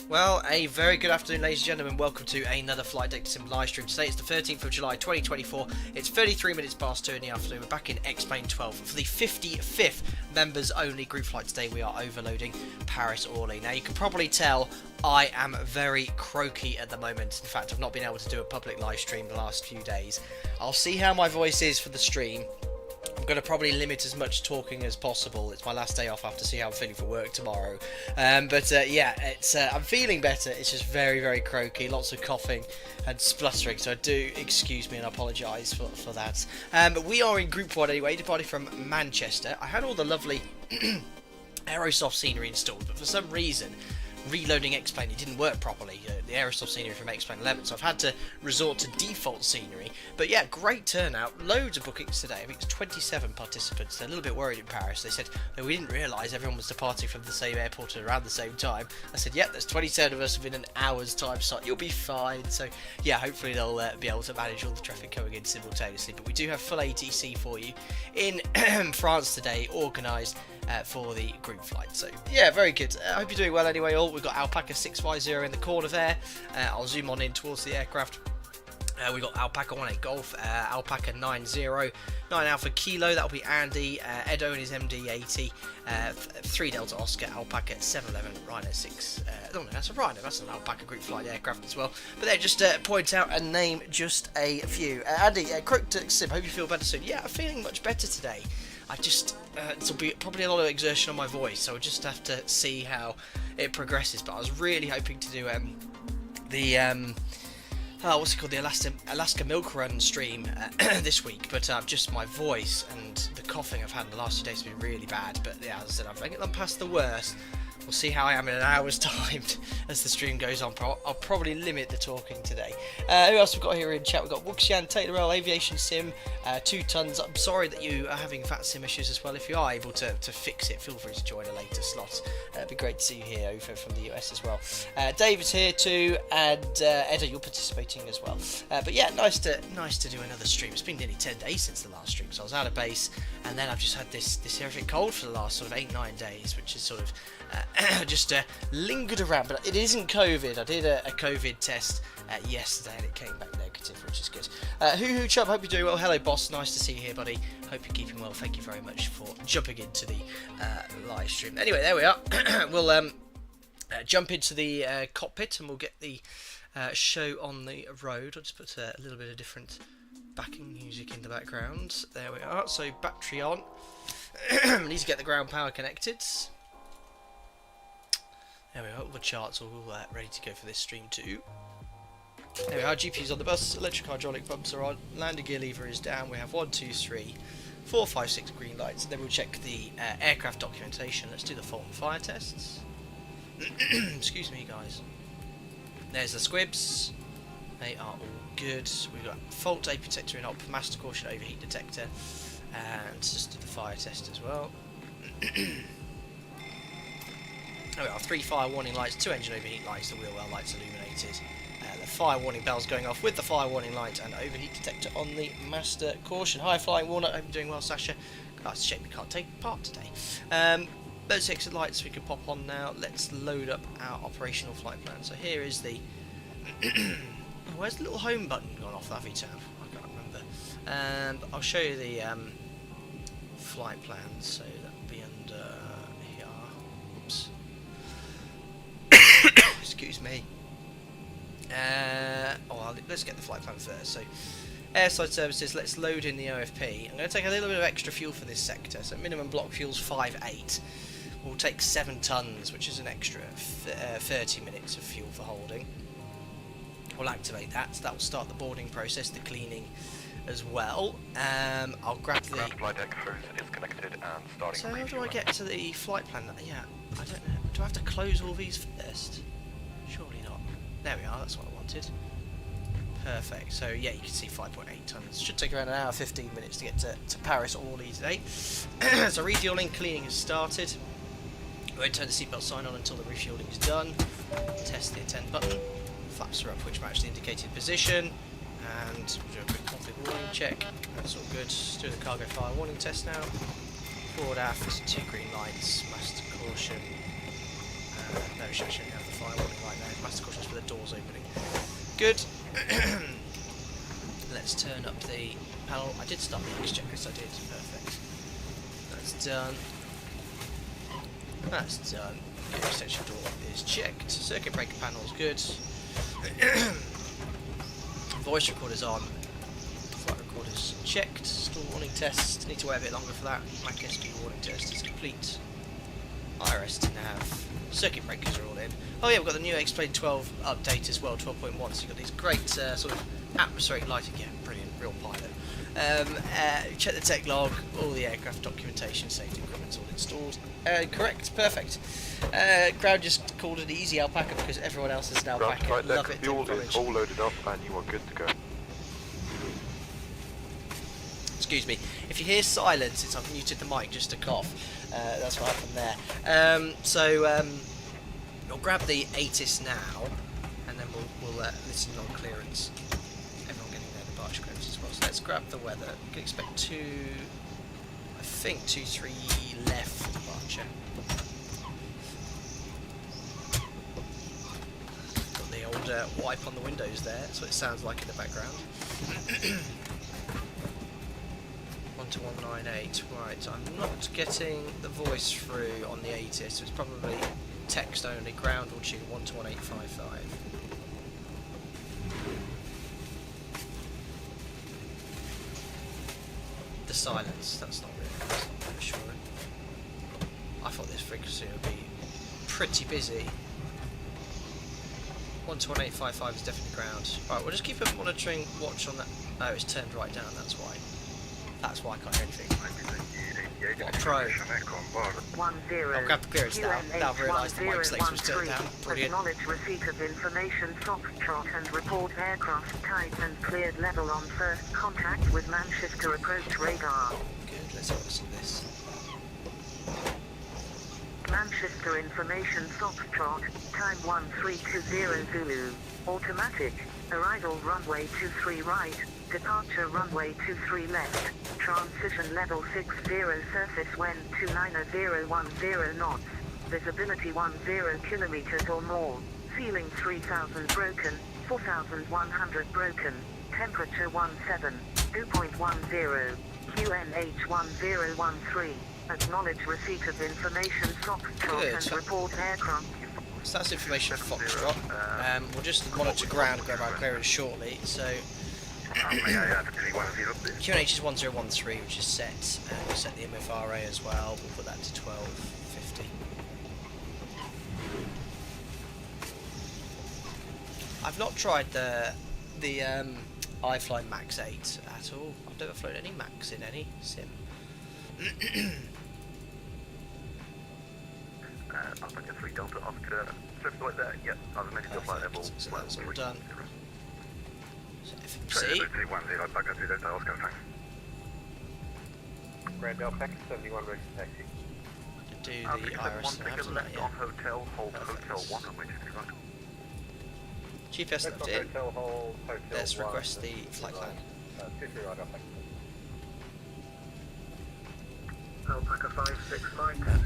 Well, a very good afternoon, ladies and gentlemen. Welcome to another Flight Deck Sim live stream. Today it's the 13th of July 2024. It's 33 minutes past 2 in the afternoon. We're back in X-Plane 12 for the 55th members only group flight. Today we are overloading Paris Orly. Now you can probably tell I am very croaky at the moment. In fact, I've not been able to do a public live stream the last few days. I'll see how my voice is for the stream. I'm going to probably limit as much talking as possible. It's my last day off. I have to see how I'm feeling for work tomorrow. Yeah, I'm feeling better. It's just very, very croaky. Lots of coughing and spluttering. So do excuse me and I apologise for that. But we are in Group 1 anyway, departing from Manchester. I had all the lovely Aerosoft scenery installed, but for some reason reloading X-Plane, it didn't work properly, the Aerosoft scenery from X-Plane 11, so I've had to resort to default scenery. But yeah, great turnout, loads of bookings today. I think it's 27 participants. They're a little bit worried in Paris. They said, no, we didn't realise everyone was departing from the same airport at around the same time. I said, yep, there's 27 of us within an hour's time, so you'll be fine. So yeah, hopefully they'll be able to manage all the traffic coming in simultaneously. But we do have full ATC for you in France today, organised for the group flight. So yeah, very good. I hope you're doing well anyway all. We've got Alpaca 650 in the corner there. I'll zoom on in towards the aircraft. We've got Alpaca 18 Golf, Alpaca 90, 9 Alpha Kilo, that'll be Andy, Edo and his MD80, 3 Delta Oscar, Alpaca 711, Rhino 6, oh no, that's a Rhino, that's an Alpaca group flight aircraft as well. But there, just point out and name just a few. Andy, Crooked Sim, hope you feel better soon. Yeah, I'm feeling much better today. I just, it'll be probably a lot of exertion on my voice, so we'll just have to see how it progresses. But I was really hoping to do what's it called, the Alaska Milk Run stream this week, but just my voice and the coughing I've had in the last few days have been really bad. But yeah, as I said, I'm past the worst. We'll see how I am in an hour's time as the stream goes on. I'll probably limit the talking today. Who else we've got here in chat? We've got Wuxian, Taylor L, Aviation Sim, 2 tons. I'm sorry that you are having fat sim issues as well. If you are able to fix it, feel free to join a later slot. It'd be great to see you here over from the US as well. David's here too, and Edda, you're participating as well. But yeah, nice to do another stream. It's been nearly 10 days since the last stream, so I was out of base, and then I've just had this horrific cold for the last sort of 8-9 days, which is sort of just lingered around. But it isn't COVID. I did a COVID test yesterday and it came back negative, which is good. Hoo Chub, hope you're doing well. Hello boss, nice to see you here buddy. Hope you're keeping well. Thank you very much for jumping into the live stream. Anyway, there we are. We'll jump into the cockpit and we'll get the show on the road. I'll just put a little bit of different backing music in the background. There we are. So battery on. Need to get the ground power connected. There we are, all the charts all ready to go for this stream too. There we are, GPU's on the bus, electric hydraulic pumps are on, landing gear lever is down, we have 1, 2, 3, 4, 5, 6 green lights, and then we'll check the aircraft documentation. Let's do the fault and fire tests. Excuse me guys. There's the squibs, they are all good. We've got fault ape detector in op, master caution overheat detector, and just do the fire test as well. There we are, 3 fire warning lights, 2 engine overheat lights, the wheel well lights illuminated. The fire warning bells going off with the fire warning light and overheat detector on the master caution. Hi flying Walnut, hope you're doing well Sasha. Oh, it's a shame we can't take part today. Those exit lights we can pop on now. Let's load up our operational flight plan. So here is the... where's the little home button gone off that VTAB? I can't remember. I'll show you the flight plan. So that'll be under here. Oops. Excuse me. Let's get the flight plan first. So, airside services, let's load in the OFP. I'm going to take a little bit of extra fuel for this sector. So, minimum block fuel's 5.8. We'll take 7 tons, which is an extra 30 minutes of fuel for holding. We'll activate that. So that will start the boarding process, the cleaning as well. I'll grab the... flight deck hose is connected and starting. So how do I get to the flight plan? Yeah, I don't know. Do I have to close all these first? Surely not. There we are, that's what I wanted. Perfect. So yeah, you can see 5.8 tons. Should take around an hour 15 minutes to get to Paris Orly today. So refueling, cleaning has started. We won't turn the seatbelt sign on until the refueling is done. Test the attend button. Flaps are up, which match the indicated position. And we'll do a quick config warning check. That's all good. Let's do the cargo fire warning test now. Forward aft, 2 green lights, master caution. No, should actually have the fire warning right there. Master cautions for the doors opening. Good. Let's turn up the panel. I did start the X-check, yes I did. Perfect. That's done. That's done. The extension door is checked. Circuit breaker panel is good. Voice recorder's on. Flight recorder's checked. Stall warning test. Need to wait a bit longer for that. Mac SP warning test is complete. IRS to nav. Circuit breakers are all in. Oh yeah, we've got the new Explain 12 update as well, 12.1. So you've got these great sort of atmospheric lighting. Yeah, brilliant, real pilot. Check the tech log, all the aircraft documentation, safety equipment's all installed. Correct, perfect. Crowd just called it easy Alpaca because everyone else is an Alpaca. Right, Love it. fuel is all loaded up and you are good to go. Excuse me. If you hear silence, it's I've muted the mic just to cough. That's what happened there. We'll grab the ATIS now, and then we'll listen on clearance. Everyone getting their departure clearance as well. So let's grab the weather. We can expect 2-3 left departure. Got the old wipe on the windows there. That's what it sounds like in the background. 12198. Right, I'm not getting the voice through on the ATIS, so it's probably text only. Ground will tune 121.855. The silence, that's not reassuring. I thought this frequency would be pretty busy. 121.855 is definitely ground. Alright, we'll just keep a monitoring watch on that. Oh, it's turned right down, that's why. That's why I can't hear anything. What a pro. I'll grab the clearance now. Now I've realised the mic selector was turned down. Brilliant. Acknowledge receipt of information Foxtrot and report aircraft type and cleared level on first contact with Manchester approach radar. Good, let's have a listen to this. Manchester information Foxtrot, time 1320 Zulu, automatic, arrival runway 23 right, departure runway 23 left, transition level 60 surface wind 29010 knots, visibility 10 kilometers or more, ceiling 3000 broken, 4100 broken, temperature 17, 2.10, QNH 1013, acknowledge receipt of information Foxtrot and report aircraft. So that's information for Foxtrot. We'll just monitor ground and grab our clearance shortly. So QNH is 1013, which is set, and we'll set the MFRA as well. We'll put that to 1250. I've not tried the iFly Max 8 at all. I've never flown any Max in any sim. Alpaca 3 Delta Oscar, trips like that, yep, I've managed to fly level. So that's all done. So Sorry, FMC. 310, Alpaca 3 Delta Oscar, thanks. Grand Alpaca 71 ready to taxi. Do the iris Take a left on hotel, hold hotel 1 on Manchester right. GPS Left left on in. hotel, hold hotel Let's 1, request the flight plan. 23 right Alpaca. Alpaca 56 and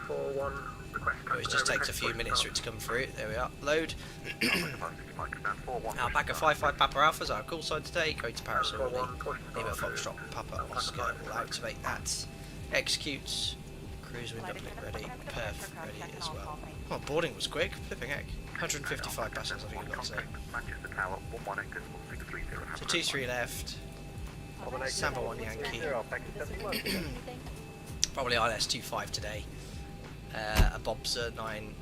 41 request. Oh, it just takes a few minutes for it to come through. There we are. Load. Alpaca 55 Papa Alpha's our call sign today. Going to Paris Orly. Lima Foxtrot Papa Oscar. We'll activate that. Execute. Cruise window ready. Perf ready as well. Oh, boarding was quick. Flipping heck. 155 passengers I think we got today. So 2-3 left. Samba 1 Yankee. Probably ILS 25 today. A Bobser 9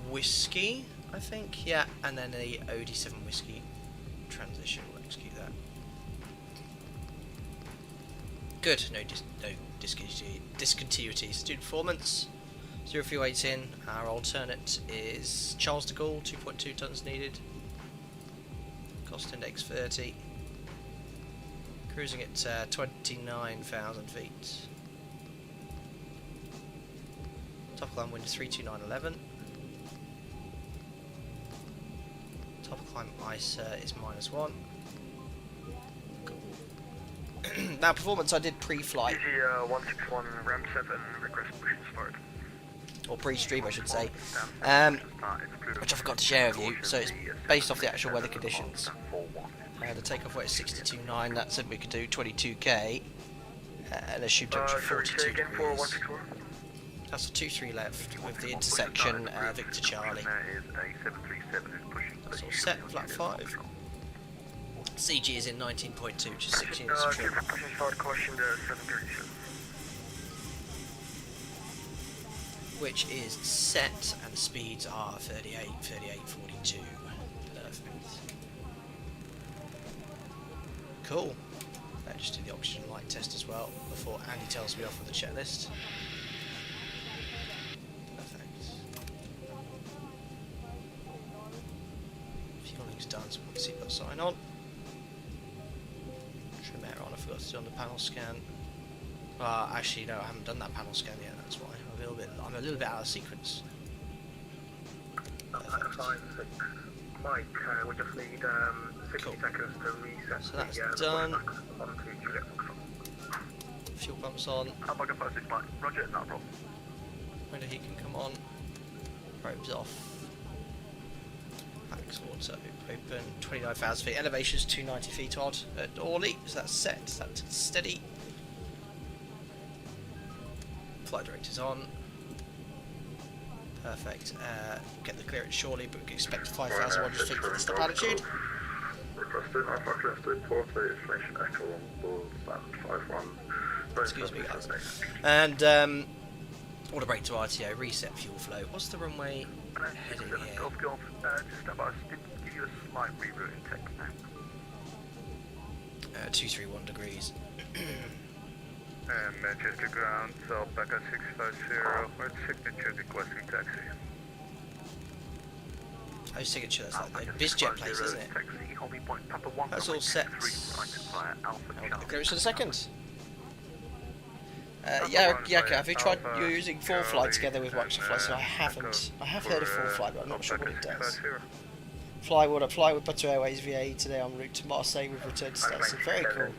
Whiskey, I think. Yeah, and then a OD7 Whiskey transition. We'll execute that. Good. No discontinuities. Student performance. 0 fuel weights in. Our alternate is Charles de Gaulle. 2.2 tons needed. Cost index 30. Cruising at 29,000 feet. Top climb wind 32911. Top climb ice is -1. Cool. Now performance I did pre-flight. EG 161 Ram 7 request push start. or pre-stream I should say, which I forgot to share with you. So it's based off the actual weather conditions. The takeoff weight is 62.9, that said we could do 22k, and a shoot temperature of 42 degrees. That's a 2-3 left with the intersection, Victor Charlie. That's all set, flat 5. CG is in 19.2, which is 6 units of trim. Which is set, and the speeds are 38, 38, 42. Perfect. Cool. Let's just do the oxygen light test as well before Andy tells me off with the checklist. Perfect. Fueling's done, so we'll see what sign on. Trim air on, I forgot to do on the panel scan. Actually no, I haven't done that panel scan yet, that's why. I'm a little bit out of sequence. Mike, we just need 60 seconds to reset. So that's done. Fuel pumps on. Alpaca 56 Mike, roger, not a problem. Window heat can come on. Probes off. Max auto open. 29,000 feet. Elevation's 290 feet odd at Orly. So that's set. That's steady. Flight director's on. Perfect. Get the clearance shortly, but we can expect 5,100 feet for the step altitude. Excuse me, guys. And order brake to RTO, reset fuel flow. What's the runway heading here? Just about, did give you a slight rerouting tech now. 231 degrees. Manchester ground, Alpaca 650, where's signature requesting taxi? Oh, signature, that's like the BizJet place, isn't it? That's all set. The clearance for the second. Yeah, have you tried using full flight together with Microsoft Flight? So I haven't. I have heard of full flight, but I'm not sure what it does. Fly with Paris Airways VA today en route to Marseille with return to Stetson. Very cool.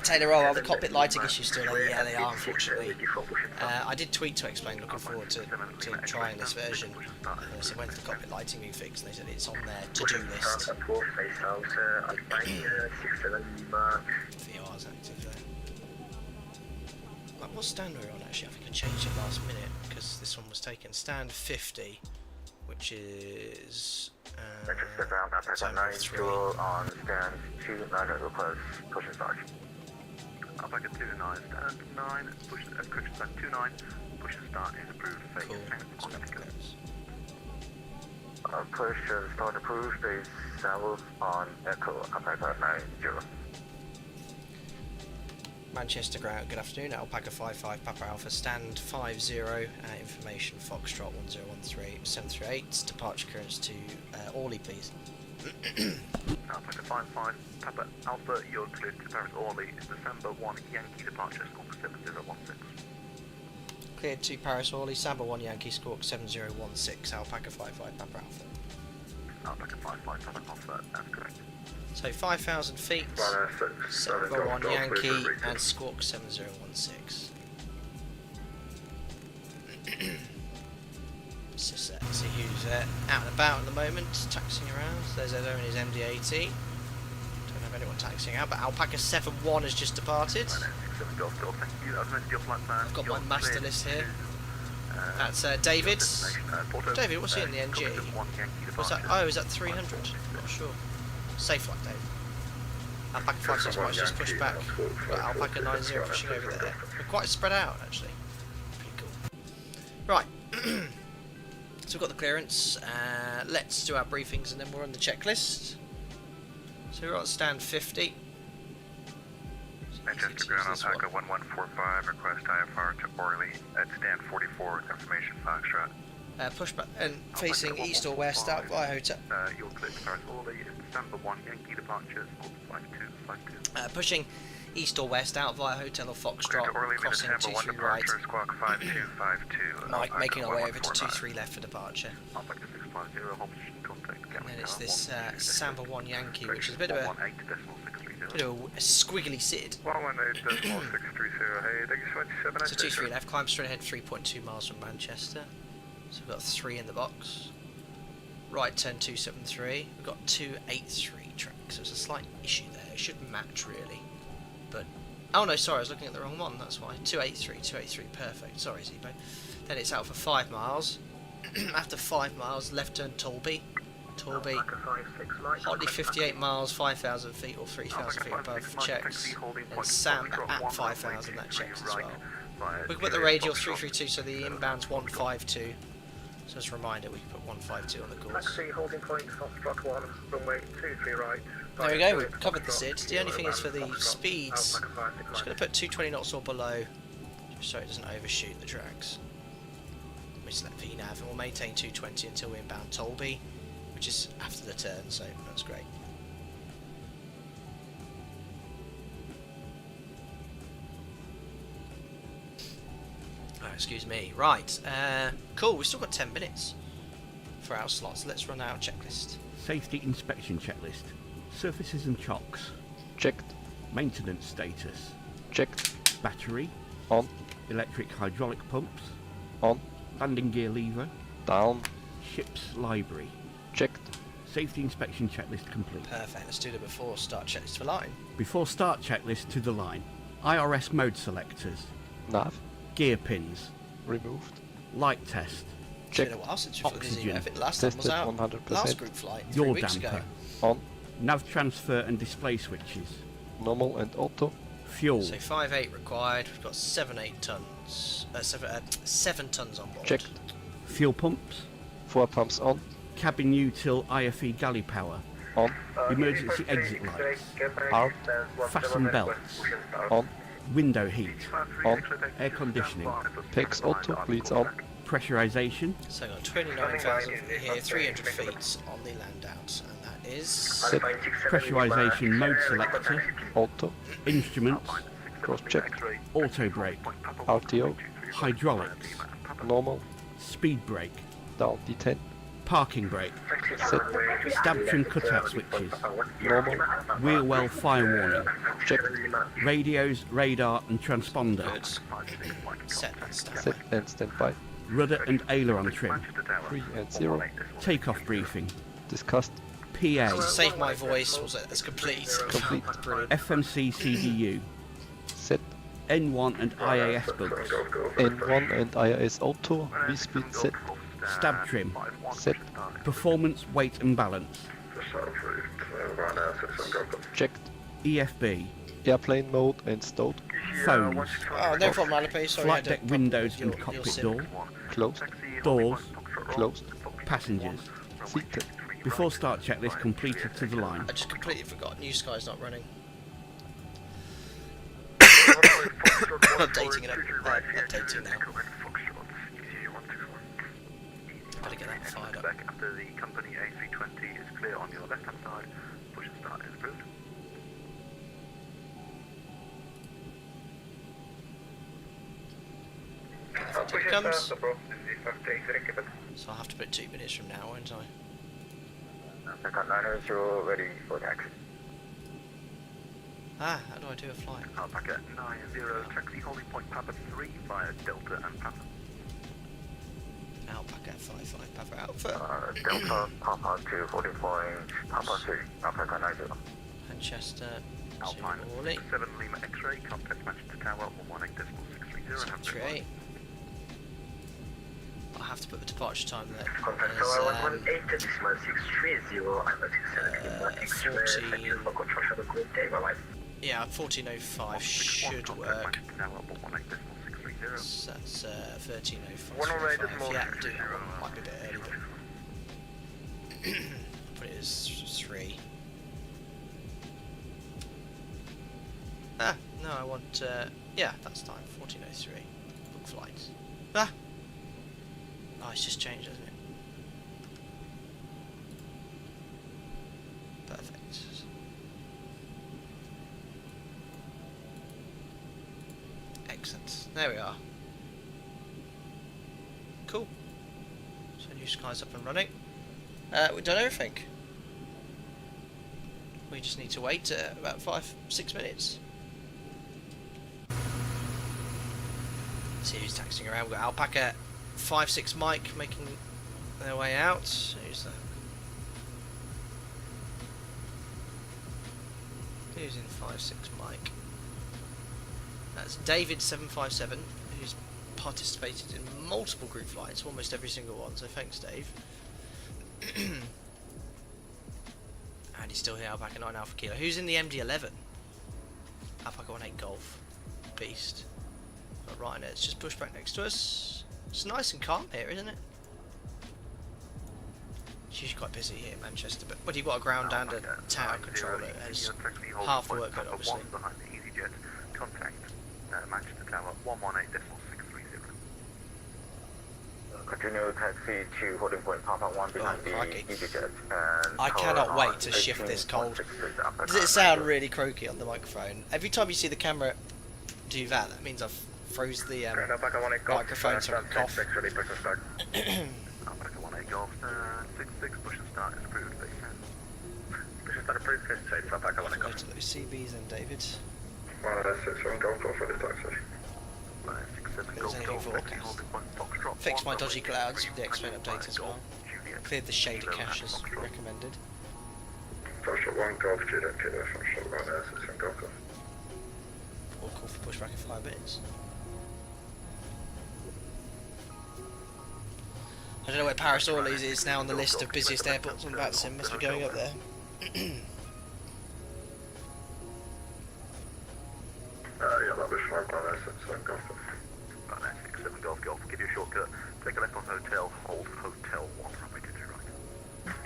Taylor Roll, are the cockpit lighting issues still there? Yeah, they are, unfortunately. I did tweet to explain, looking forward to trying this version. So when's the cockpit lighting being fixed? And they said it's on their to-do list. VR's active there. Like, what stand were we on actually? I think I changed it last minute because this one was taken. Stand 50, which is... fuel on stand 2, 9 request, push and start. Alpaca 29, stand 9, push correction stand 29, push and start is approved. Cool. Push and start approved, base samples on Echo, Alpaca 90. Manchester ground, good afternoon, Alpaca 55 Papa Alpha, stand 50, information Foxtrot 1013 738, departure clearance to Orly please. Alpaca 55 Papa Alpha, you're cleared to Paris Orly, it's December 1 Yankee departure, squawk 7016. Cleared to Paris Orly, Samba 1 Yankee, squawk 7016, Alpaca 55 Papa Alpha. Alpaca 55 Papa Alpha, that's correct. So 5,000 feet, Samba 1 Yankee, and squawk 7016. So see who's out and about at the moment, taxiing around. There's Edo and his MD-80. Don't have anyone taxiing out, but Alpaca 71 has just departed. I've got my master list here. That's David. David, what's he in the NG? What's that? Oh, is that 300? Not sure. Safe flight, David. Alpaca 56 might just push back. Got Alpaca 90 pushing over there. We're quite spread out, actually. Pretty cool. Right. So we've got the clearance. Let's do our briefings and then we're on the checklist. So we're at stand 50. Manchester ground, Alpaca 1145, request IFR to Orly at stand 44, information Foxtrot. Pushback and facing east or west out via hotel. You'll click Paris Orly, it's December 1 Yankee departure, 5252. Pushing east or west out via hotel or Foxtrot, crossing 23 right. Squawk 5252. Mike making our way over to 23 left for departure. Alpaca 650, hold position, contact. And then it's this Samba 1 Yankee, which is a bit of a Bit of a squiggly SID. 118.630, hey, thank you 27. So 23 left, climb straight ahead 3.2 miles from Manchester. So we've got 3 in the box. Right turn 273. We've got 283 track, so there's a slight issue there. It should match really. But oh no, sorry, I was looking at the wrong one, that's why. 283, perfect. Sorry, ZIBO. Then it's out for 5 miles. After 5 miles, left turn Torby. Hotly 58 miles, 5,000 feet or 3,000 feet above checks. And Sam at 5,000, that checks as well. We can put the radial 332, so the inbound's 152. So as a reminder, we can put 152 on the course. Taxi holding point, Foxtrot 1, runway 23 right. There we go, we've covered the SID. The only thing is for the speeds, I'm just going to put 220 knots or below, just so it doesn't overshoot the tracks. We select VNAV and we'll maintain 220 until we inbound Tolby, which is after the turn, so that's great. Oh, excuse me. Right, cool, we've still got 10 minutes for our slots. Let's run our checklist. Safety inspection checklist. Surfaces and chocks. Checked. Maintenance status. Checked. Battery. On. Electric hydraulic pumps. On. Landing gear lever. Down. Ship's library. Checked. Safety inspection checklist complete. Perfect, let's do the before start checklist for line. Before start checklist to the line. IRS mode selectors. Nav. Gear pins. Removed. Light test. It's Check. been a while since we've Oxygen. flown the ZIBO. I think the last time was Tested out 100%. last group flight 3 Yaw weeks ago. damper. On. Nav transfer and display switches. Normal and auto. Fuel. So 5.8 required, we've got 7 tons. 7 tons on board. Checked. Fuel pumps. 4 pumps on. Cabin util IFE galley power. On. Emergency exit lights. Out. Fasten belts. On. Window heat. On. Air conditioning. Picks auto. Bleeds on. Pressurization. So we've got 29,000 here, 300 feet on the land out, and that is Set. Pressurization mode selector. Auto. Instruments. Cross check. Auto brake. RTO. Hydraulics. Normal. Speed brake. Down D10. Parking brake. Set. Stab trim cutout switches. Normal. Wheel well fire warning. Check. Radios, radar and transponder. good. Set and stand Set by. and stand by. Rudder and aileron trim. 3 and 0. Takeoff briefing. Discussed. PA. Save my voice, was it? That's complete. Complete. Brilliant. FMC CDU. Set. N1 and IAS bugs. N1 and IIS auto. V-speed set. Stab trim. Set. Performance, weight and balance. Checked. EFB. Airplane mode and stowed. Phones. Oh, no problem, Alpaca. Sorry, I Flight had a deck problem windows with and your cockpit sim. door. Closed. Doors. Closed. Passengers. Seated. Before start checklist completed to the line. I just completely forgot. New Sky's not running. Updating it up. Updating now. Better get that fired up. After the company A320 is clear on your left hand side, push and start is approved. Here it comes. So I'll have to put 2 minutes from now, won't I? ready for taxi. Ah, how do I do a flight? Alpaca 90, taxi holding point Papa 3 via Delta and Papa. Alpaca 55 Papa Alpha. Delta, Papa 2, holding point Papa 3, Alpaca 90. Manchester to Alpine Orly. 7 Lima X-ray, contact Manchester Tower 118.630. 638. I'll have to put the departure time there. Contact There's, Tower 118.630, yeah, 1405 should work. So that's 1305. Yeah, do that one. Might be a bit early, but put it as 3. Ah, no, I want. Yeah, that's time. 1403. Book flights. Ah. Oh, it's just changed, hasn't it? Perfect. Excellent. There we are. Cool. So New Sky's up and running. We've done everything. We just need to wait about 5-6 minutes. See who's taxiing around. We've got Alpaca 5-6 Mike making their way out. Who's that? Who's in 5-6 Mike? That's David 757, who's participated in multiple group flights, almost every single one, so thanks Dave. And he's still here, Alpaca 9 Alpha Kilo. Who's in the MD11? Alpaca 18 Golf. Beast. Got Ryan, it's just Pushback next to us. It's nice and calm here, isn't it? It's usually quite busy here in Manchester, but when you've got a ground and a tower controller, it's half the workload, obviously. Behind the EasyJet, contact Manchester Tower 118.630. Continue taxi to holding point Papa 1 behind the EasyJet. I cannot wait to shift this cold. Does it sound really croaky on the microphone? Every time you see the camera do that, that means I've froze the microphone so I can cough. Alpaca 18 Golf, 66, push and start is approved, please. Push and start approved, 56, Alpaca 18 Go Golf. to those CBs then, David. 167 Golf Golf for the taxi. There's anything forecast. Fixed my dodgy clouds with the X-Plane update as well. Cleared the shaded cache as recommended. First 1 Golf, Juliet Kilo, first 1 67 Golf Golf. We'll call for pushback in 5 minutes. I don't know where Paris Orly is now on the list of busiest airports on that sim. Must be going up there. Yeah, that was 5 167 Golf Golf. 67 Golf Golf, give you a shortcut. Take a left on hotel, hold hotel 1, runway 22 right.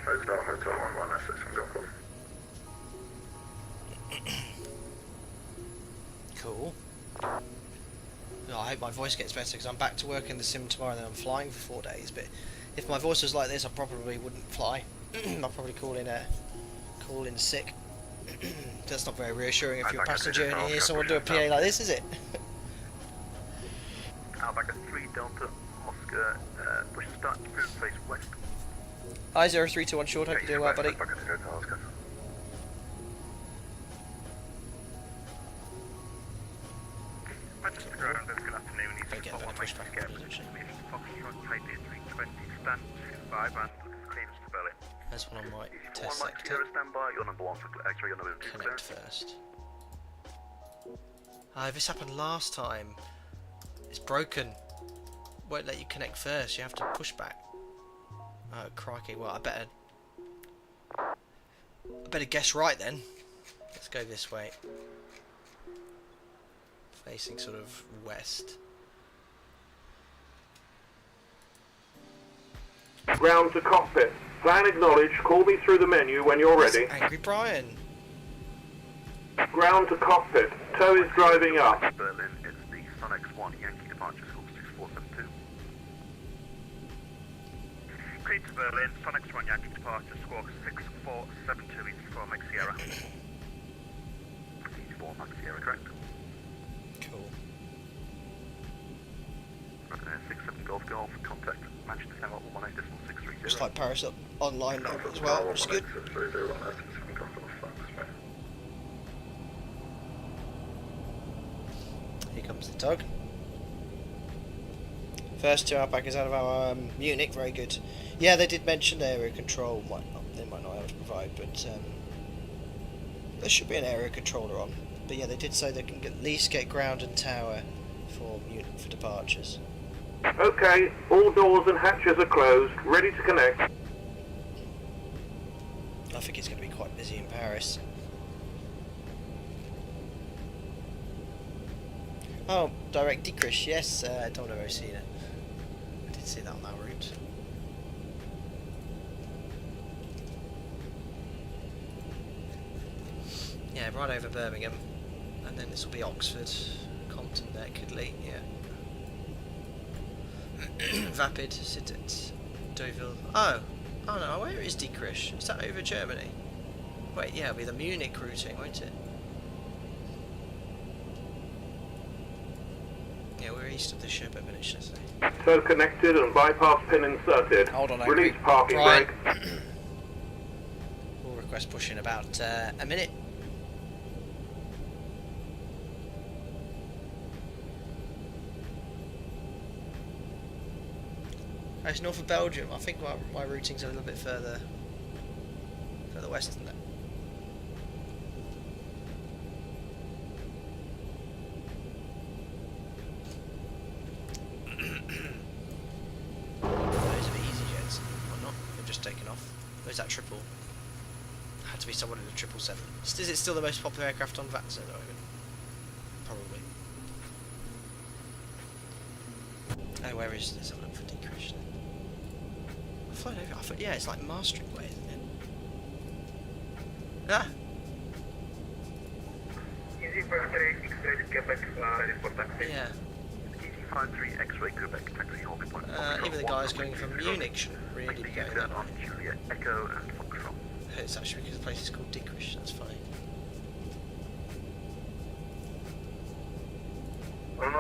Closed out hotel 1 167 Golf Golf. Cool. Oh, I hope my voice gets better because I'm back to work in the sim tomorrow and then I'm flying for 4 days. But if my voice was like this, I probably wouldn't fly. I'll probably call in sick. That's not very reassuring if you're a passenger and you hear someone do a PA like this, is it? Alpaca 3 Delta Oscar, push and start, approved, face west. Hi 0321 short, hope you're doing well, buddy. Alpaca 2 Delta Oscar. Manchester ground, good afternoon. Gotta get a better pushback. Foxtrot, Type 320, stand 25 and clearance to Berlin. There's one on my If test one might sector. standby, you're number 1 for X-ray, you're number 2 for Connect first. This happened last time. It's broken. Won't let you connect first. You have to push back. Oh crikey! Well, I better guess right then. Let's go this way. Facing sort of west. Ground to cockpit. Plan acknowledged. Call me through the menu when you're ready. Angry Brian. Ground to cockpit. Tow is driving up. Berlin, it's the Sun X1 Yankee departure school 6472. Cleared to Berlin, Sun X1 Yankee departure squawk 6472, 84 Mike Sierra. 84 Mike Sierra, correct? Cool. 67 Golf Golf, contact Manchester Tower 118.630. Looks like Paris up online now as well, which is good. Here comes the tug. First 2 Alpacas out of our Munich, very good. Yeah, they did mention area control. They might not be able to provide, but there should be an area controller on. But yeah, they did say they can at least get ground and tower for Munich for departures. Okay, all doors and hatches are closed. Ready to connect. I think it's going to be quite busy in Paris. Oh, direct decrease, yes, I don't know if I've seen it. I did see that on that route. Yeah, right over Birmingham, and then this will be Oxford, Compton there, Kidley, yeah. Vapid, Siddet, Deauville. Oh no, where is decrease? Is that over Germany? Wait, yeah, it'll be the Munich routing, won't it? Yeah, we're east of the Sherbet Peninsula, so. Tow connected and bypass pin inserted. Hold on, Release Angry parking Brian. brake. We'll request request push in about a minute. It's north of Belgium. I think my routing's a little bit further west than that. Those are the easy jets, or not? They've just taken off. Where's that triple? Had to be someone in a 777. Is it still the most popular aircraft on VATS at the moment? Probably. Oh, where is this? I'll look for decrease. I thought, yeah, it's like mastering way, isn't it? Ah! Easy for 3 X-ray Quebec, report taxi. Yeah. EG53 X-ray Quebec, taxi holding point. Even the guys going from Munich shouldn't really be going that way. On Juliet Echo and Foxtrot. It's actually because the place is called Dickish, that's funny. Can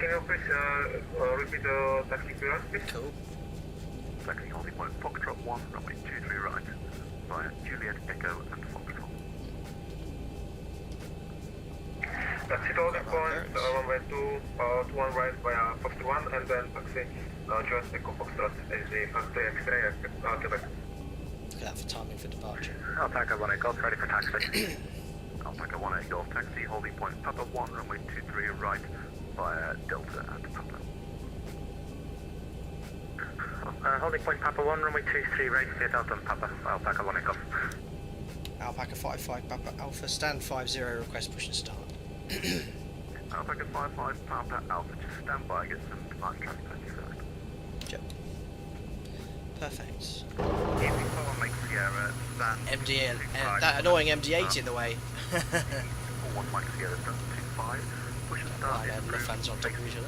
you please repeat the taxi clearance, please? Cool. Taxi holding point Foxtrot 1, runway 23 right, via Juliet Echo and Foxtrot. Taxi holding point, runway 21 right via Foxtrot 1, and then taxi Juliet Echo Foxtrot is the factory X-ray Quebec. Look at that for timing for departure. Alpaca 1 Golf, ready for taxi. Alpaca 1 Golf, taxi holding point Papa 1, runway 23 right, via Delta and Papa. Holding point Papa 1, runway 23 right, via Delta and Papa, Alpaca 1 Golf. Alpaca 55 Papa Alpha, stand 50, request push and start. Alpaca 55 Papa Alpha, just stand by, get some departure traffic 31st. Yep. Perfect. Easy 4 Mike Sierra, stand MD, that annoying MD-80 in the way. 1 Mike Sierra, stand 25, push and start is approved. Fans on top of each other.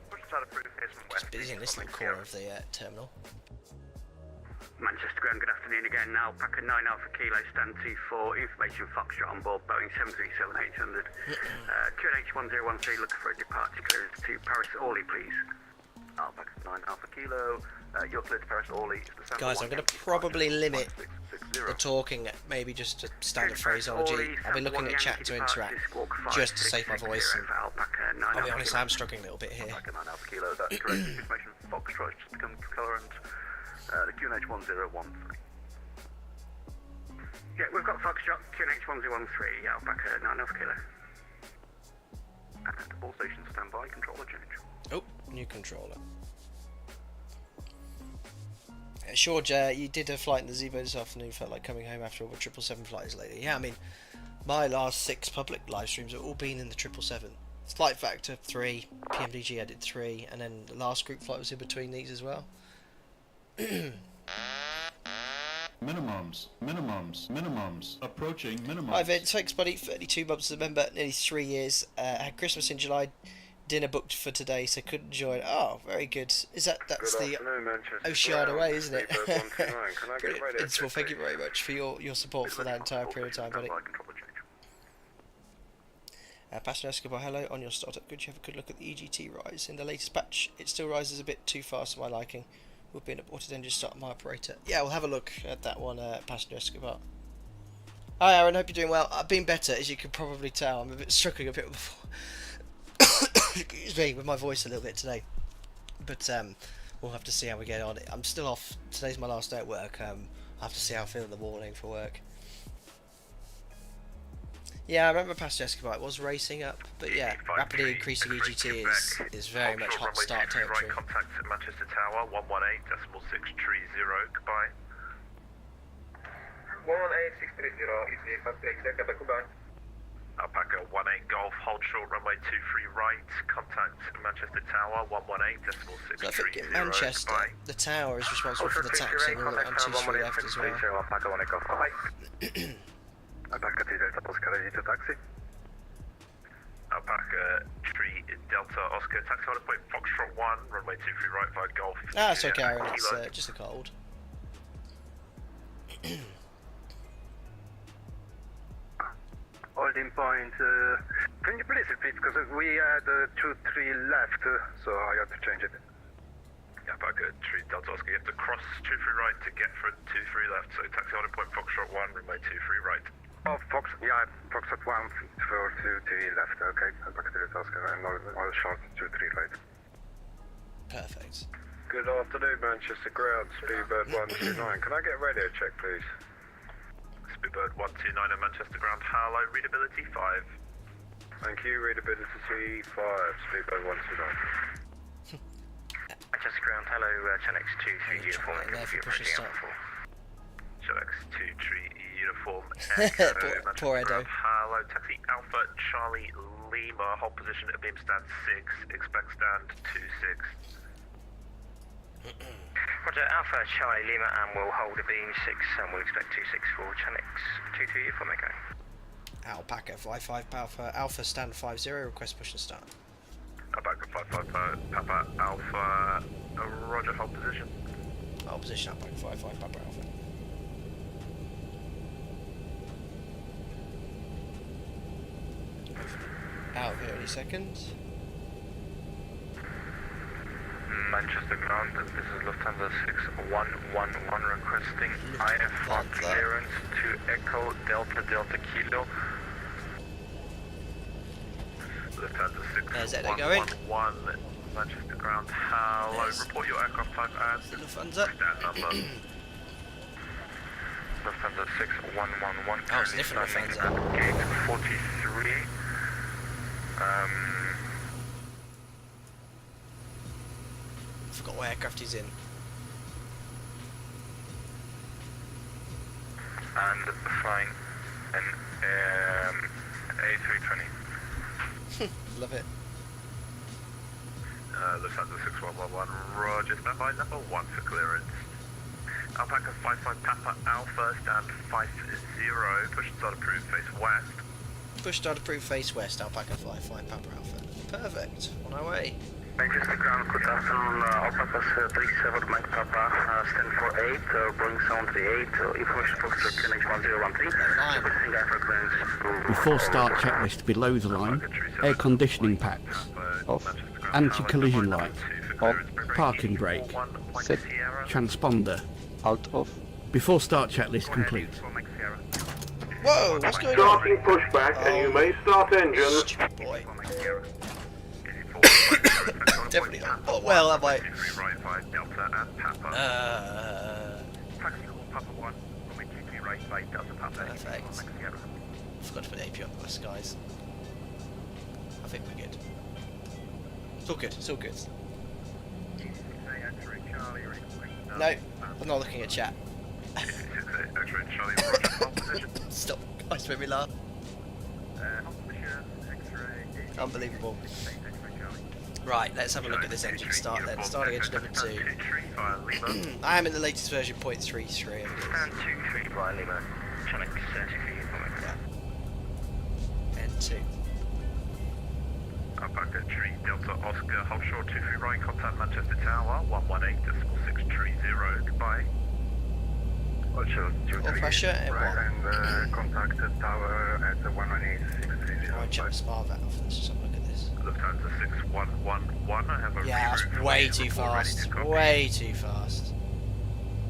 Push and start approved, here's from west. It's busy in this little corner of the terminal. Manchester Ground, good afternoon again. Alpaca 9 Alpha Kilo, stand 24, information Foxtrot on board, Boeing 737-800. QNH 1013, looking for a departure clearance to Paris Orly, please. Alpaca 9 Alpha Kilo, you're cleared to Paris Orly. Guys, I'm going to probably limit the talking, maybe just to standard phraseology. I'll be looking at chat to interact, just to save my voice. And I'll be honest, I'm struggling a little bit here. Alpaca 9 Alpha Kilo, that's correct. Information Foxtrot, just become colour and the QNH 1013. Yeah, we've got Foxtrot, QNH 1013, Alpaca 9 Alpha Kilo. And all stations stand by, controller change. Oh, new controller. George, you did a flight in the ZIBO this afternoon, felt like coming home after all the 777 flights lately. Yeah, I mean, my last 6 public live streams have all been in the 777. Flight Factor 3, PMDG I did 3, and then the last group flight was in between these as well. Minimums, approaching minimums. Hi Vince, thanks buddy, 32 months as a member, nearly 3 years, had Christmas in July, dinner booked for today, so couldn't join. Oh, very good. That's the Oceana way, isn't it? Brilliant. Well, thank you very much for your support for that entire period of time, buddy. Passenger Escobar, hello, on your startup. Good, you have a good look at the EGT rise. In the latest patch, it still rises a bit too fast for my liking. Would be an aborted engine start my operator. Yeah, we'll have a look at that one, Passenger Escobar. Hi Aaron, hope you're doing well. I've been better, as you can probably tell. I'm a bit struggling a bit excuse me, with my voice a little bit today. But we'll have to see how we get on. I'm still off. Today's my last day at work. I'll have to see how I feel in the morning for work. Yeah, I remember Passenger Escobar, it was racing up, but yeah, rapidly increasing EGT is very much hot start territory. Contact at Manchester Tower, 118.630, goodbye. 118.630 is the factory Quebec, goodbye. Alpaca 18 Golf, hold short, runway 23 right, contact Manchester Tower, 118.630, So I think in Manchester, goodbye. the tower is responsible for the taxi, and 23 left as well. Alpaca 18 Golf, bye. Alpaca 2 Delta Oscar, ready to taxi. Alpaca 3 Delta Oscar, taxi order point Foxtrot 1, runway 23 right via Golf. Ah, it's okay, Aaron, it's just a cold. Holding point, can you please repeat, because we had 2-3 left, so I had to change it. Alpaca 3 Delta Oscar, you have to cross 23 right to get for 23 left, so taxi on point Foxtrot 1, runway 23 right. Oh, Foxtrot 1 for 23 left, okay. Alpaca 3 Oscar, and all short 23 right. Perfect. Good afternoon, Manchester Ground, Speedbird 129. Can I get a radio check, please? Speedbird 129 at Manchester Ground, hello, readability 5. Thank you, readability 5, Speedbird 129. Manchester Ground, hello, Channel X23 uniform. There for push and start. Channel X23 uniform. Poor Edo. Hello, taxi Alpha Charlie Lima, hold position at beam stand 6, expect stand 26. Roger, Alpha Charlie Lima, and we'll hold a beam 6, and we'll expect 26 for Channel X23 uniform, okay. Alpaca 55 Alpha stand 50, request push and start. Alpaca 55 Papa Alpha, roger, hold position. Hold position, Alpaca 55 Papa Alpha. Out here any seconds. Manchester Ground, this is Lufthansa 6111 requesting IFR clearance to Echo Delta Delta Kilo. Lufthansa There's Edo going. 6111, Manchester Ground, hello, There's report your aircraft type as Lufthansa. stand number. Lufthansa 6111, Oh, it's a different Lufthansa. at gate 43. Forgot what aircraft he's in. And flying an A320. Love it. Lufthansa 6111, roger, standby number 1 for clearance. Alpaca 55 Papa Alpha, stand 50, push and start approved, face west. Push start approved face west, Alpaca 55 Papa Alpha. Perfect. On our way. Manchester Ground, good afternoon, Alpaca 37 Mike Papa, stand for 8, Boeing 738, information Foxtrot QNH1013, requesting IFR clearance to... Before start checklist below the line, air conditioning packs, Off. anti-collision light, On. parking brake, Set. transponder. Out of. Before start checklist complete. Whoa, what's going on? Starting pushback, and you may start engine. Stupid boy. Definitely not. Oh, well, I might. Perfect. Forgot to put AP on the skies. I think we're good. It's all good, it's all good. No, I'm not looking at chat. Stop, guys, made me laugh. Unbelievable. Right, let's have a look at this engine start then. Starting engine number 2. I am in the latest version, 0.33. Stand 23 Brian Lima, Channel X33 uniform, okay. Yeah. N2. Alpaca 3 Delta Oscar, hold short 23 right, contact Manchester Tower, 118.630, goodbye. All pressure and what? And contact the tower at the 118.630. I won't check the spar valve. Let's just have a look at this. Lufthansa 6111, I have a Yeah, that's reroute way for too you, report ready fast. to copy. Way too fast.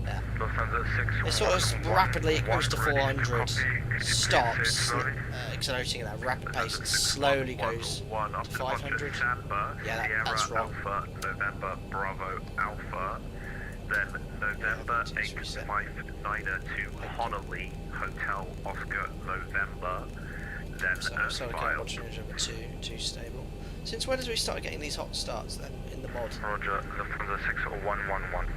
Yeah. Lufthansa 6111, It sort of rapidly, it goes to ready 400, copy. stops, Slowly. accelerating at a rapid pace, and slowly goes to 500. Yeah, that's wrong. Alpha, November, Bravo, Alpha, then November 859 to Honolulu, Hotel, Oscar, November, then So okay, watching engine number 2, too stable. Since when did we start getting these hot starts then, in the mod? Roger, Lufthansa 6111.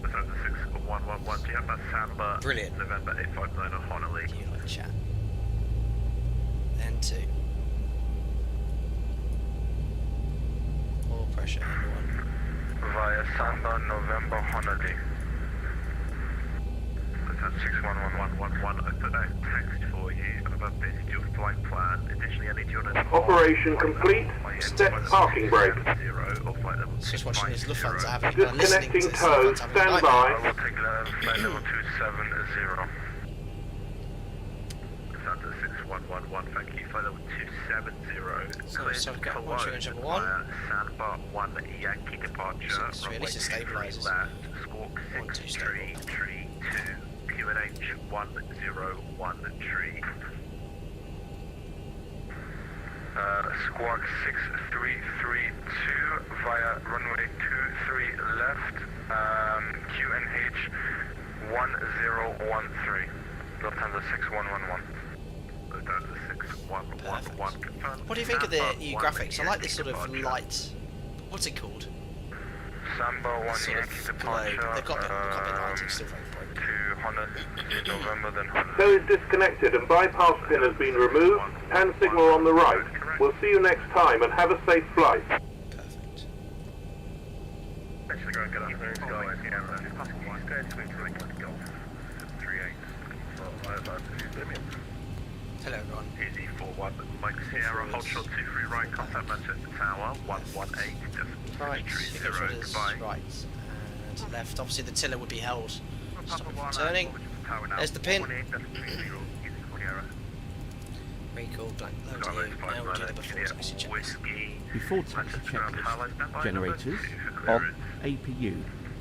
Lufthansa 6111, do you have that Samba? Brilliant. November 859 on Honolulu. You like chat. N2. All pressure, N1. Via Samba, November, Honolulu. Lufthansa 611111, I put out text for you, and I've updated your flight plan. Additionally, I need you on a... Operation complete. Set parking brake. Just watching this Lufthansa having listening to Disconnecting this tow. Lufthansa having a Stand nightmare. I by. will take flight level 270. Lufthansa 6111, thank you. Flight level 270. So I've got one change number 1. Sandbar 1 Yankee departure. So at least it stabilises. 1 2 stable. 3 2 QNH 101 tree. Squawk 6332 via runway 23 left, QNH 1013. Lufthansa 6111. Lufthansa 6111 confirmed. What do you think of the new graphics? I like this sort of light. What's it called? Samba 1 Sort Yankee of departure. globe. They've got a bit lighting, still very bright. To Honda, November, then Honda. Tail is disconnected and bypass pin has been removed. Hand signal on the right. We'll see you next time and have a safe flight. Perfect. Actually, go and get up there. Hello everyone. Easy 41, Mike Sierra, hold short 23 right, contact Manchester Tower, 118, Right, goodbye. right and left. Obviously the tiller would be held. Stop it from turning. There's the pin. Recall, black load to you. Now we'll do the before taxi checks. Before taxi checklist. Generators. On. APU.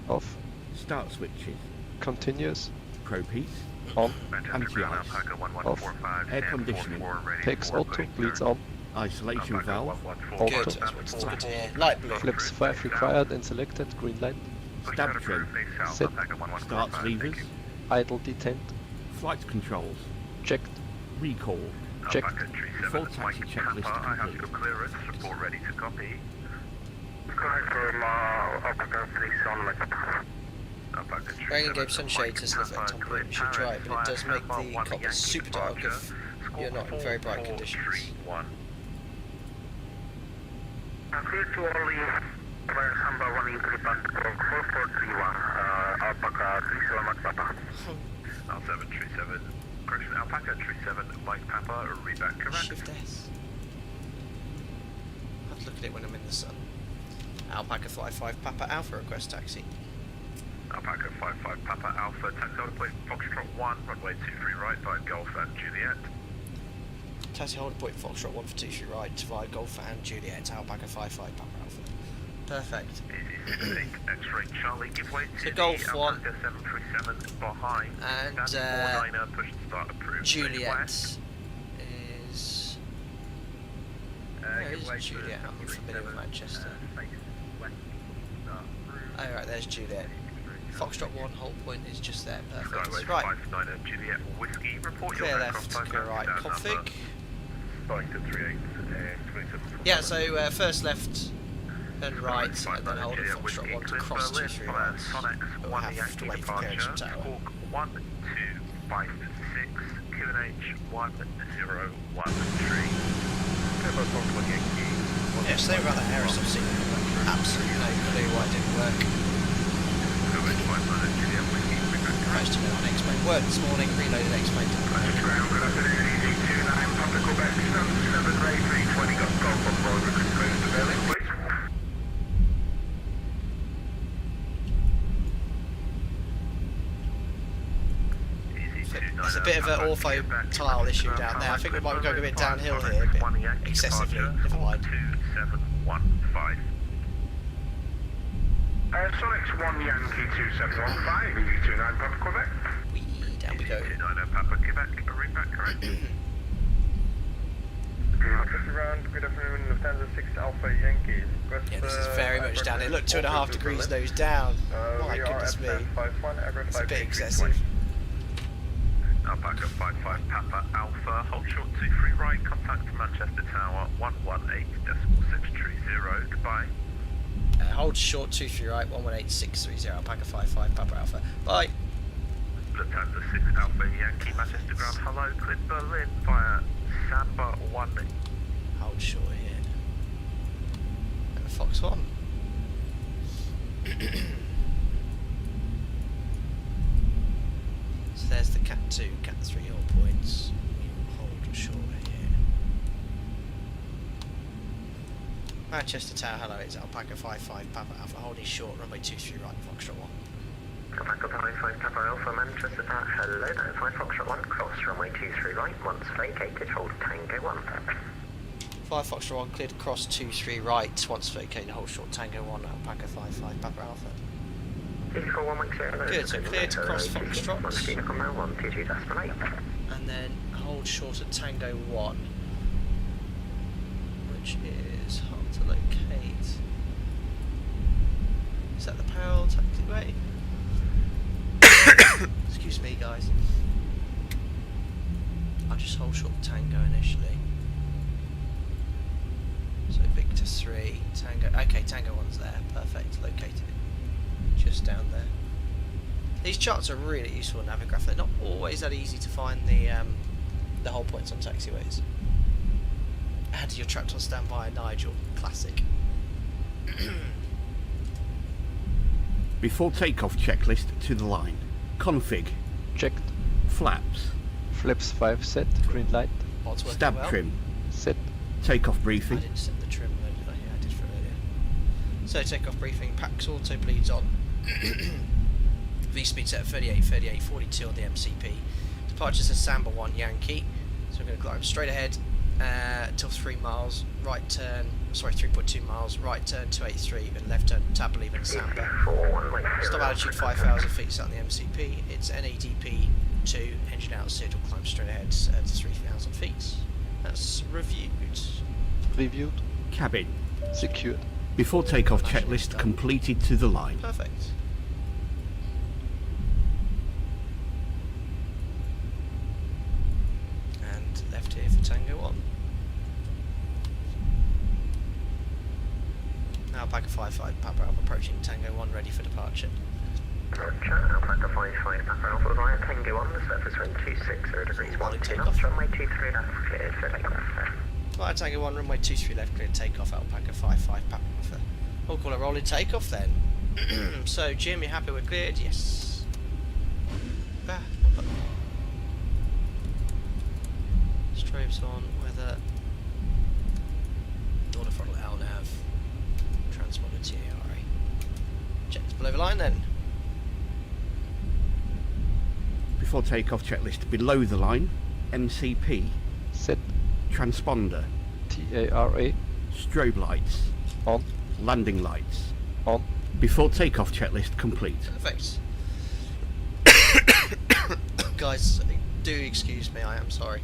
Off. Start switches. Continuous. Probe heat. On. Anti-ice. Off. Air conditioning. Takes auto. Bleeds on. Isolation valve. Good, Auto. that's good to hear. Light blue. Flips 5 required and selected. Green light. Stab trim. Set. Starts levers. Idle detent. Flight controls. Checked. Recall. Checked. Full taxi checklist complete. Clearance, report ready to copy. From Alpaca 3 on Wearing engaged sunshade has an effect on point, you should try it, but it does make the cockpit super dark if you're not in very bright conditions. Paris Orly, Paris Samba 1 into the band 4431, Alpaca 37 Papa. L737, correction, Alpaca 37, Mike Papa, reback correct. Shift S. I have to look at it when I'm in the sun. Alpaca 55 Papa Alpha request taxi. Alpaca 55 Papa Alpha, taxi order point Foxtrot 1, runway 23 right via Golf and Juliet. Taxi holder point Foxtrot 1 for 23 right via Golf and Juliet. Alpaca 55 Papa Alpha. Perfect. Easy, X-ray Charlie, give way to So Golf the 1 Alpaca 737 behind. and push to start approved. Juliet is... Where is Juliet? I'm familiar with Manchester. Oh right, there's Juliet. Foxtrot 1 hold point is just there. Perfect. Right. 59 Juliet Whiskey, report Clear your left, clear right. Config. Starting to 38, 27. Yeah, so first left, then right, and then hold at Foxtrot 1 to cross 2-3 miles. We'll have to wait for clearance from tower. 1256, QNH 1013. Yeah, so about that aerosol signal. Absolutely no clue why it didn't work. Managed to get on X-Plane. Worked this morning, reloaded X-Plane. There's a bit of an ortho tile issue down there. I think we might be going a bit downhill here, a bit excessively. Never mind. 2715. Sonics 1 Yankee 2715, EG29 Papa Quebec. Down we go. 29 Papa Quebec, reback correct. Good afternoon, Lufthansa 6 Alpha Yankee. Yeah, this is very much down. It looked 2.5 degrees nose down. My goodness me. It's a bit excessive. Alpaca 55 Papa Alpha, hold short 23 right, contact Manchester Tower 118.630, goodbye. Hold short 23 right, 118630, Alpaca 55 Papa Alpha. Bye. Lufthansa 6 Alpha Yankee, Manchester ground, hello, clear Berlin via Samba 1. Hold short here. And Fox 1. So there's the Cat 2, Cat 3 all points. Hold short here. Manchester Tower, hello, it's Alpaca 55 Papa Alpha, holding short, runway 23 right, Foxtrot 1. Alpaca 55 Papa Alpha, Manchester Tower, hello, that is 5 Foxtrot 1, cross runway 23 right, once vacated, hold Tango 1. 5 Foxtrot 1 cleared across 2-3 right. Once vacated, hold short Tango 1 Alpaca 5-5 Papa Alpha. Good, so clear to cross Foxtrot. And then hold short at Tango 1, which is hard to locate. Is that the parallel taxiway? Excuse me, guys. I'll just hold short Tango initially. So Victor 3, Tango. Okay, Tango 1's there. Perfect, located. Just down there. These charts are really useful in Navigraph. They're not always that easy to find the whole points on taxiways. Add your trapped on standby, Nigel. Classic. Before takeoff checklist to the line. Config. Checked. Flaps. Flaps 5 set. Green light. Odds working Stab well. trim. Set. Takeoff I briefing. didn't set the trim though, did I? Yeah, I did for earlier. So takeoff briefing. Pax auto bleeds on. V-speed set at 38, 38, 42 on the MCP. Departures at Samba 1 Yankee. So we're going to climb straight ahead until 3 miles. Right turn, sorry, 3.2 miles. Right turn 283 and left turn tab leave in Samba. Stop altitude 5,000 feet set on the MCP. It's NADP 2. Engine out sealed. We'll climb straight ahead to 3,000 feet. That's reviewed. Reviewed. Cabin. Secured. Before takeoff checklist completed to the line. Perfect. And left here for Tango 1. Now Alpaca 5-5 Papa Alpha approaching Tango 1 ready for departure. Alpaca 5-5 Papa Alpha via Tango 1, the surface wind 260 degrees 1 knots, runway 23 left cleared for takeoff. Via Tango 1, runway 23 left cleared takeoff, Alpaca 5-5 Papa Alpha. We'll call a rolling takeoff then. So Jim, you happy we're cleared? Yes. Strobes on, weather. Order throttle L nav. Transponder TARA. Checked below the line then. Before takeoff checklist below the line. MCP. Set. Transponder. TARA. Strobe lights. On. Landing lights. On. Before takeoff checklist complete. Perfect. Guys, do excuse me, I am sorry.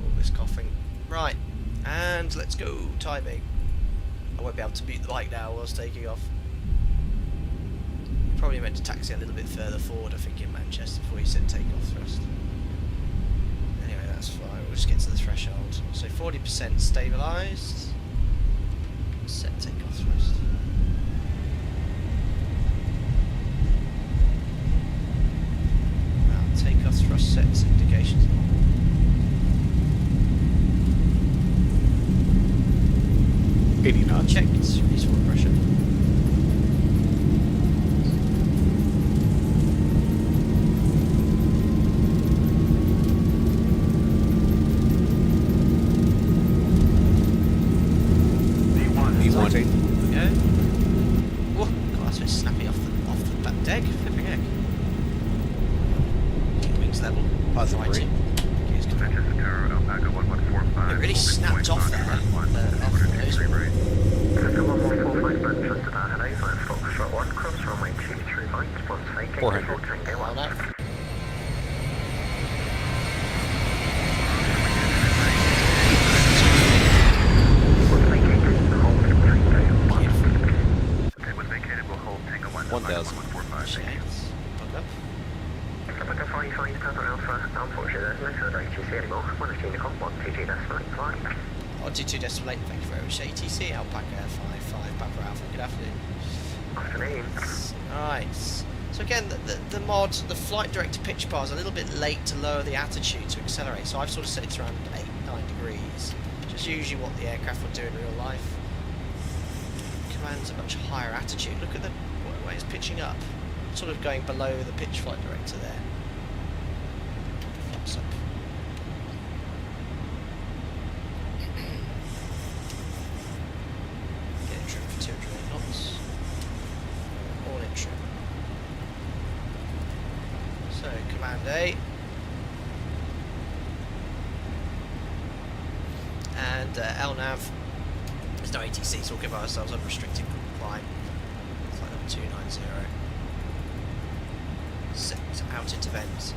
All this coughing. Right, and let's go. Timing. I won't be able to mute the mic now whilst taking off. Probably meant to taxi a little bit further forward, I think, in Manchester before you said takeoff thrust. Anyway, that's fine. We'll just get to the threshold. So 40% stabilised. Set takeoff thrust. Well, takeoff thrust sets indications. Checked. Release forward pressure. V1. Yeah. Whoa, God, that's a bit snappy off the back deck. Flipping heck. Wings level. Positive Righty. green. Manchester Tower, Alpaca 1145. It really snapped off there. Off the nose wheel. Cessna 1145 Manchester Tower, hello, via Foxtrot 1, cross runway 23 right, once vacated 400. for Tango 1. Well, no. Once vacated, hold Tango 1. Okay, when vacated, we'll hold Tango 1. 1000. 1145. Thank you. Checks. Bug up. Alpaca 5-5 Papa Alpha, unfortunately there's no further ATC anymore. 1 Unicom, 122 decimal 8 flight. 122 decimal 8, thank you very much. ATC, Alpaca 5-5 Papa Alpha, good afternoon. Afternoon. Nice. So again, the mod, the flight director pitch bar is a little bit late to lower the attitude to accelerate, so I've sort of set it around 8-9 degrees, which is usually what the aircraft would do in real life. Commands a much higher attitude. Look at the way it's pitching up, sort of going below the pitch flight director there. Flaps up. Get trim for 208 knots. All in trim. So, Command A. And LNAV no ATC, so we'll give ourselves unrestricted climb. Flight number 290. Set out into vents.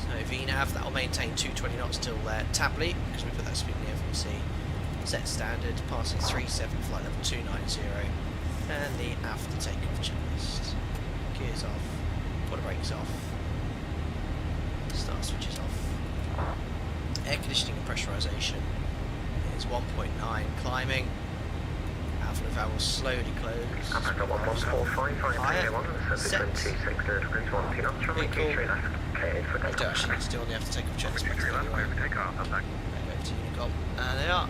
So VNAV, that'll maintain 220 knots till Tabley, because we put that speed in the FMC. Set standard, passing 37, flight level 290, and the after takeoff checklist. Gears off, water brakes off, start switches off. Air conditioning and pressurisation is 1.9, climbing. Alpha valve will slowly close. Alpaca 1145, Set. Vehicle. I do actually need to do on the after takeoff checklist. And they are.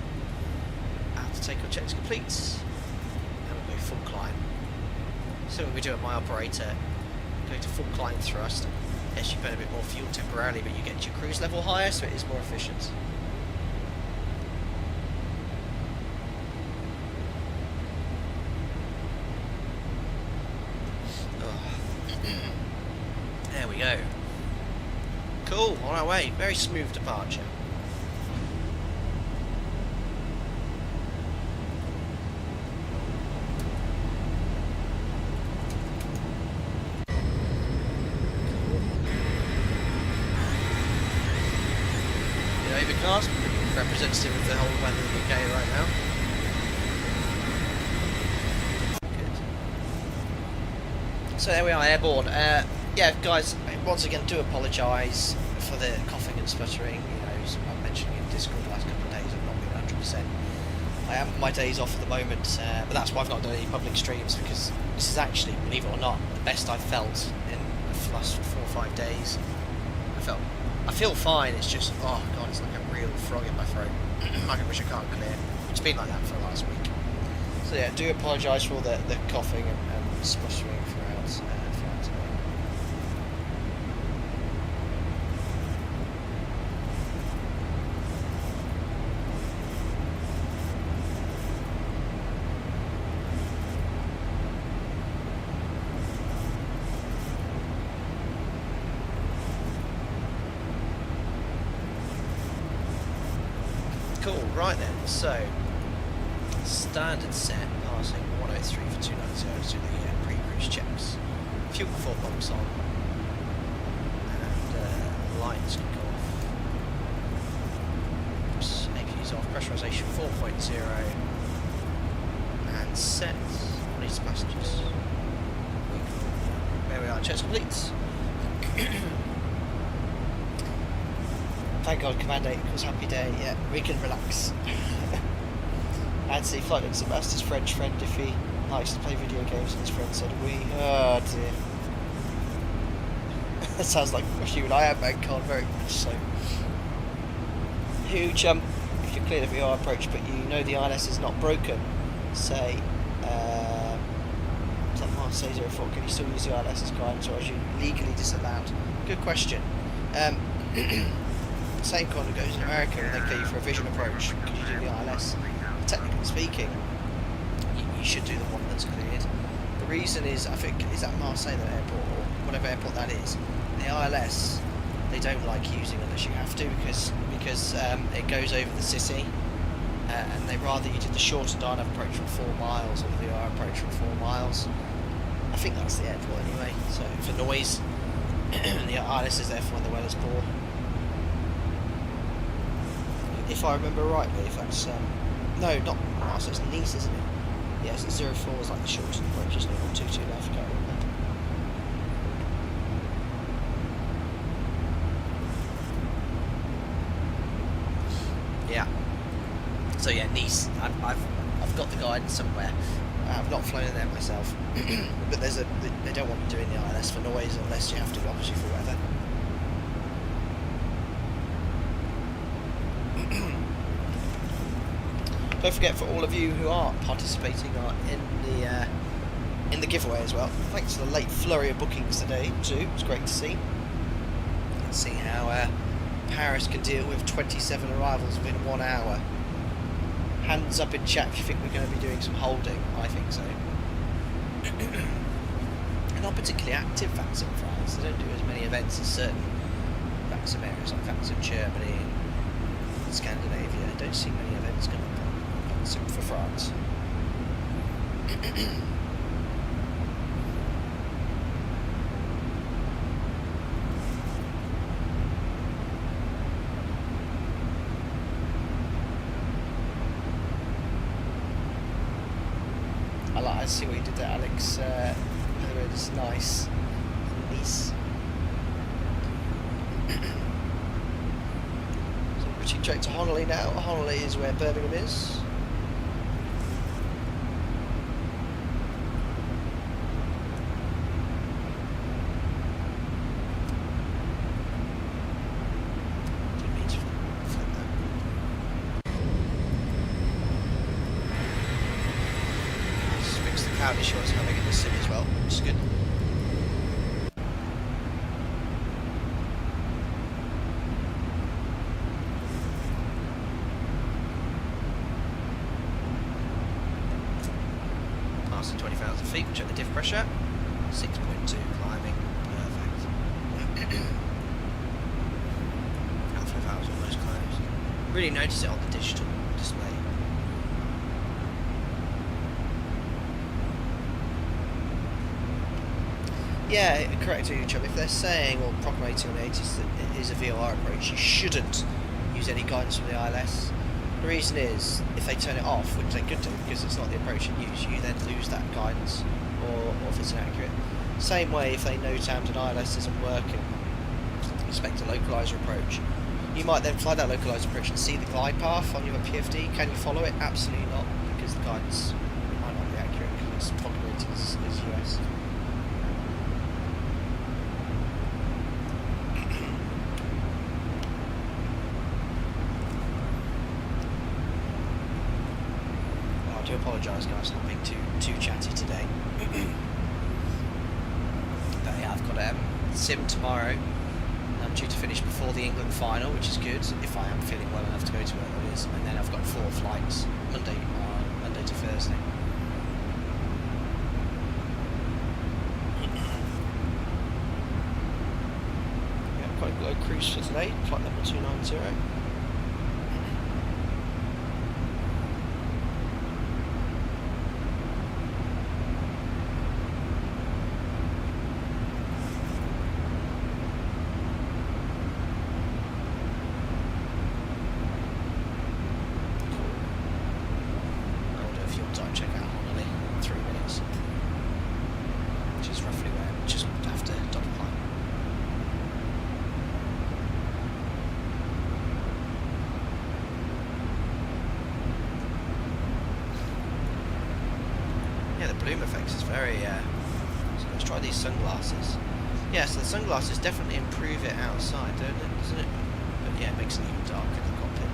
After takeoff checks complete. And we'll go full climb. So what we do at my operator, go to full climb thrust. Yes, you burn a bit more fuel temporarily, but you get your cruise level higher, so it is more efficient. There we go. Cool, on our way. Very smooth departure. Overcast, representative of the whole weather in the UK right now. Good. So there we are, airborne. Yeah, guys, once again, do apologise for the coughing and sputtering. You know, as I mentioned in Discord the last couple of days, I've not been 100%. I am on my days off at the moment, but that's why I've not done any public streams, because this is actually, believe it or not, the best I've felt in the last 4 or 5 days. I feel fine, it's just, oh god, it's like a real frog in my throat, like I wish I can't clear. It's been like that for the last week. So yeah, do apologise for all the coughing and sputtering throughout today. Cool, right then, so standard set, passing 103 for 290 to the pre-cruise checks. Fuel before pumps on, and lights can go off. APU's off, pressurisation 4.0, and set, release passengers. There we are, checks complete. Thank God, Command 8 equals happy day. Yeah, we can relax. Nancy, flight looks at Master's French friend if he likes to play video games, and his friend said, we. Oh dear. That sounds like you and I have, Mancon, very much so. Huge, if you're clear of your approach, but you know the ILS is not broken, say, is that Marseille 04, can you still use the ILS as guidance, or is you legally disallowed? Good question. Same kind of goes in America when they clear you for a vision approach because you do the ILS. Technically speaking, you should do the one that's cleared. The reason is, I think, is at Marseille airport, or whatever airport that is, the ILS, they don't like using unless you have to, because it goes over the city, and they rather you did the shorter dive approach from 4 miles or the VR approach from 4 miles. I think that's the airport anyway, so for noise, the ILS is there for when the weather's poor. If I remember rightly, if that's no, not Marseille, it's Nice, isn't it? Yes, it's 04 is like the shortest approach, isn't it? Or 22 left, I can't remember. Yeah. So yeah, Nice. I've got the guidance somewhere. I've not flown in there myself, but they don't want to do in the ILS for noise unless you have to, obviously for weather. Don't forget, for all of you who are participating in the giveaway as well, thanks to the late flurry of bookings today too. It's great to see. Let's see how Paris can deal with 27 arrivals within 1 hour. Hands up in chat if you think we're going to be doing some holding. I think so. They're not particularly active VATS in France. They don't do as many events as certain VATS areas like VATS in Germany and Scandinavia. I don't see many events going on. France. I see what you did there, Alex. It's nice. Nice. So we're reaching direct to Honolulu now. Honolulu is where Birmingham is. Cloud issue I was having in the sim as well, which is good. Passing 20,000 feet, we'll check the diff pressure. 6.2 climbing, perfect. Alpha valves almost closed. Really notice it on the digital display. Yeah, correct, Chum. If they're saying or proclamating on the 80s that it is a VOR approach, you shouldn't use any guidance from the ILS. The reason is, if they turn it off, which they could do because it's not the approach you use, you then lose that guidance, or if it's inaccurate. Same way, if they note and an ILS isn't working, expect a localizer approach. You might then fly that localizer approach and see the glide path on your PFD. Can you follow it? Absolutely not, because the guidance might not be accurate because it's proclamated as US. I do apologise, guys, not being too chatty today. But yeah, I've got sim tomorrow. I'm due to finish before the England final, which is good if I am feeling well enough to go to where it is. And then I've got 4 flights Monday to Thursday. Yeah, quite a low cruise for today. Flight level 290. Bloom effects is very so let's try these sunglasses. Yeah, so the sunglasses definitely improve it outside, don't it, doesn't it? But yeah, it makes it even darker in the cockpit.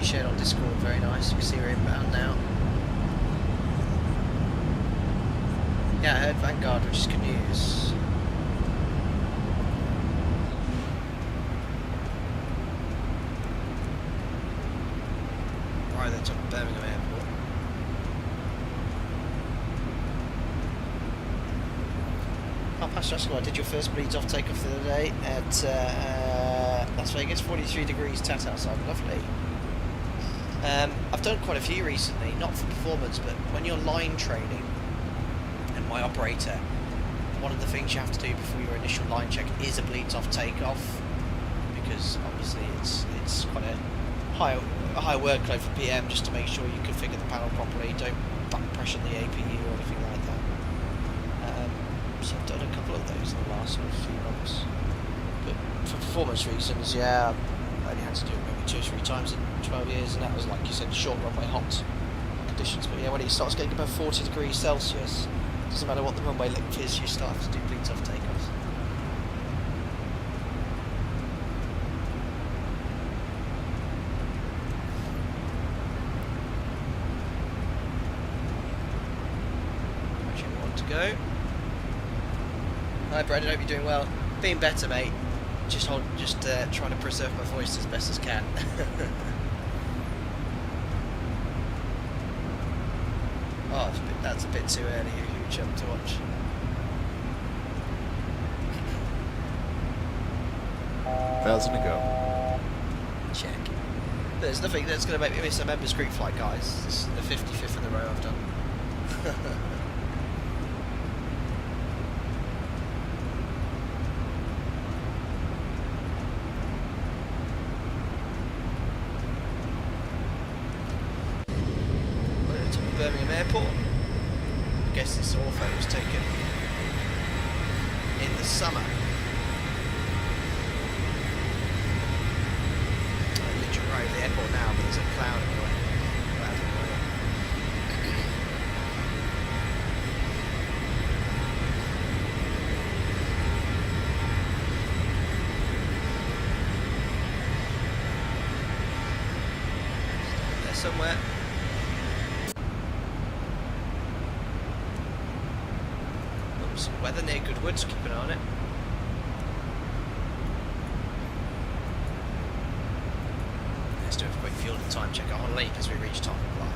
Shared on Discord, very nice. You can see we're inbound now. Yeah, I heard Vanguard, which is good news. Right, that's on Birmingham Airport. Pastor Escobar, I did your first bleeds off takeoff the other day at Las Vegas, 43 degrees tat outside, lovely. I've done quite a few recently, not for performance, but when you're line training, and my operator, one of the things you have to do before your initial line check is a bleeds off takeoff, because obviously it's quite a high workload for PM, just to make sure you configure the panel properly, don't back pressure the APU or anything like that. So I've done a couple of those in the last sort of few months, but for performance reasons, yeah, I only had to do it maybe 2 or 3 times in 12 years, and that was, like you said, short runway hot conditions. But yeah, when it starts getting above 40 degrees Celsius, doesn't matter what the runway length is, you start to do bleeds off takeoffs. Actually, we want to go. Hi Brendan, hope you're doing well. Being better, mate. Just trying to preserve my voice as best as can. Oh, that's a bit too early. Who jumped to watch? 1,000 to go. Check. There's nothing that's going to make me miss a members group flight, guys. This is the 55th in a row I've done. Birmingham Airport. I guess this ortho was taken in the summer. I literally arrived at the airport now, but there's a cloud in the way. There somewhere. Some weather near Goodwood, so keep an eye on it. Let's do a quick fuel and time check on late as we reach top of line.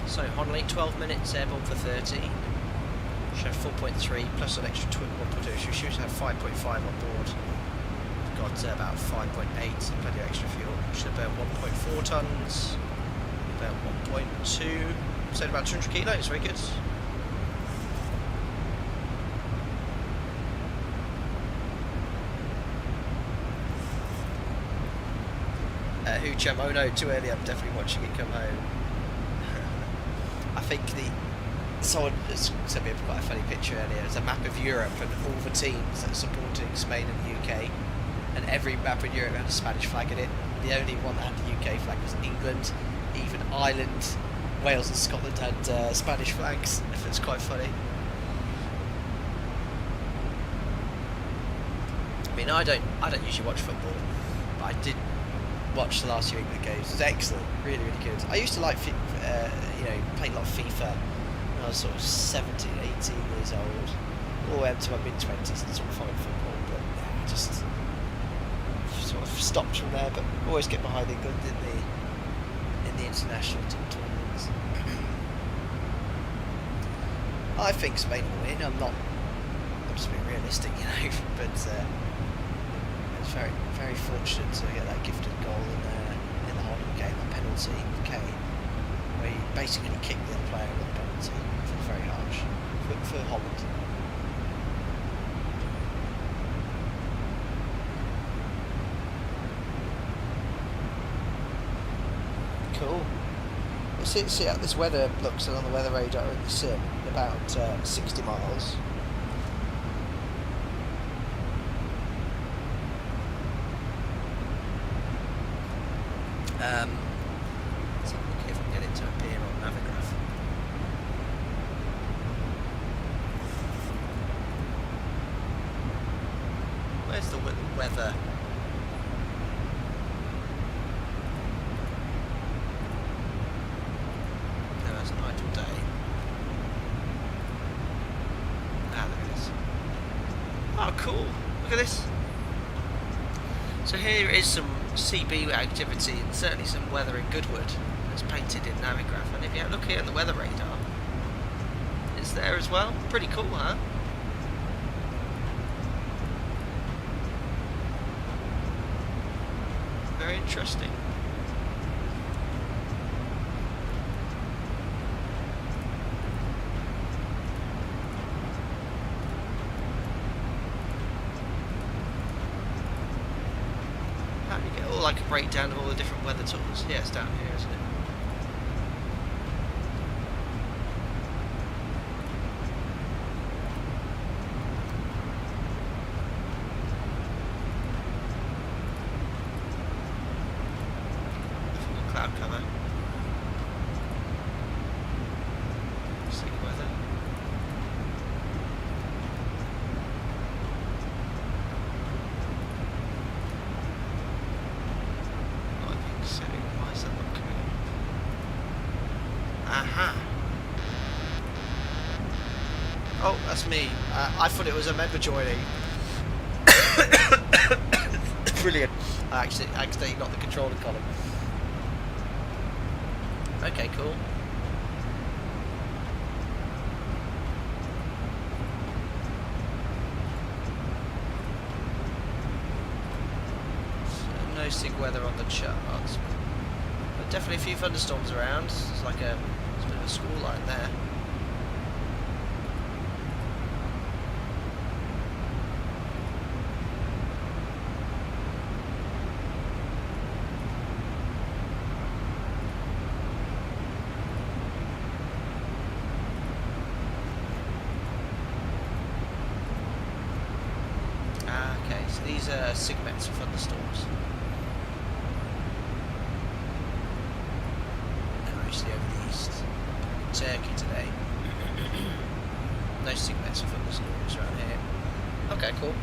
So Honley, 12 minutes airborne for 30. Should have 4.3 plus an extra 1.2. So we should have 5.5 on board. Got about 5.8, plenty of extra fuel. Should have about 1.4 tons, about 1.2, said about 200 kilos, very good. Who chum? Oh no, too early, I'm definitely watching it come home. I think someone sent me quite a funny picture earlier. It's a map of Europe and all the teams that are supporting Spain and the UK. And every map in Europe had a Spanish flag in it. The only one that had the UK flag was England. Even Ireland, Wales and Scotland had Spanish flags. It's quite funny. I mean, I don't usually watch football, but I did watch the last few England games. It was excellent, really, really good. I used to like, play a lot of FIFA when I was sort of 17, 18 years old, all the way up to my mid-20s and sort of following football. But yeah, I just sort of stopped from there, but always get behind England in the international team tournaments. I think Spain will win. I'm just being realistic, but it's very, very fortunate to get that gifted goal in the Holland game, that penalty with Kane, where he basically kicked the other player with the penalty. It's very harsh for Holland. Cool. Let's see how this weather looks on the weather radar at the sim. About 60 miles. Let's have a look if we can get it to appear on Navigraph. Where's the weather? No, it's an idle day. Ah, there it is. Oh, cool. Look at this. So here is some CB activity and certainly some weather in Goodwood that's painted in Navigraph. And if you look here at the weather radar, it's there as well. Pretty cool, huh? Very interesting. How do you get all like a breakdown of all the different weather tools? Yeah, it's down here, isn't it? Cloud cover. Sick weather. I think setting 1. Aha. Oh, that's me. I thought it was a member joining. Brilliant. I accidentally knocked the controller column. Okay, cool. So, no sig weather on the charts. But definitely a few thunderstorms around. It's like it's a bit of a school line there. These are segments of thunderstorms. They're mostly over the east. Turkey today. No segments of thunderstorms around here. Okay, cool.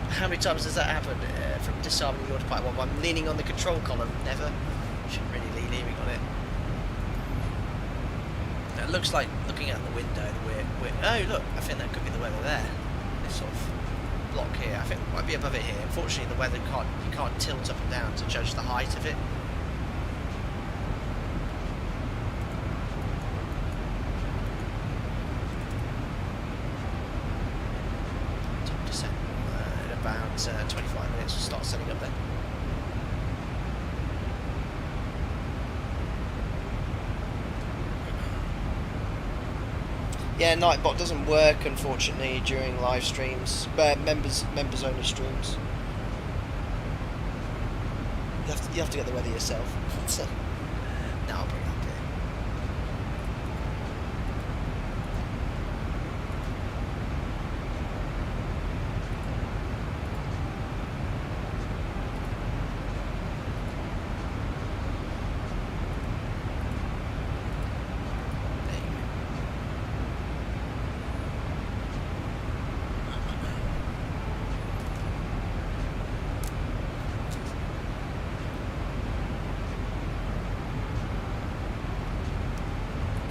How many times does that happen from disarming the autopilot? Well, I'm leaning on the control column. Never. Shouldn't really be leaning on it. It looks like, looking out the window, oh look, I think that could be the weather there. This sort of block here, I think it might be above it here. Unfortunately the weather you can't tilt up and down to judge the height of it. Top descent in about 25 minutes, we'll start setting up then. Yeah, Nightbot doesn't work unfortunately during live streams, members only streams. You have to get the weather yourself. So, no, I'll bring it up here.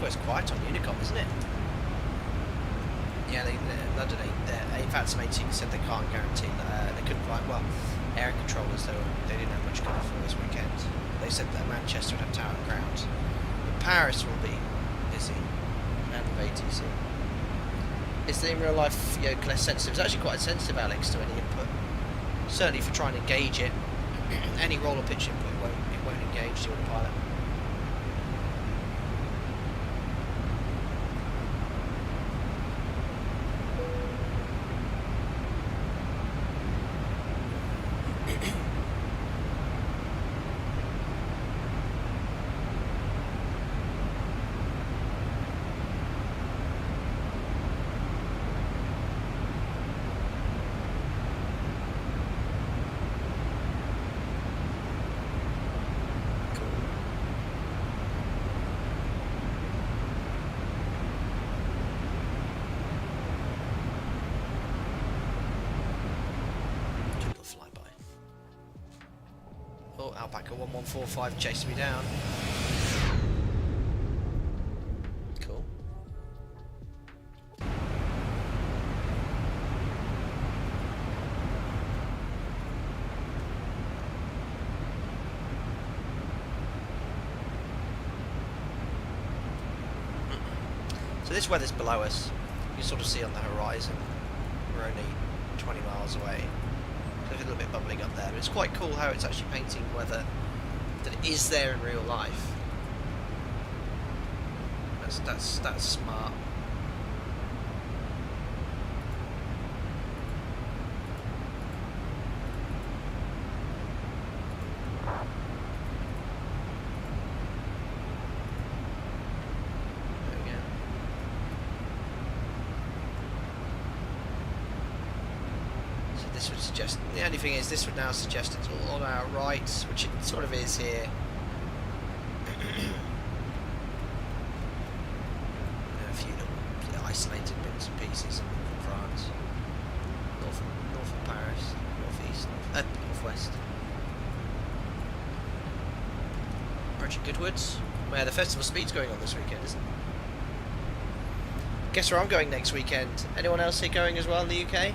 It's quiet on Unicom, isn't it? Yeah, London, in fact, some ATs said they can't guarantee that they couldn't find, well, air controllers, they didn't have much cover for this weekend. They said that Manchester would have tower ground. But Paris will be busy, and with ATC. Is the in real life yoke less sensitive? It's actually quite sensitive, Alex, to any input. Certainly if you're trying to engage it, any roll or pitch input it won't engage the autopilot. Alpaca 1145 chasing me down. Cool. So this weather's below us. You can sort of see on the horizon. We're only 20 miles away. A little bit bubbling up there, but it's quite cool how it's actually painting weather that is there in real life. That's smart. This would suggest, the only thing is this would now suggest it's all on our right, which it sort of is here. A few little isolated bits and pieces in France. North of Paris, northeast, northwest. approaching Goodwoods, where the Festival Speed's going on this weekend, isn't it? Guess where I'm going next weekend? Anyone else here going as well in the UK?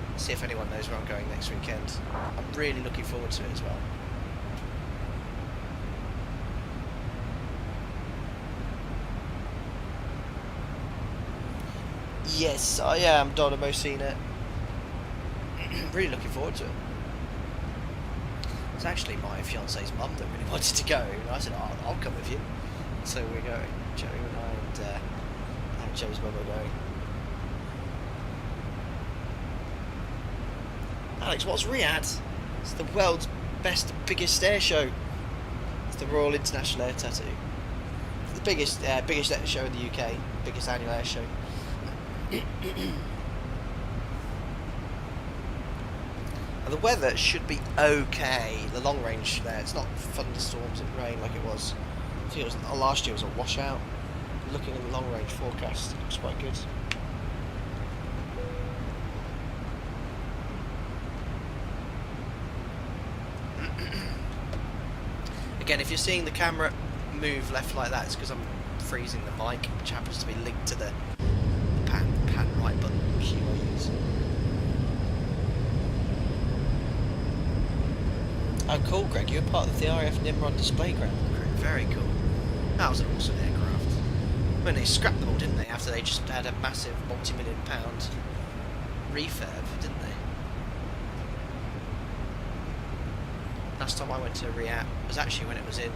Let's see if anyone knows where I'm going next weekend. I'm really looking forward to it as well. Yes, I am, Dynamo Cena. Really looking forward to it. It's actually my fiance's mum that really wanted to go, and I said, oh, I'll come with you. So we're going. Joe and I and Joe's mum are going. Alex, what's Riyadh? It's the world's best, biggest air show. It's the Royal International Air Tattoo. It's the biggest air show in the UK, biggest annual air show. And the weather should be okay. The long range there, it's not thunderstorms and rain like it was. I think it was last year was a washout. Looking at the long range forecast, it looks quite good. Again, if you're seeing the camera move left like that, it's because I'm freezing the mic, which happens to be linked to the pan right button, which you will use. Oh cool, Greg, you're part of the RAF Nimrod display ground crew. Very cool. That was an awesome aircraft. I mean, they scrapped them all, didn't they, after they just had a massive multi-million-pound refurb, didn't they? Last time I went to Riyadh was actually when it wasn't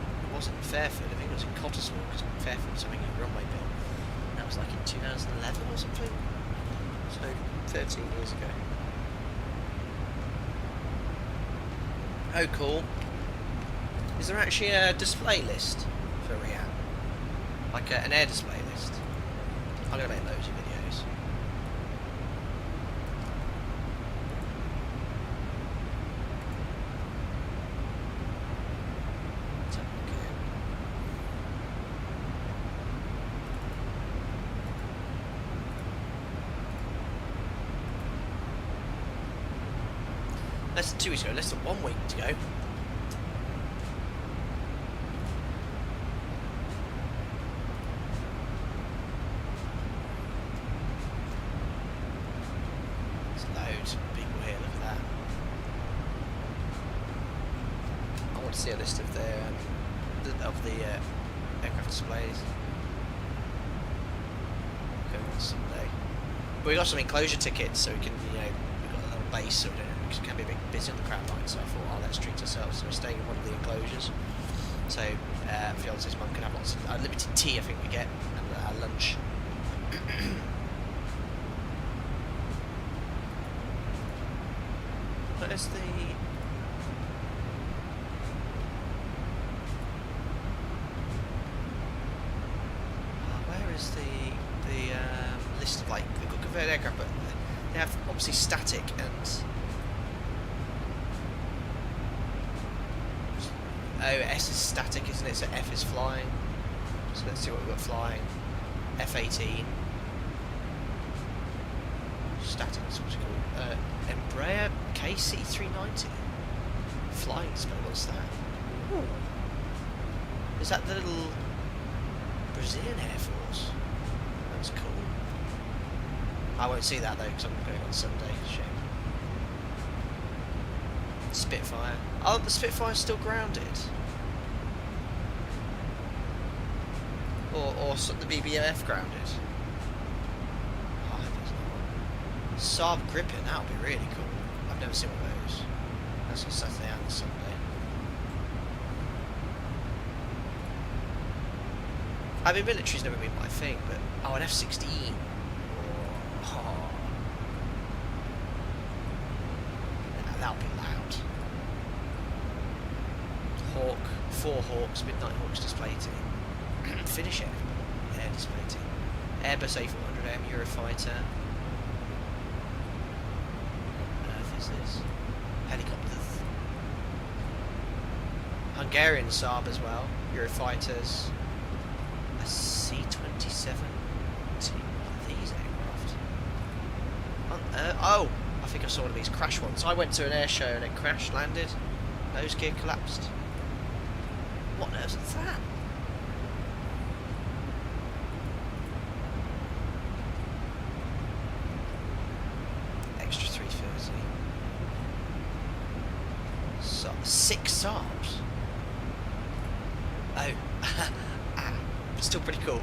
in Fairford, I think it was in Cottesmore, because Fairford was having a runway built. And that was like in 2011 or something. So, 13 years ago. Oh, cool. Is there actually a display list for Riyadh? Like an air display list? I'm going to make loads of videos. Less than 2 weeks ago, less than 1 week to go. There's loads of people here, look at that. I want to see a list of the aircraft displays. Go on Sunday. But we got some enclosure tickets, so we can, we've got a little base, so we don't. Because it can be a bit busy on the crowd line, so I thought, oh, let's treat ourselves. So we're staying in one of the enclosures. So, fiance's mum can have lots of limited tea, I think we get, and our lunch. Where's the... where is the list of, like, they've got converted aircraft, but they have obviously static and... Oh, S is static, isn't it? So F is flying. So let's see what we've got flying. F-18. Static, what's it called? Embraer KC-390. Flying spell, what's that? Ooh. Is that the little Brazilian Air Force? That's cool. I won't see that though, because I'm going on Sunday. Shame. Spitfire. Oh, the Spitfire's still grounded. Or the BBMF grounded. Oh, I hope there's not one. Saab Gripen, that would be really cool. I've never seen one of those. That's on Saturday and Sunday. I mean, military's never been my thing, but... Oh, an F-16. Oh. That would be loud. Hawk, 4 Hawks, Midnight Hawks display team. Finnish air display team. Airbus A400M Eurofighter. What on earth is this? Helicopters. Hungarian Saab as well. Eurofighters. A C-27. What are these aircraft? Oh! I think I saw one of these crash ones. I went to an air show and it crashed, landed. Nose gear collapsed. What on earth is that? Extra 330. So, 6 Saabs. Oh, still pretty cool.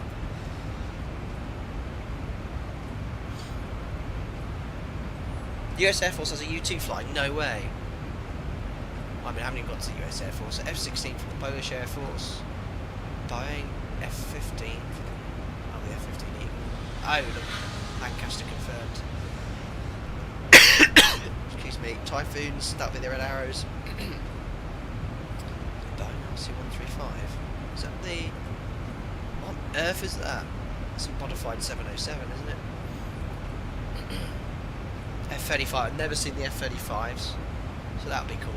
The US Air Force has a U-2 flying? No way. I mean, I haven't even got to the US Air Force. F-16 from the Polish Air Force. Boeing F-15 from the F-15 Eagle. Oh, look, Lancaster confirmed. Excuse me. Typhoons, that'll be the red arrows. Boeing RC-135. Is that the... What on earth is that? It's a modified 707, isn't it? F-35. I've never seen the F-35s, so that'll be cool.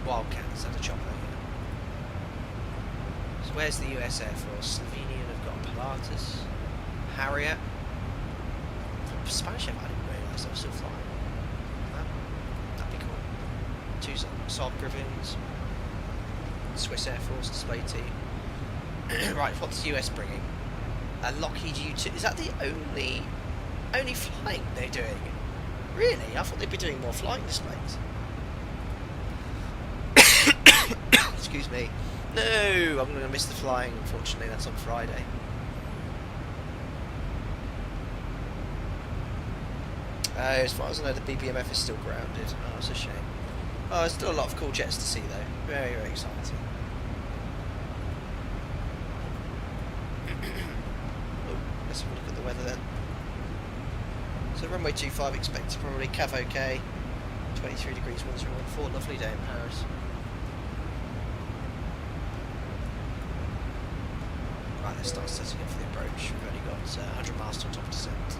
Wildcats at a chopper here. So where's the US Air Force? Slovenian have got Pilatus, Harrier. Spanish Air, I didn't realise they were still flying. That'd be cool. 2 Saab Griffins. Swiss Air Force display team. Right, what's the US bringing? A Lockheed U-2. Is that the only flying they're doing? Really? I thought they'd be doing more flying displays. Excuse me. No, I'm going to miss the flying, unfortunately. That's on Friday. As far as I know, the BBMF is still grounded. Oh, it's a shame. Oh, there's still a lot of cool jets to see, though. Very, very exciting. Let's have a look at the weather then. So runway 25 expected probably Cav OK. 23 degrees 1014. Lovely day in Paris. Right, let's start setting up for the approach. We've only got 100 miles till top descent.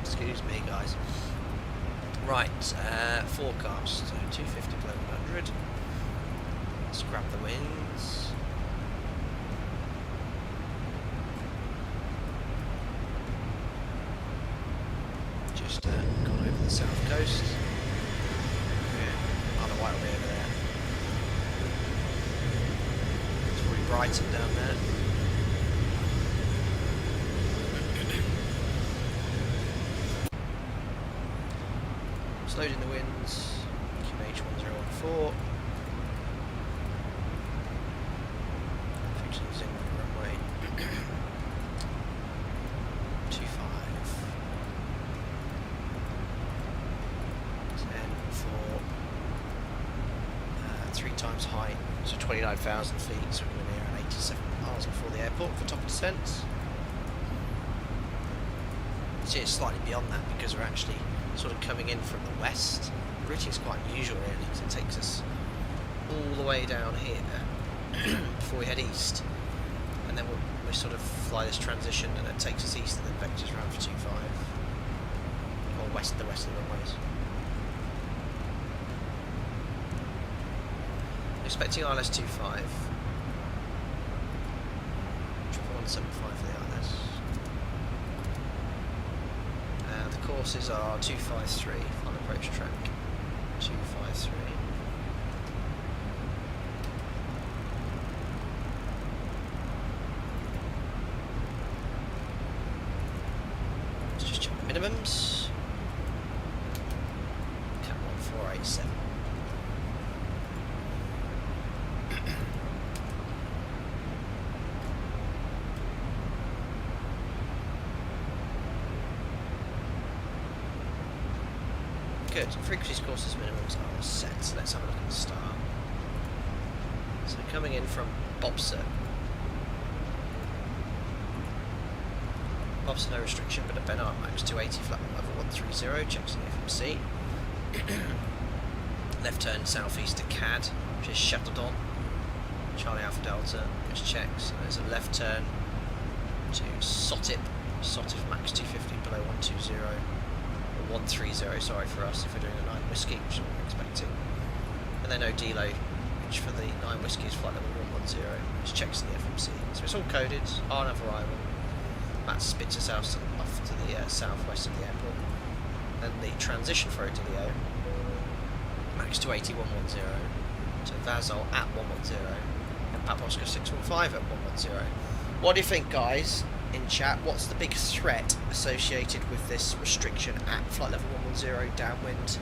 Excuse me, guys. Right, forecast. So 250 below 100. Let's grab the winds. Just gone over the south coast. Yeah, I don't know why it'll be over there. It's probably Brighton down there. Loading the winds, QH1014. Fixing the runway 25. 10 for 3 times height, so 29,000 feet, so we're going to be around 87 miles before the airport for top descent. See, it's slightly beyond that because we're actually sort of coming in from the west, which is quite unusual really, because it takes us all the way down here before we head east, and then we sort of fly this transition and it takes us east and then vectors around for 25, or west, the west of the runways. Expecting ILS 25, 175 for the ILS. The courses are 253 on approach track. 253. Let's just check the minimums. Cat 1487. Good. Frequencies, courses, minimums are all set. So let's have a look at the start. So coming in from Bobser. Bobser no restriction, but a Bernard Max 280 flat level 130. Checks the FMC. Left turn southeast to CAD, which is Chatardon. Charlie Alpha Delta, which checks. And there's a left turn to Sotip. Sotip Max 250 below 120. 130, sorry for us, if we're doing a 9 Whiskey, which is what we're expecting. And then Odilo, which for the 9 Whiskey Whiskey is flight level 110, which checks the FMC. So it's all coded, on arrival. That spits us out off to the southwest of the airport. Then the transition for Odilio, max 280 110, to Vazol at 110, and Papa Oscar 615 at 110. What do you think, guys, in chat? What's the big threat associated with this restriction at flight level 110 downwind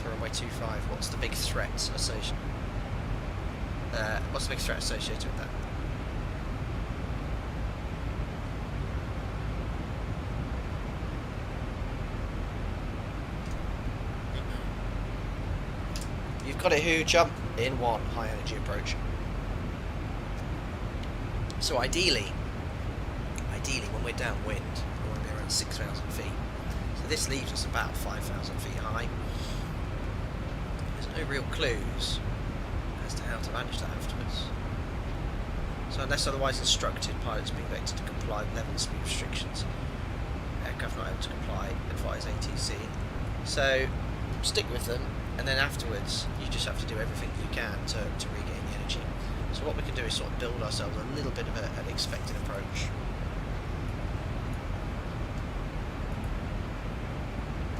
for runway 25? What's the big threat associated? What's the big threat associated with that? You've got it who jump in one high energy approach. So ideally when we're downwind, we want to be around 6,000 feet. So this leaves us about 5,000 feet high. There's no real clues as to how to manage that afterwards. So unless otherwise instructed, pilots being expected to comply with level and speed restrictions. Aircraft not able to comply, advise ATC. So stick with them, and then afterwards you just have to do everything you can to regain the energy. So what we can do is sort of build ourselves a little bit of an expected approach.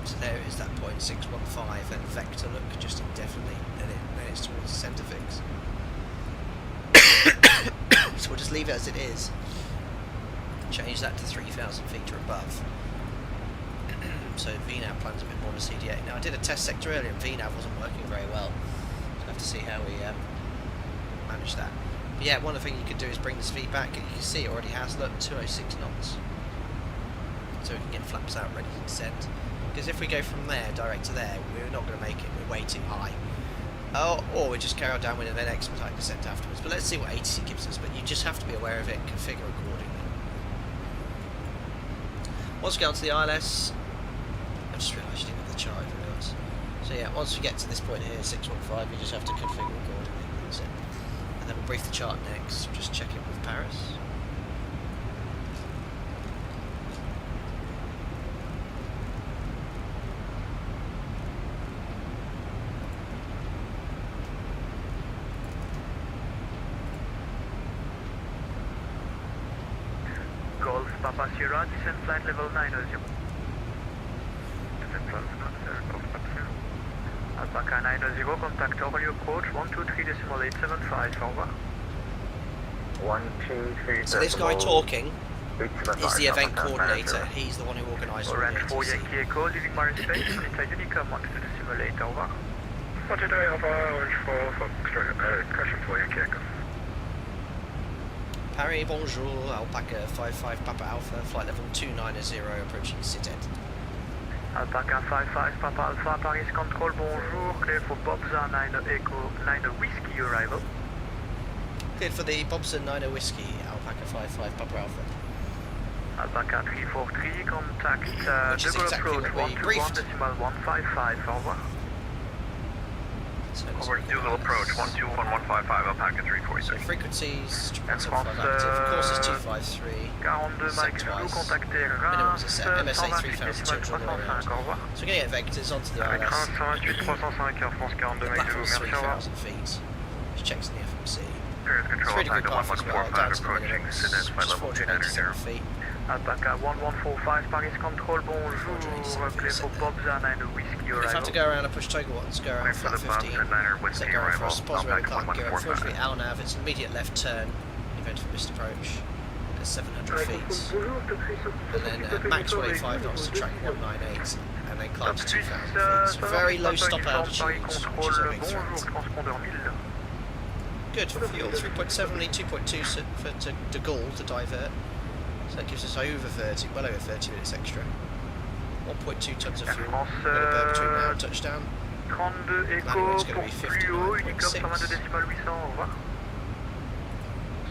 So there it is, that point 615, then vector look just indefinitely, and then it's towards the centre fix. So we'll just leave it as it is. Change that to 3,000 feet or above. So VNAV plans a bit more to CD8. Now I did a test sector earlier and VNAV wasn't working very well. So I have to see how we manage that. But yeah, one of the things you could do is bring the speed back, and you can see it already has, look, 206 knots. So we can get flaps out ready to descend. Because if we go from there direct to there, we're not going to make it, we're way too high. Or we just carry on downwind and then expedite descent afterwards. But let's see what ATC gives us, but you just have to be aware of it and configure accordingly. Once we get onto the ILS, I just realised you didn't have the chart over guys. So yeah, once we get to this point here, 615, you just have to configure accordingly. That's it. And then we'll brief the chart next, just check it with Paris. Golf Papa Sierra, descent flight level 900. Descent flight level 900, Golf Papa Sierra. Alpaca 900, contact Orly approach 123.875, over. 123. So this guy talking is the event coordinator. He's the one who organised all the Orange 4 ATC. Yankee Echo, leaving Paris space, it's a Unicom 123.8, over. What did I have Orange 4 for caution 4 Yankee Echo? Paris, bonjour, Alpaca 55 Papa Alpha, flight level 290, approaching Citet. Alpaca 55 Papa Alpha, Paris Control, bonjour, clear for Bobza 9 Echo 9 Whiskey arrival. Cleared for the Bobson 90 Whiskey, Alpaca 55 Papa Alpha. Alpaca 343, contact Which is double exactly approach what we briefed. 121.155, over. So Over Dougal approach 121.155, Alpaca 346. So frequencies, Air 175 France, active, course is 253. 42 Set Mike Zulu, twice. contacter Minimums are Reims, set. MSA 3000 total all around. 365, au revoir. So we're going to get vectors onto the Avec ILS. Reims 128 Air France 42 The Mike Zulu, platform's merci, au revoir. 3,000 feet, which checks in the FMC. Paris It's Control, really good Alpaca path as well, down 1145 to the approaching minimums, Citet, which flight is level 487 290. feet. Alpaca 1145, Paris Control, bonjour, clear for Bobza 9 Whiskey If I have to arrival. go around and push toggle once, go around Wait for flat the 15. Bobson 9 Whiskey Set going for arrival, us, positive Alpaca clock, gear 1145. 43 Alnav, it's an immediate left turn, event for missed approach, at 700 feet. And then max 185 knots to track 198, and then climb to 2,000 feet. So very low stop altitudes, which is a big threat. Transpondeur 1000. Good for fuel, 3.7, need 2.2 for De Gaulle to divert. So that gives us over 30, well over 30 minutes extra. 1.2 tons of Air fuel. France, Gonna burn between now and touchdown. 32 Echo Landing's gonna pour be plus haut, Unicom 59.6. 122 décimal 800, au revoir.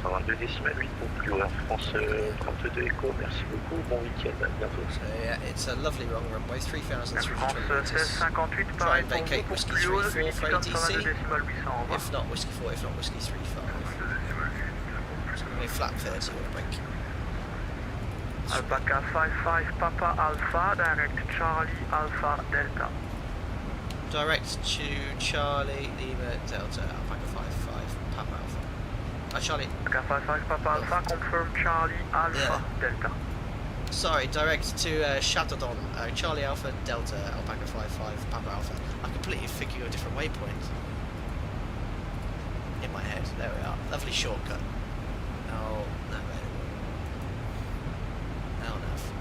122 décimal 8 pour plus haut, Air France 32 Echo, merci beaucoup, bon week-end, à bientôt. So yeah, it's a lovely long runway, Air 3,320 France metres. 1658, Try pareil and pour vacate vous, Whiskey pour plus haut, 34 for Unicom ATC. 122 décimal 800, au revoir. If not Whiskey 4, if not Whiskey 35. So we're flat 30 on a break. Alpaca 55 Papa Alpha, direct Charlie Alpha Delta. Direct to Charlie Lima Delta, Alpaca 55 Papa Alpha. Charlie. Alpaca 55 Papa Alpha, confirm Charlie Alpha Delta. Sorry, direct to Chatardon, Charlie Alpha Delta, Alpaca 55 Papa Alpha. I'm completely thinking of a different waypoint. In my head, there we are. Lovely shortcut. Oh, no, enough.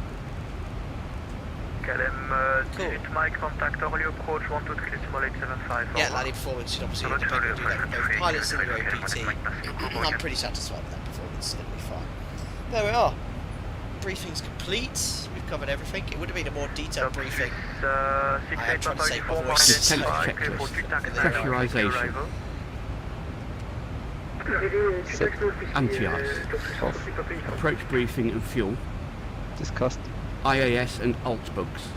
KLM 18 Mike, contact Orly approach 123.875. Yeah, landing performance should obviously independently do that. Both pilots and the OPT. I'm pretty satisfied with that performance, it'll be fine. There we are. Briefing's complete. We've covered everything. It would have been a more detailed briefing. I am trying to save my voice. Descent checklist. Pressurisation. Set. Anti-ice. Off. Approach briefing and fuel. Discussed. IAS and alt bugs.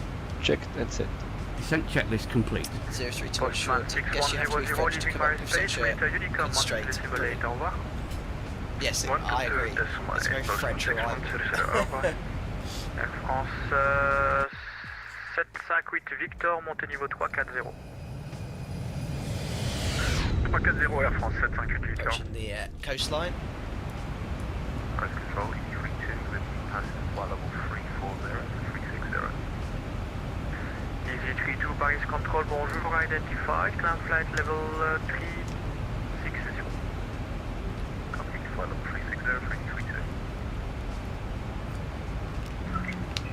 Checked and set. Descent checklist complete. 032 short. Guess you have to be French to come up with such a constraint. Yes, I agree. It's very French reliant. Air France 758 Victor, montez niveau 340. 340 Air France 758 Victor. Approaching the coastline. Coast Control E32 with passengers by level 340 to 360. EGCC Paris Control, bonjour, identified, climb flight level 360. Copy, flight level 360, 332.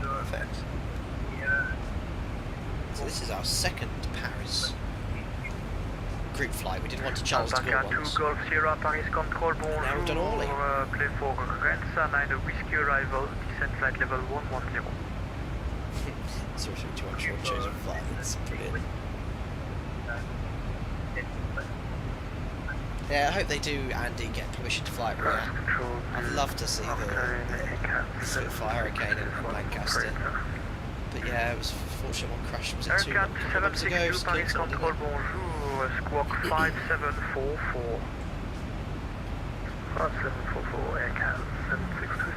Perfect. So this is our second Paris group flight. We did one to Charles de Gaulle Alpaca once. 2 Golf Sierra Paris Control, bonjour. Now we've done Orly. Play for Rensa 9 Whiskey arrival, descent flight level 110. So we're to our short chosen flight. That's brilliant. Yeah, I hope they do, Andy, get permission to fly at Riyadh. I'd love to see the sort of Hurricane in Lancaster. But yeah, it was fortunate one crashed. Was it 2 months ago? It was Paris cancelled, Control, didn't it? bonjour, squawk 5744. 5744, AirCAS 762.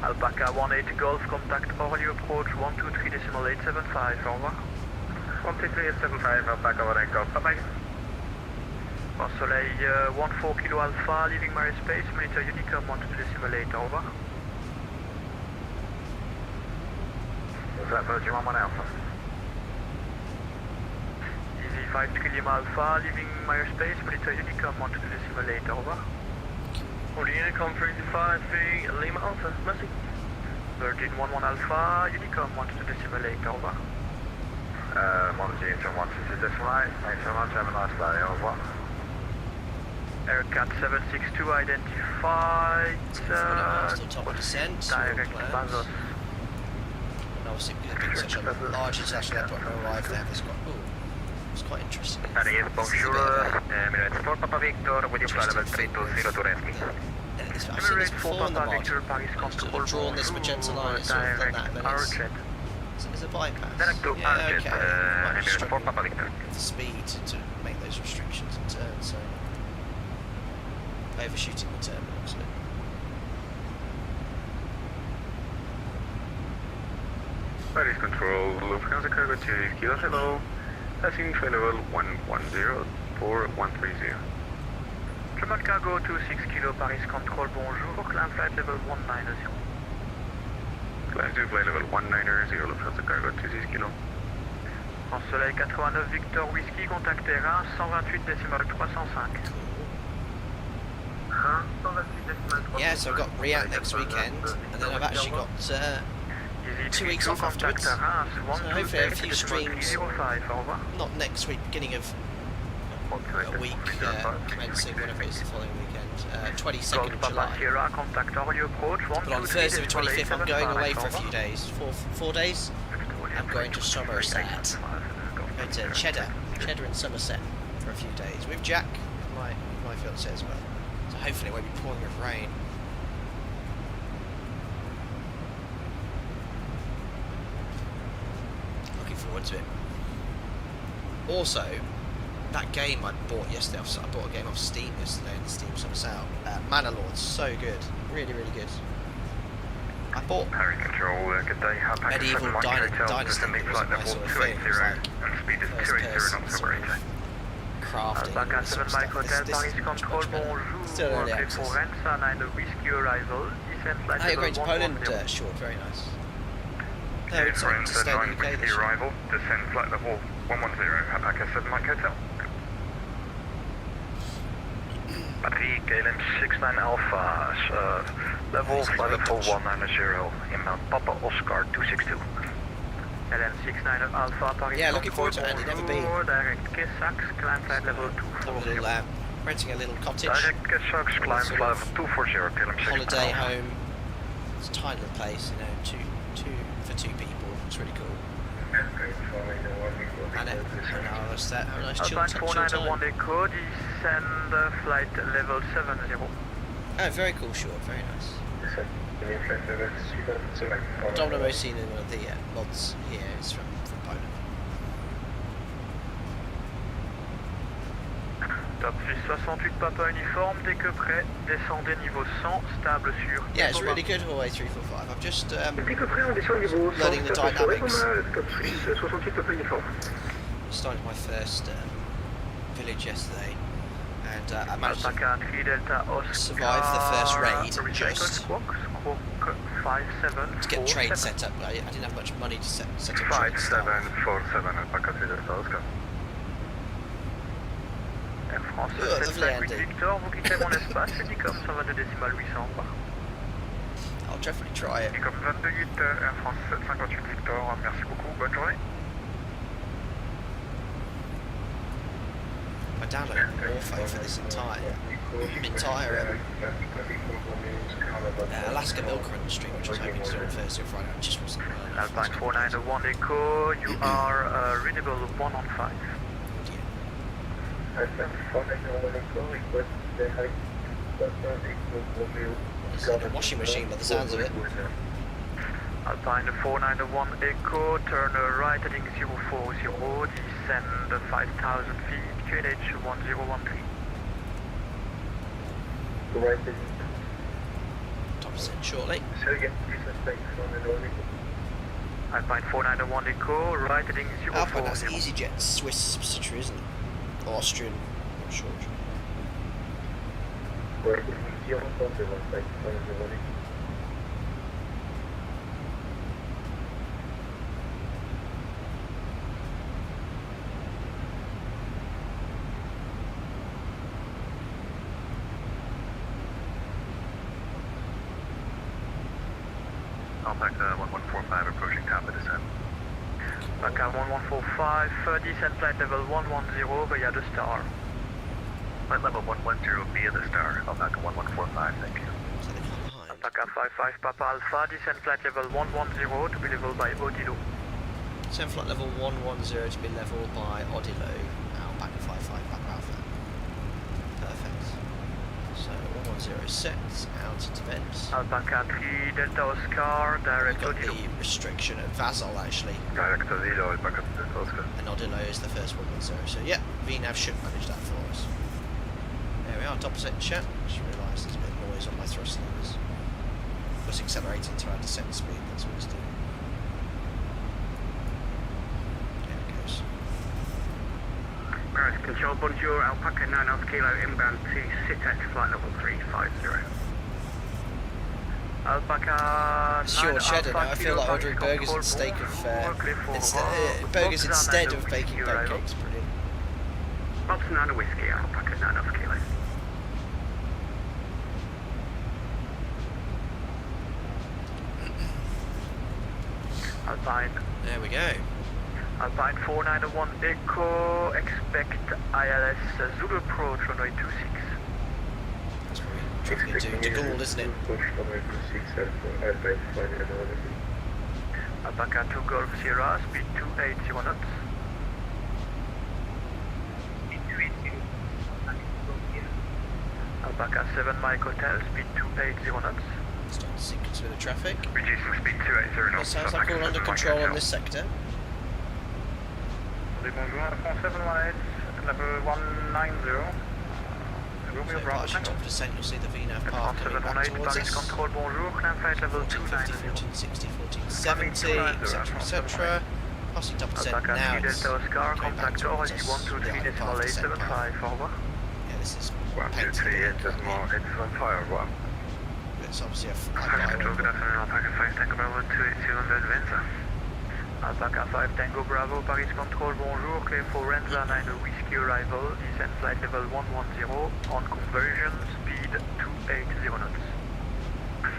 Alpaca 18 Golf, contact Orly approach 123.875, over. 123.875, Alpaca 18 Golf, bye-bye. Soleil 14 Kilo Alpha, leaving Mary Space, monitor Unicom 123.8, over. Is that Virgin 11 Alpha? Easy 53 Lima Alpha, leaving Mary Space, monitor Unicom 123.8, over. Orly Unicom 353 Lima Alpha, merci. Virgin 11 Alpha, Unicom 123.8, over. 1G into 122.8, thanks so much, have a nice day, au revoir. Aircat 762 identified, Still top of descent. direct plans. Bazos. And obviously, because being such a large international airport, when we arrived there, it's quite interesting. Paris, bonjour, Emirates 4 Papa Victor, with your flight level 320 to Rescue. I've seen this Emirates 4 before in the Papa mod. Victor, Paris Control, Drawn this magenta line, it's sort of done that, but it's a bypass. Direct to Yeah, Argent, okay. Might be Emirates 4 struggling Papa Victor. with the speed to make those restrictions and turns, so overshooting the turn looks like. Paris Control, Lufthansa Cargo 2 Kilo, hello. Passing train level 110 for 130. German Cargo 26 Kilo, Paris Control, bonjour, climb flight level 190. Climb to flight level 190, Lufthansa Cargo 26 Kilo. En Soleil 89 Victor Whiskey, contact terrain 128.305. Yeah, so I've got Riyadh next weekend, and then I've actually got 2 weeks off afterwards. So hopefully a few streams, not next week, beginning of a week, commencing whatever it is the following weekend, 22nd of July. But on Thursday the 25th I'm going away for a few days, 4 days. I'm going to Somerset. I'm going to Cheddar and Somerset for a few days with Jack, my fiancée as well. So hopefully it won't be pouring with rain. Looking forward to it. Also, that game I bought yesterday, I bought a game off Steam yesterday in the Steam Summer Sale. Manor Lords, so good. Really, really good. I bought Paris Control, good day. Medieval Dynasty, it wasn't my sort of thing. It was like and speed is first 280 person, knots sort over of crafting. Alpaca 7 Mike Hotel, Paris Control, bonjour. Still early access. Florence, 9 Whiskey arrival. Descent flight You're going to level Poland, 110. Short, very nice. No, it's not to stay in the UK this year. arrival, descend flight level 110, Alpaca 7 Mike Hotel. Patrick, KLM 69 Alpha, level flight level 190, inbound Papa Oscar 262. LM 69 Alpha, Paris Yeah, looking Control, forward to it, Andy, never been. bonjour. Direct Kissax, climb flight level A little, 240. renting a little cottage. Direct Kissax, climb flight level 240, KLM 69 Holiday Alpha. home. It's a tiny little place, you know, for two people. It's really cool. And our set, have a nice chill Alpine time. 491 Echo, descend flight level 70. Oh, very cool, Short, very nice. Domino Mosina, one of the mods here, is from Poland. Top 68 Papa uniforme, dès que prêt, descendez niveau 100, stable sur. Yeah, it's really good, Huawei 345. I'm just Dès que prêt, on descend niveau 100, learning the dynamics. Top 68 Papa uniforme. Started my first village yesterday, and I managed to Alpaca 3 Delta Oscar. survive the first raid, just Squawk 5747. to get trade set up. I didn't have much money to set up trade stuff. 5747, Alpaca 3 Delta Oscar. Air France Lovely, 758 Andy. Victor, vous quittez mon espace, Unicom 122 décimal 800. I'll definitely try it. Unicom 228, Air France 758 Victor, merci beaucoup, bonne journée. I downloaded Morpho for this entire Alaska Milk Run stream, which I was hoping to do on Thursday or Friday. It just wasn't well. Alpine 491 Echo, you are readable 1 on 5. It's like a washing machine by the sounds of it. Alpine 491 Echo, turn right heading 040, descend 5,000 feet, QNH 1013. Top percent shortly. Alpine 491 Echo, right heading Alpine, that's 040. EasyJet's Swiss subsidiary, isn't it? Or Austrian, I'm sure. Alpaca 1145 approaching top of descent. Alpaca 1145, descend flight level 110 via the star. Flight level 110 via the star, Alpaca 1145, thank you. So they can't hide. Alpaca 55 Papa Alpha, descend flight level 110 to be leveled by Odilo. Send flight level 110 to be leveled by Odilo. Alpaca 55 Papa Alpha. Perfect. So 110 is set, out into vents. Alpaca 3 Delta Oscar, direct Got Odilo. the restriction at Vasel actually, Direct to Zero, Alpaca 3 Delta Oscar. and Odilo is the first 110. So yeah, VNAV should manage that for us. There we are, top percent check. Just realised there's a bit of noise on my thrust levers. Just accelerating to our descent speed, that's what it's doing. There it goes. Paris Control, bonjour, Alpaca 9 Alpha Kilo, inbound to SITEX, flight level 350. Alpaca It's your cheddar now. I feel like ordering burgers instead of baking pancakes. Brilliant. Bobson 9 Whiskey, Alpaca 9 Alpha Kilo. Alpine. There we go. Alpine 491 Echo, expect ILS Zulu approach runway 26. That's what we're travelling to Gaul, isn't it? Alpaca 2 Golf Sierra, speed 280 knots. Alpaca 7 Mike Hotel, speed 280 knots. Starting to sequence with the traffic. Reducing speed 280 That knots. sounds like all under control on this sector. Bonjour, Air France 718, level 190. So apart from top descent, you'll see the VNAV Air path France coming back 718, towards Paris us. Control, bonjour, climb flight level 1450, 290. 1460, 1470, etc, etc. Passing double descent Alpaca now. 3 It's Delta Oscar, going back contact Orly towards us. 123.875, over. Yeah, this is 123.875, over. it's obviously a Alpaca 2, good afternoon, Alpaca 5 Tango Bravo 280 Adventure. Alpaca 5 Tango Bravo, Paris Control, bonjour, clear for Renza 9 Whiskey arrival, descent flight level 110, on conversion, speed 280 knots.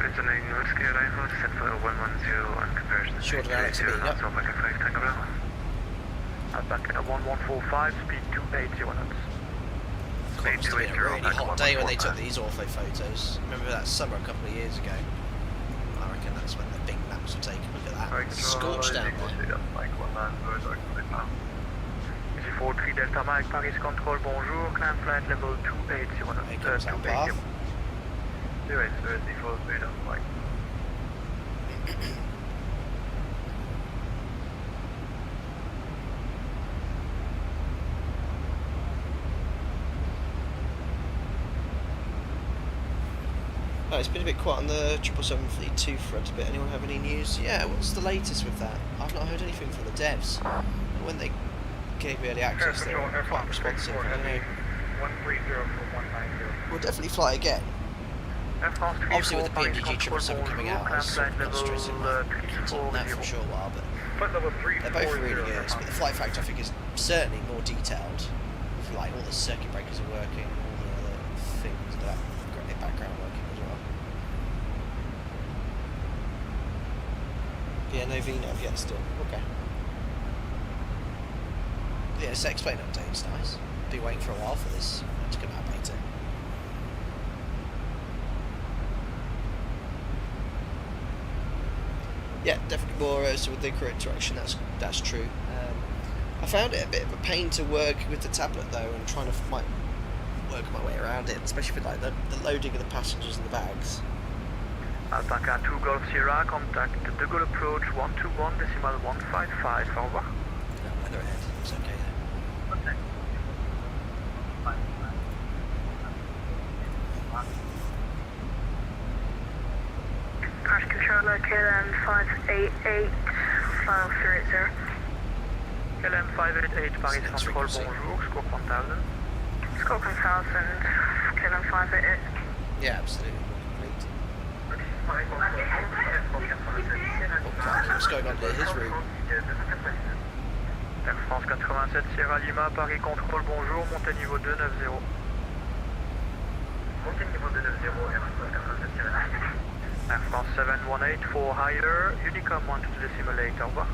Renza 9 Whiskey arrival, descent flight 110 on conversion. Short of Alex, knots, Alpaca 5 Tango Bravo. Alpaca 1145, speed 280 knots. It must have been a really hot day when they took these ortho photos. Remember that summer a couple of years ago? I reckon that's when the big maps were taken. Look at that. It's scorched down there. EG4 3 Delta Mike, Paris Control, bonjour, climb flight level 280 knots. Here comes Alpaca. 280 for speed of Mike. Oh, it's been a bit quiet on the 777 Fleet 2 front a bit. Anyone have any news? Yeah, what's the latest with that? I've not heard anything from the devs. When they gave me early access, they were quite responsive. I don't know. 130 for 190. We'll definitely fly again. Obviously with the PNG 777 coming out, I was sort of concentrating on that for a short while, but they're both really good. But the flight factor I think is certainly more detailed. Like all the circuit breakers are working, all the other things that got in background working as well. Yeah, no VNAV yet still. Okay. Yeah, this X-Plane update's nice. Been waiting for a while for this to come out later. Yeah, definitely more so with the correct direction. That's true. I found it a bit of a pain to work with the tablet though, and trying to work my way around it, especially with like the loading of the passengers and the bags. Alpaca 2 Golf Sierra, contact De Gaulle approach 121.155, over. No weather ahead. It's okay then. Crash controller, KLM 588, file 30. KLM 588, Paris Control, bonjour, score 1000. Score 1000, KLM 588. Yeah, absolutely. What's going on near his route? Air France 87, Sierra Lima, Paris Control, bonjour, montée niveau 290. Montée niveau 290, Air France 87, Sierra Lima. Air France 718, 4 higher, Unicom 120.8, over.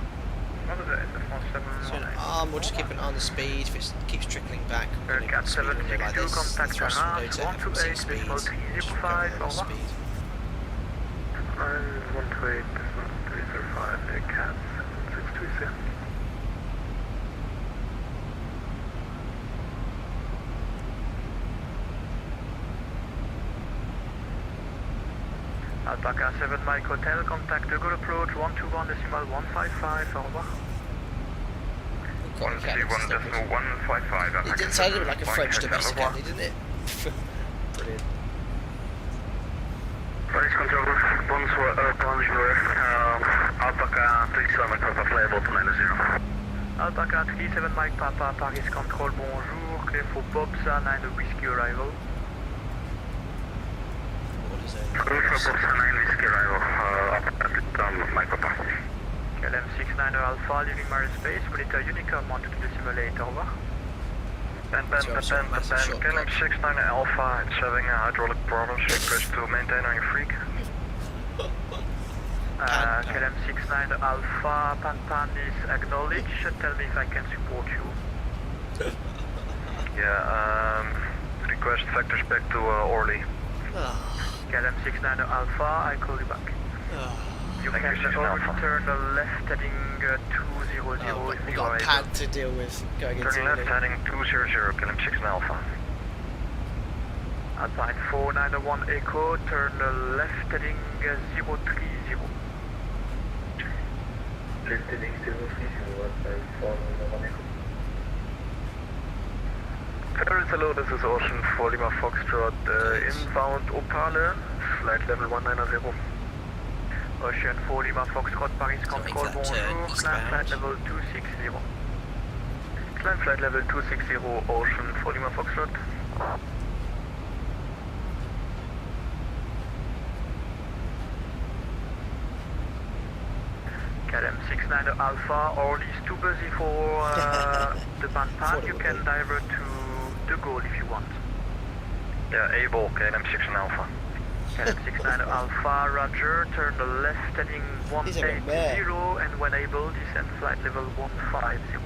So we'll just keep an eye on the speed. If it keeps trickling back, we're going to speed like this. The thrust will go to F6 speeds. Just keep going at speed. 128.305, AirCat 7626. Alpaca 7 Mike Hotel, contact De Gaulle approach 121.155, over. 121.155. It did sound a bit like a French domestic only, didn't it? Brilliant. Paris Control, bonjour, Alpaca 37 Mike Papa, fly about 90. Alpaca 37 Mike Papa, Paris Control, bonjour, clear for Bobsa 9 Whiskey arrival. What is it? Clear for Bobsa 9 Whiskey arrival, Alpaca Mike Papa. KLM 69 Alpha, leaving Mare Space, monitor Unicom 120.8, over. KLM 69 Alpha, it's having hydraulic problems, request to maintain on your freak. KLM 69 Alpha, Pan is acknowledged, tell me if I can support you. Yeah, request factors back to Orly. KLM 69 Alpha, I call you back. You can turn the left heading 200 Oh, if we you got are a able. pad to deal with going into Turn left the heading 200, KLM 69 Alpha. Alpine 491 Echo, turn left heading 030. Left heading 030, Alpine 491 Echo. Paris, hello, this is Ocean for Lima Foxtrot, inbound Opale, flight level 190. Ocean 4 Lima Foxtrot Paris Control, that turn bonjour, climb flight level 260. Climb flight level 260, Ocean 4 Lima Foxtrot. KLM 69 Alpha, Orly is too busy for the Banpan. You can divert to De Gaulle if you want. Yeah, able, KLM 69 Alpha. KLM 69 Alpha, Roger, turn the left heading 180 and when able descend flight level 150.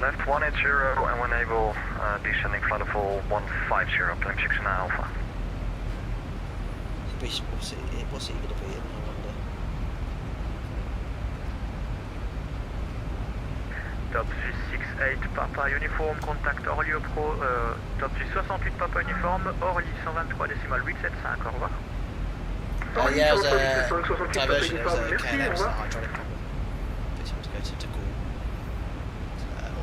Left 180 and when able, descending flight level 150, KLM 69 Alpha. What's it going to be in, I wonder? Top 68 Papa Uniform, contact Orly Pro, top 68 Papa Uniform, Orly 123,875, au revoir. Yeah, it was a diversion, it was a KLM, it's a hydraulic problem. This one to go to De Gaulle.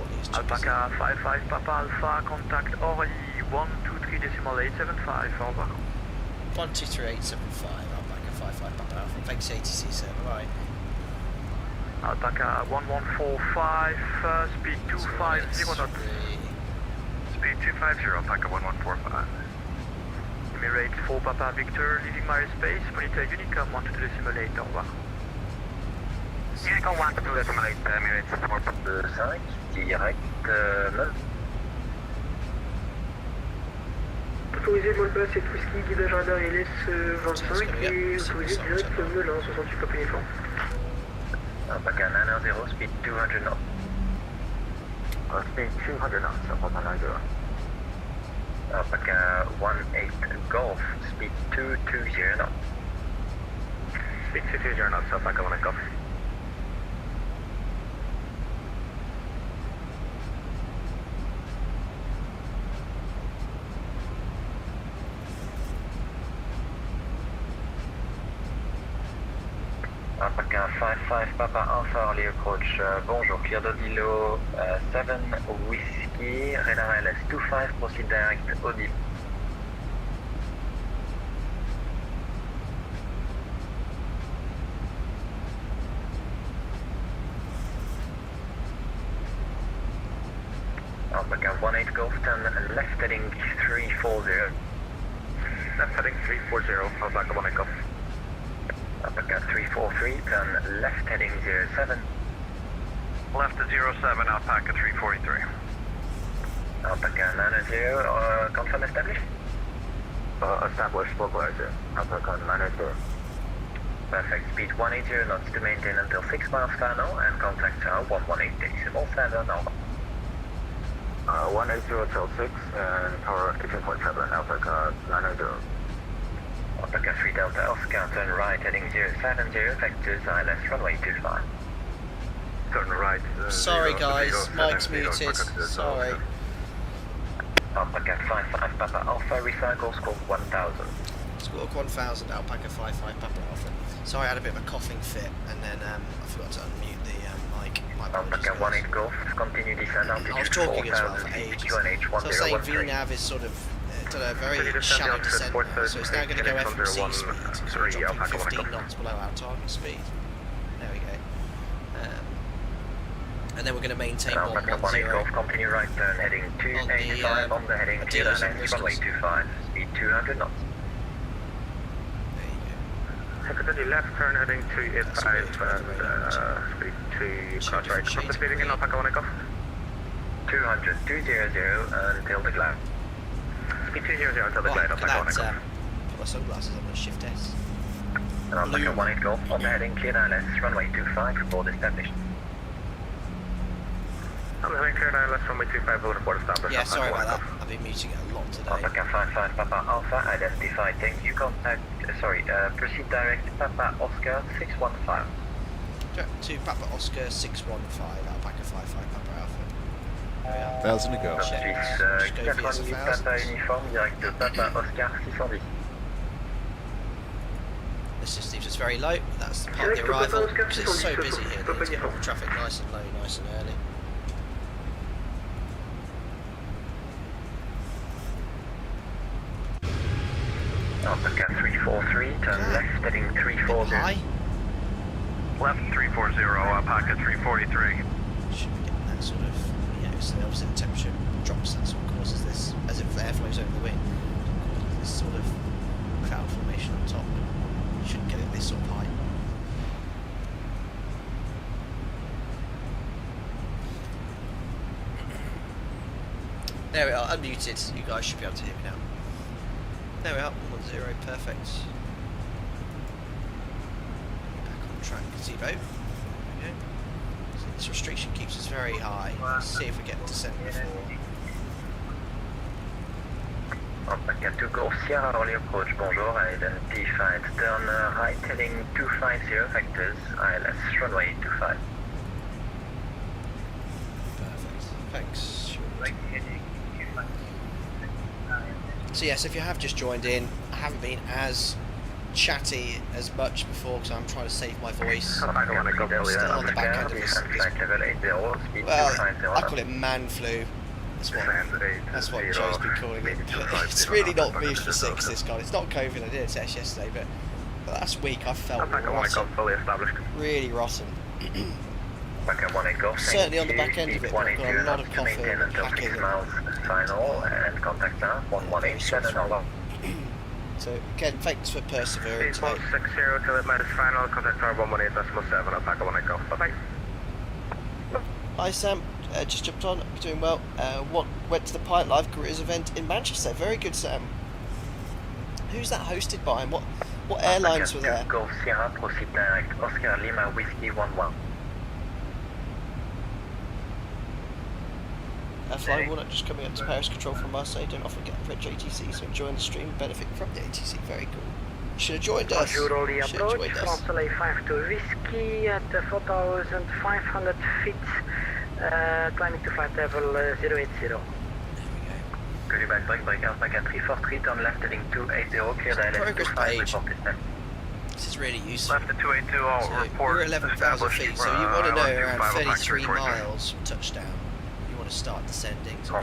Orly is Alpaca 55 Papa Alpha, contact Orly 123,875, au revoir. 123,875, Alpaca 55 Papa Alpha. Thanks ATC, sir, alright. Alpaca 1145, speed 250 knots. Speed 250, Alpaca 1145. Emirates 4 Papa Victor, leaving my space, monitor Unicom 12.8, au revoir. Unicom 12.8, Emirates 4 5, direct, Autorisé vol bas, c'est Whisky, guidage radar LS 25 et autorisé direct Melun, 68 Papa Uniform. Alpaca 900, speed 200 knots. Speed 200 knots, Alpaca 90. Alpaca 18 Golf, speed 220 knots. Speed 220 knots, Alpaca 1 Golf. Alpaca 55 Papa Alpha Orly approach, bonjour, clear the Dilo 7 Whiskey, radar LS 25, proceed direct Audi. Alpaca 18 Golf, turn left heading 340. Left heading 340, Alpaca 1 Golf. Alpaca 343, turn left heading 07. Left to 07, Alpaca 343. Alpaca 90, confirm established? Established, localizer, Alpaca 90. Perfect, speed 180 knots to maintain until 6 miles final and contact tower 118.7 Alpha. 180 till 6 and tower 18.7, Alpaca 90. Alpaca 3 Delta Oscar, turn right heading 070, vectors ILS runway 25. Turn right. Sorry guys, mic's muted. Sorry. Alpaca 55 Papa Alpha, recycle squawk 1000. Squawk 1000, Alpaca 55 Papa Alpha. Sorry, I had a bit of a coughing fit and then I forgot to unmute the mic. My apologies, Alpaca 18 Golf, continue descend altitude I was talking as well for ages. So I was saying VNAV is sort of very shallow descent now, so it's now going to go FMC speed, so we're dropping 15 knots below our target speed. There we go. And then we're going to maintain 110 Golf, continue right turn heading 285 on the heading clear LS runway 25, speed 200 knots. There you Secondary left turn heading 285 and speed 2 cross right. Cross the speed again, Alpaca 1 Golf. 200, 200 until the glide. Speed 200 until the glide, Alpaca 1 Golf. Put my sunglasses on with Shift S. And Alpaca 18 Golf on the heading clear LS runway 25, report established. I'm having cleared ILS runway 25, will report established. Yeah, sorry about that. I've been muting it a lot today. Alpaca 55 Papa Alpha, identified, thank you, contact, proceed direct Papa Oscar 615. To Papa Oscar 615, Alpaca 55 Papa Alpha. 1,000 to go. Just go via 90 1,000. Papa Uniform, direct Papa Oscar 610. This just leaves us very low. That's part of the arrival because it's so busy here. It's got all the traffic nice and low, nice and early. Alpaca 343, turn left heading 340. High. Left 340, Alpaca 343. Should be getting that sort of, so obviously the temperature drops, that's what causes this, as if air flows over the wind, causes this sort of cloud formation on top. You shouldn't get it this sort of high. There we are, unmuted. You guys should be able to hear me now. There we are, 110, perfect. Back on track, ZIBO. There we go. So this restriction keeps us very high. Let's see if we get descent before. Alpaca 2 Golf Sierra Orly approach, bonjour, identified. Turn right heading 250 vectors, ILS runway 25. Perfect, thanks. So yes, if you have just joined in, I haven't been as chatty as much before because I'm trying to save my voice. Still on the back end of this. Well, I call it man flu. That's what Joe's been calling it. It's really not Move for 6, this guy. It's not COVID, I did a test yesterday, but last week I felt rotten. Really rotten. Certainly on the back end of it, I've got a lot of coughing and hacking. Final and contact now 1187 over. So again, thanks for persevering today. 60 to the minus final, contact tower 118.7, Alpaca 1 Golf. Bye bye. Hi Sam, just jumped on, doing well. What went to the Pilot Live Careers event in Manchester? Very good, Sam. Who's that hosted by and what airlines were there? Golf Sierra, proceed direct, Oscar Lima Whiskey 11. Flying Walnut just coming up to Paris Control from Marseille. Don't often get a rich ATC, so enjoying the stream and benefit from the ATC. Very cool. Should have joined us. Should have joined us. France LA 52 Whiskey at 4,500 feet, climbing to flight level 080. There we go. Good back, break, Alpaca 343, turn left heading 280, clear the Progress page. This is really useful. Left to 282, all So report. we're at 11,000 feet, so you want to know around 33 miles from touchdown. To start descending. So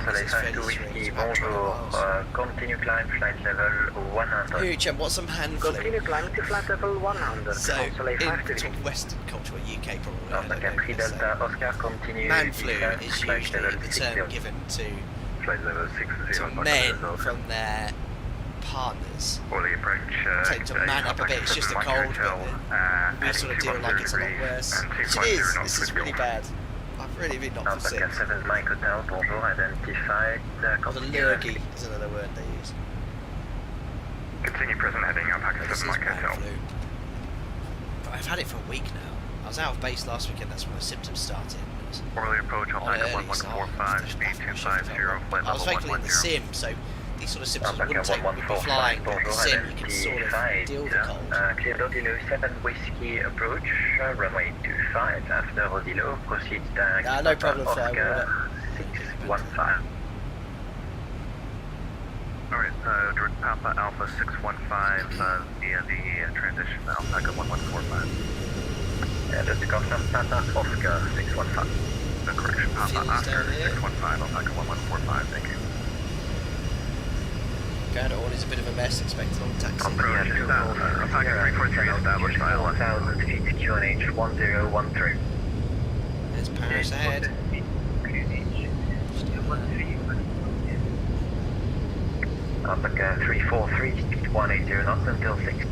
continue climb flight level 100. Huge, Jem, what's some hand flu? Continue climbing to flight level 100. So, in sort of Western culture, or UK probably, I don't know, Delta, Oscar, continue man flu is usually the term given to men from their partners. To man up a bit, it's just a cold, but we sort of deal like it's a lot worse. Which it is, this is really bad. I've really been knocked for 6. 7 Mike Hotel, bonjour, identified. The lurgy is another word they use. Continue present heading Alpaca 7 Mike Hotel. But I've had it for a week now. I was out of base last weekend, that's when the symptoms started. Orly approach, Alpaca 1145, speed 250, flight I was level vaguely in the sim, so these sort of symptoms wouldn't take me flying, but in the sim you can sort of deal with the cold. Clear Odilo 7 Whiskey approach, runway 25, after Odilo, proceed direct. No problem, flying Oscar 615. Alright, direct Papa Alpha 615 via the transition Alpaca 1145. And just to confirm, Papa Oscar 615. The correction, Papa Oscar 615, Alpaca 1145, thank you. Ground at all is a bit of a mess, expected on taxi. Approach, Alpaca 343 established, ILS. 1,000 feet, QNH 1013. There's Paris ahead. Alpaca 343, speed 180 knots until 6.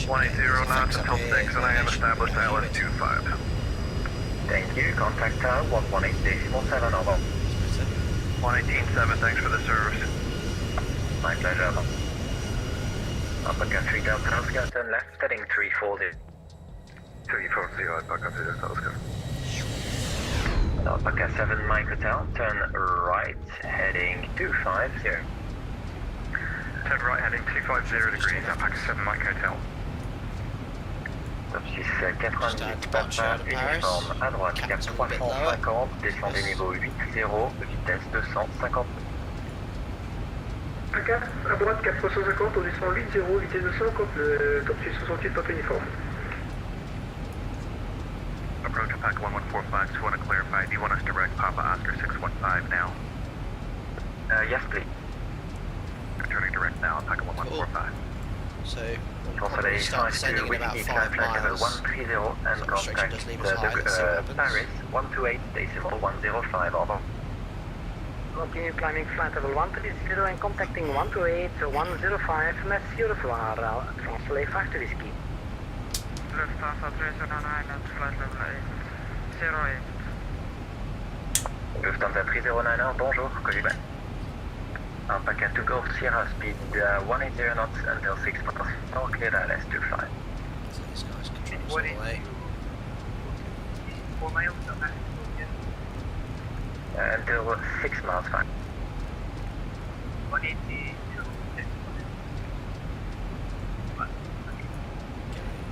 180 knots until 6, and I am established ILS 25. Thank you, contact tower 118.7 over. 118.7, thanks for the service. My pleasure. Alpaca 3 Delta Oscar, turn left, heading 340. 340, Alpaca 3 Delta Oscar. Alpaca 7 Mike Hotel, turn right, heading 250. Turn right, heading 250 degrees, Alpaca 7 Mike Hotel. Top 6 98 Papa, uniforme à droite, cap 350, descendez niveau 80, vitesse 250. À droite 450, on descend 80, vitesse 250, le top 68 Papa uniforme. Approach Alpaca 1145, just want to clarify, do you want us to direct Papa Oscar 615 now? Yes, please. turning direct now, Alpaca 1145. So we'll probably start descending in about 5 miles. That restriction does leave us high, let's see what happens. Paris 128.105, over. Continue climbing flight level 130 and contacting 128.105, merci, au revoir, Translate 5 to Whiskey. Lufthansa 309 at flight level 808. Lufthansa 309, bonjour, Pushback. Alpaca to go Sierra speed 180 knots until 6 miles, all clear ILS 25. So these guys can cross all the way. 4 miles, Until 6 miles, fine. 180.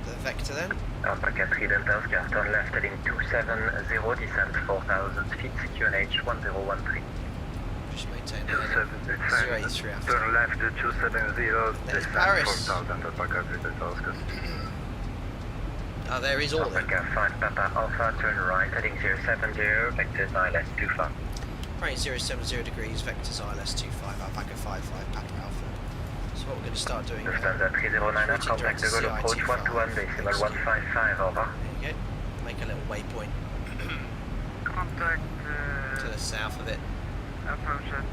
The vector then. Alpaca 3 Delta Oscar, turn left heading 270, descent 4,000 feet, QNH 1013. Just maintain the heading. 083 after. Turn left 270, There's Paris. 4,000, Alpaca 3 Delta Oscar. Oh, there is all them. Alpaca 5 Papa Alpha, turn right heading 070, vectors ILS 25. Right, 070 degrees, vectors ILS 25, Alpaca 55, Papa Alpha. So what we're going to start doing now, Lufthansa 309, contact the goal approach 121.155, over. there you go, make a little waypoint Contact to the south of it, approach at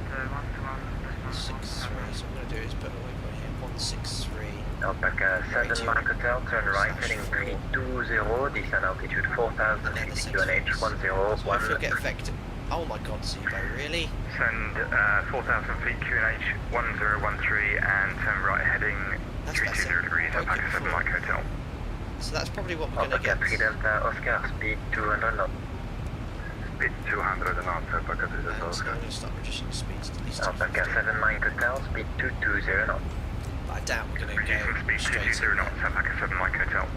163, so what I'm going to do is put a waypoint here, 163, Alpaca 7 Mike Hotel, turn right heading 320, descend altitude 4,000 and then the feet, centre. QNH So if you'll 101. get vector, oh my god, ZIBO, really? Send 4,000 feet QNH 1013 and turn right heading That's 320 degrees, better. Alpaca 7 Mike Hotel. So that's probably what we're going to Alpaca get. 3 Delta Oscar, speed 200 knots. Speed 200 knots, Alpaca 3 Delta And so Oscar. I'm going to start reducing the speeds to at least Alpaca 250. 7 Mike Hotel, speed 220 knots. But I doubt we're going to Reducing go speed straight 220 knots, Alpaca 7 Mike Hotel.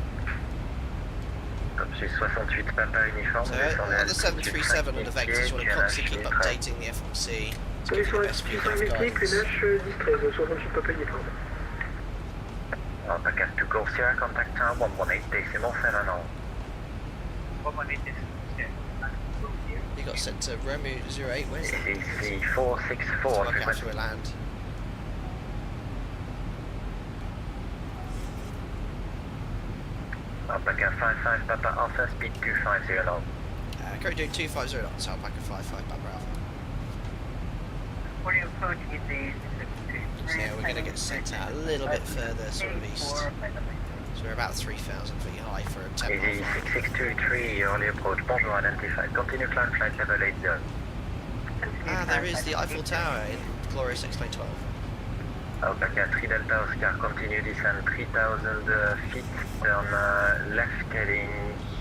Top 68 Papa uniforme. So at the 737 and the vectors, you want to constantly keep updating the FMC. It's going to be the best for your guidance. Alpaca 2 Golf Sierra, contact tower 118.7 You got sent to Romeo 08, where's that? EGCC 464, Work out frequency. where we land. Alpaca 55 Papa Alpha, speed 250 knots. Currently doing 250 knots, Alpaca 55, Papa Alpha. So yeah, we're going to get sent out a little bit further sort of east. So we're about 3,000 feet high for a 10 mile EG flight. 6623, early approach, bonjour, identified. Continue climb flight level 80. Ah, there is the Eiffel Tower in glorious X-Plane 12. Alpaca 3 Delta Oscar, continue descend 3,000 feet, turn left heading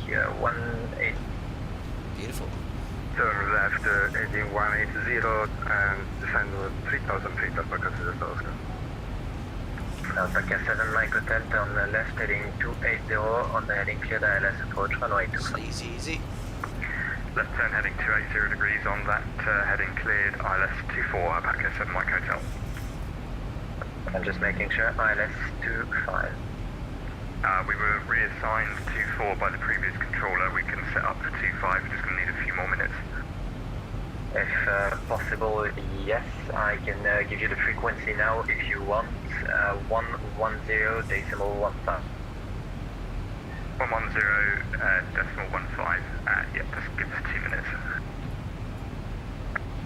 18. Beautiful. Turn left heading 180 and descend 3,000 feet, Alpaca 3 Delta Oscar. Alpaca 7 Mike Hotel, turn left heading 280 on the heading cleared ILS approach runway 25. Easy, easy. Left turn heading 280 degrees on that heading cleared, ILS 24, Alpaca 7 Mike Hotel. I'm just making sure ILS 25. We were reassigned 24 by the previous controller. We can set up to 25, we're just going to need a few more minutes. If possible, yes, I can give you the frequency now if you want. 110.15. 110.15, yeah, just give us 2 minutes.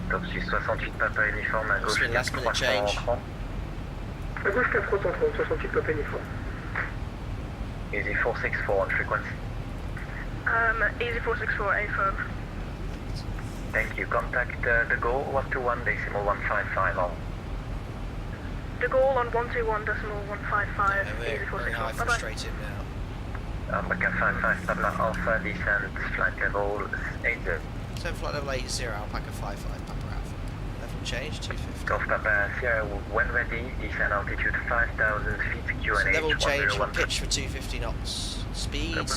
Top 68 Papa uniforme, à It's gauche been last minute change. 430. À gauche 430, 68 Papa uniforme. Easy 464 on frequency. Easy 464, A-firm. Thank you. Contact the goal 121.155 on. The goal on 121.155, Yeah, easy we're very high 464, for bye-bye. straight in now. Alpaca 55 Papa Alpha, descent flight level 80. So flight level 80, Alpaca 55, Papa Alpha. Level change, 250. Golf Papa Sierra, when ready, descend altitude 5,000 feet, So QNH level change, we'll 101. pitch for 250 knots. Speeds, and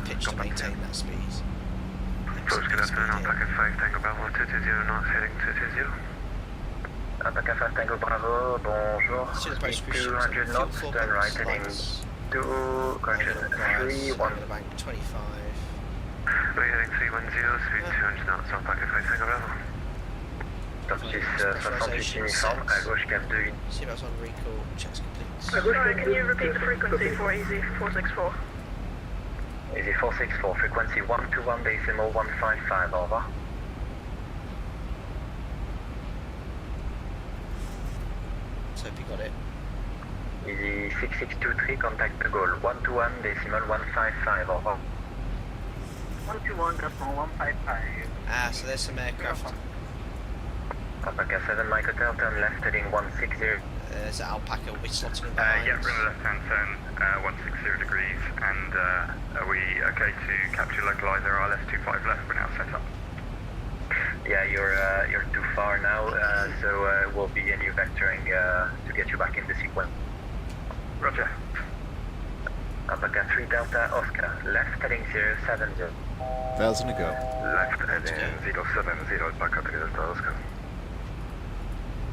pitch to maintain that speed. Approach, good afternoon, Alpaca 5 Tango Bravo 220 knots, heading 220. Alpaca 5 Tango Bravo, bonjour. Still approach Speed cruise 200 knots, fuel turn right heading lights, 2, correction, 3, 1. the bank 25. We're heading 310, speed 200 knots, Alpaca 5 Tango Bravo. Top 6, 68 uniforme, à gauche cap 2. Seatbelts on, recall, checks complete. Sorry, can you repeat the frequency for EZ464? EZ464, frequency 121.155, au revoir. So hope you got it. EZ6623, contact de Gaulle, 121.155, au revoir. 121.155. Ah, so there's some aircraft. Alpaca 7, Mike Hotel, turn left heading 160. There's Alpaca, we'll be slotting in behind. Yeah, we're in the left-hand turn, 160 degrees, and are we okay to capture localizer RLS25 left? We're now set up. Yeah, you're too far now, so we'll be new vectoring to get you back in the sequence. Roger. Alpaca 3 Delta Oscar, left heading 070. 1,000 to go. Left heading 070, Alpaca 3 Delta Oscar.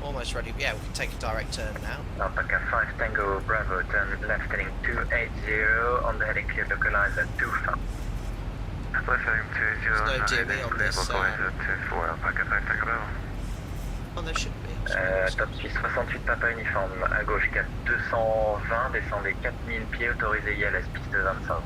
Almost ready. Yeah, we can take a direct turn now. Alpaca 5 Tango Bravo, turn left heading 280 on the heading clear localizer 25. Left heading 280. There's no DME on this. Localizer 24, Alpaca 5 Tango Bravo. Oh, there should be. Top 6 68 Papa uniforme, à gauche cap 220, descendez 4000 pieds, autorisé ILS, piste 25.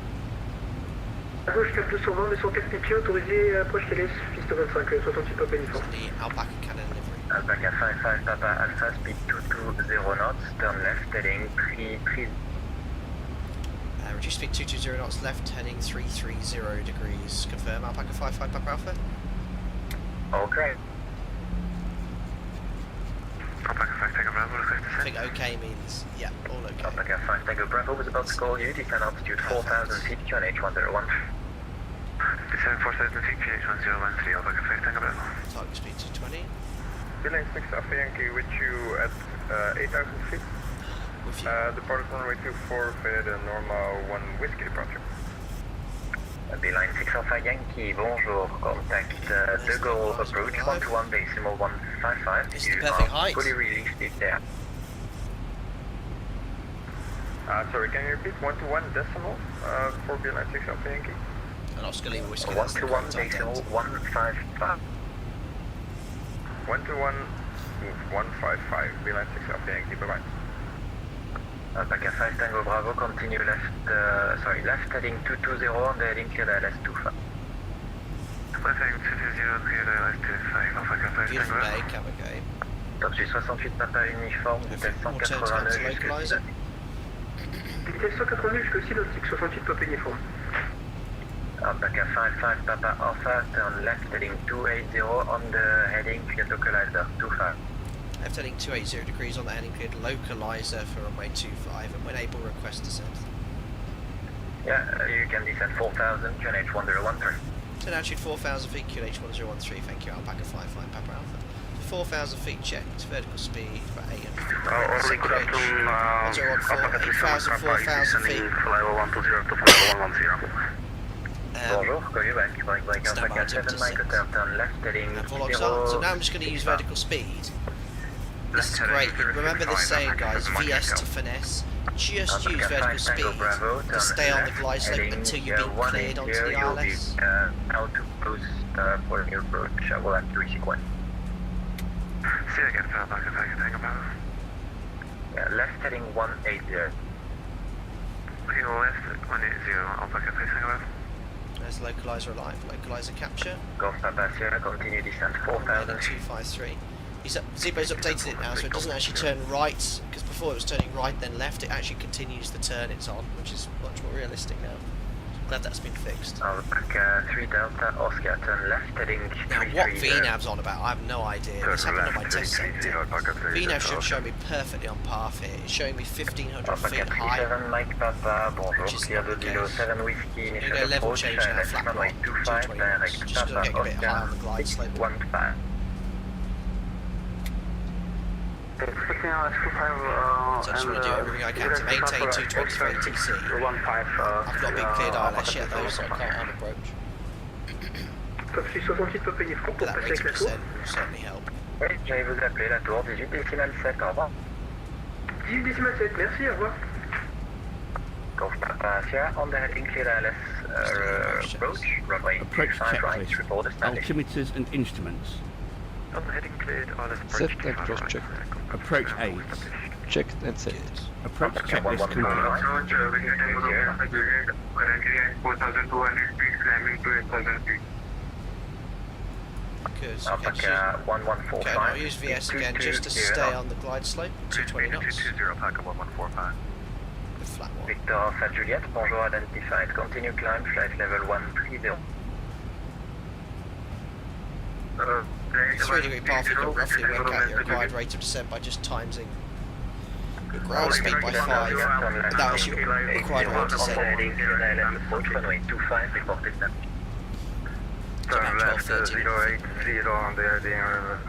À gauche, cap 220, descend 4000 pieds, autorisé, approche TLS, piste 25, 68 Papa uniforme. The Alpaca cannon livery. Alpaca 55 Papa Alpha, speed 220 knots, turn left heading 330. Reduce speed 220 knots, left heading 330 degrees. Confirm, Alpaca 55 Papa Alpha. Okay. Alpaca 5 Tango Bravo, looks like I think okay means, yeah, all okay. Alpaca 5 Tango Bravo was about to call you, descend altitude 4,000 feet, QNH 101. Descend 4,000 feet, QNH 1013, Alpaca 5 Tango Bravo. Target speed 220. Lane 6 Alpha Yankee with you at 8,000 feet. With you. Departure runway 24, fed a normal 1 whiskey departure. Beeline 6 Alpha Yankee, bonjour, contact De Gaulle, approach 121.155. It's the perfect height. Fully released it there. Sorry, can you repeat 121 decimal for Beeline 6 Alpha Yankee? And Oscar Lima Whiskey, that's the correct 121.155. 121.155, Beeline 6 Alpha Yankee, bye-bye. Alpaca 5 Tango Bravo, continue left heading 220 on the heading clear LS 25. Left heading 220, clear LS 25, Alpaca 5 Tango Beautiful Bravo. day, Cap okay. Top 68 Papa uniforme, vitesse 189 localizer. Vitesse 189 jusqu'au Silo 68 Papa uniforme. Alpaca 55 Papa Alpha, turn left heading 280 on the heading clear localizer 25. Left heading 280 degrees on the heading cleared localizer for runway 25, and when able request descent. Yeah, you can descend 4,000, QNH 1013. Turn altitude 4,000 feet, QNH 1013, thank you, Alpaca 55 Papa Alpha. 4,000 feet checked, vertical speed about 800. Orly, good afternoon, Alpaca 8,000, 4,000 feet. Flyover 120 to flyover 110. Bonjour, call you back, like Alpaca 7 Mike Hotel, turn left heading 0. So now I'm just going to use vertical speed. This is great. Remember this saying, guys, VS to finesse. Just use vertical speed to stay on the glide slope until you've been cleared onto the ILS. Out to boost for your approach, I will have to resequence. See you again, Alpaca 5 Tango Bravo. Yeah, left heading 180. Looking left, 180, Alpaca 5 Tango Bravo. There's localizer alive, localizer capture. Golf Papa Sierra, continue descent 4,000 feet. 253. ZIBO's updated it now, so it doesn't actually turn right, because before it was turning right then left, it actually continues the turn it's on, which is much more realistic now. Glad that's been fixed. Alpaca 3 Delta Oscar, turn left heading 330. Now what VNAV's on about, I have no idea. This happened on my test centre. VNAV should show me perfectly on path here. It's showing me 1,500 feet high. 37 Mike Papa, bonjour, Which is clear de Kilo 7 Whiskey, initial level approach, change now, flat runway right, 25, 220, direct just gonna Papa get a bit high on the glide Oscar, slope. 615. So I just want to do everything I can to maintain 220 for ATC. I've not been cleared ILS yet though, so I can't on approach. Top 68 Papa uniforme pour But that passer avec la tour. 80% will certainly help. Oui, j'allais vous appeler la tour 18,7, au revoir. 18,7, merci, au revoir. Golf Papa Sierra, on the heading clear LS approach, runway Approach 25 right, checklist. report established. Altimeters and instruments. On heading cleared, ILS Set and cross checked. Approach aids. Checked and set. Approach checklist complete. Good. Alpaca 1145. Okay, I'll use VS again just to stay on the glide slope. 220 knots. 220, Alpaca 1145. The flat one. Victor Alpha Juliet, bonjour identified. Continue climb, flight level 130. 3 degree path, you can roughly work out your required rate of descent by just timesing your ground speed by 5, and that is your required rate of descent. Approach runway 25, reported now. Turn left 080 on the heading,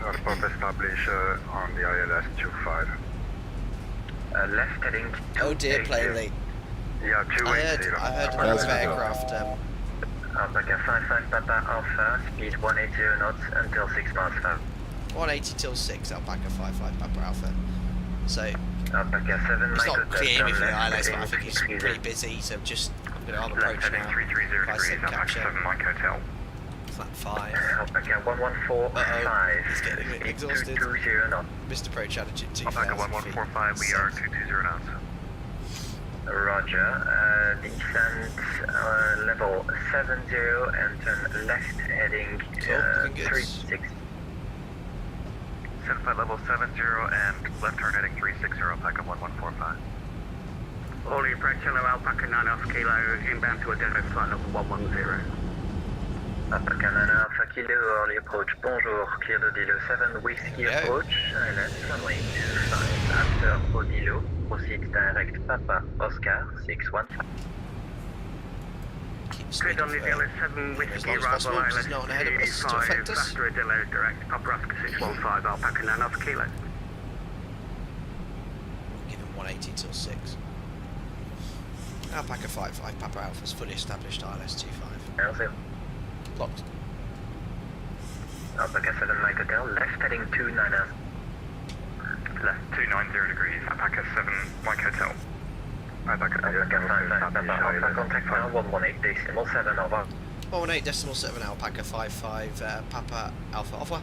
report establish on the ILS 25. Left heading. Oh dear, plane lead. Yeah, I heard another aircraft. Alpaca 55 Papa Alpha, speed 180 knots until 6 miles per hour. 180 till 6, Alpaca 55 Papa Alpha. So, Alpaca 7 it's not Michael clear me for the Delta, ILS, but I think he's pretty busy, so just, I'm approaching now. 330 If I set degrees, capture, 7 Mike Hotel. flat 5. Alpaca 1145. He's getting a bit exhausted. 220 knots. Missed approach altitude 2,000 Alpaca feet. 1145, we are 220 knots. Roger. Descent level 70 and turn left heading Cool, looking good. 36. Certified level 70 and left turn heading 360, Alpaca 1145. Orly approach hello Alpaca 9 Alpha Kilo, inbound to a demo flight level 110. Alpaca 9 Alpha Kilo, Orly approach, bonjour, clear the Dilo 7, whiskey approach, ILS runway 25, after Odilo, proceed direct Papa Oscar 615. Grid on the Dilo 7, whiskey arrival ILS 25, after Odilo direct Papa Oscar 615, Alpaca 9 Alpha Kilo. Give him 180 till 6. Alpaca 55 Papa Alpha's fully established ILS 25. Locked. Alpaca 7 Mike Hotel, left heading 290. Left 290 degrees, Alpaca 7 Mike Hotel. Alpaca 5 Alpha, contact now 118.7 over. 118.7 Alpaca 55 Papa Alpha Alpha.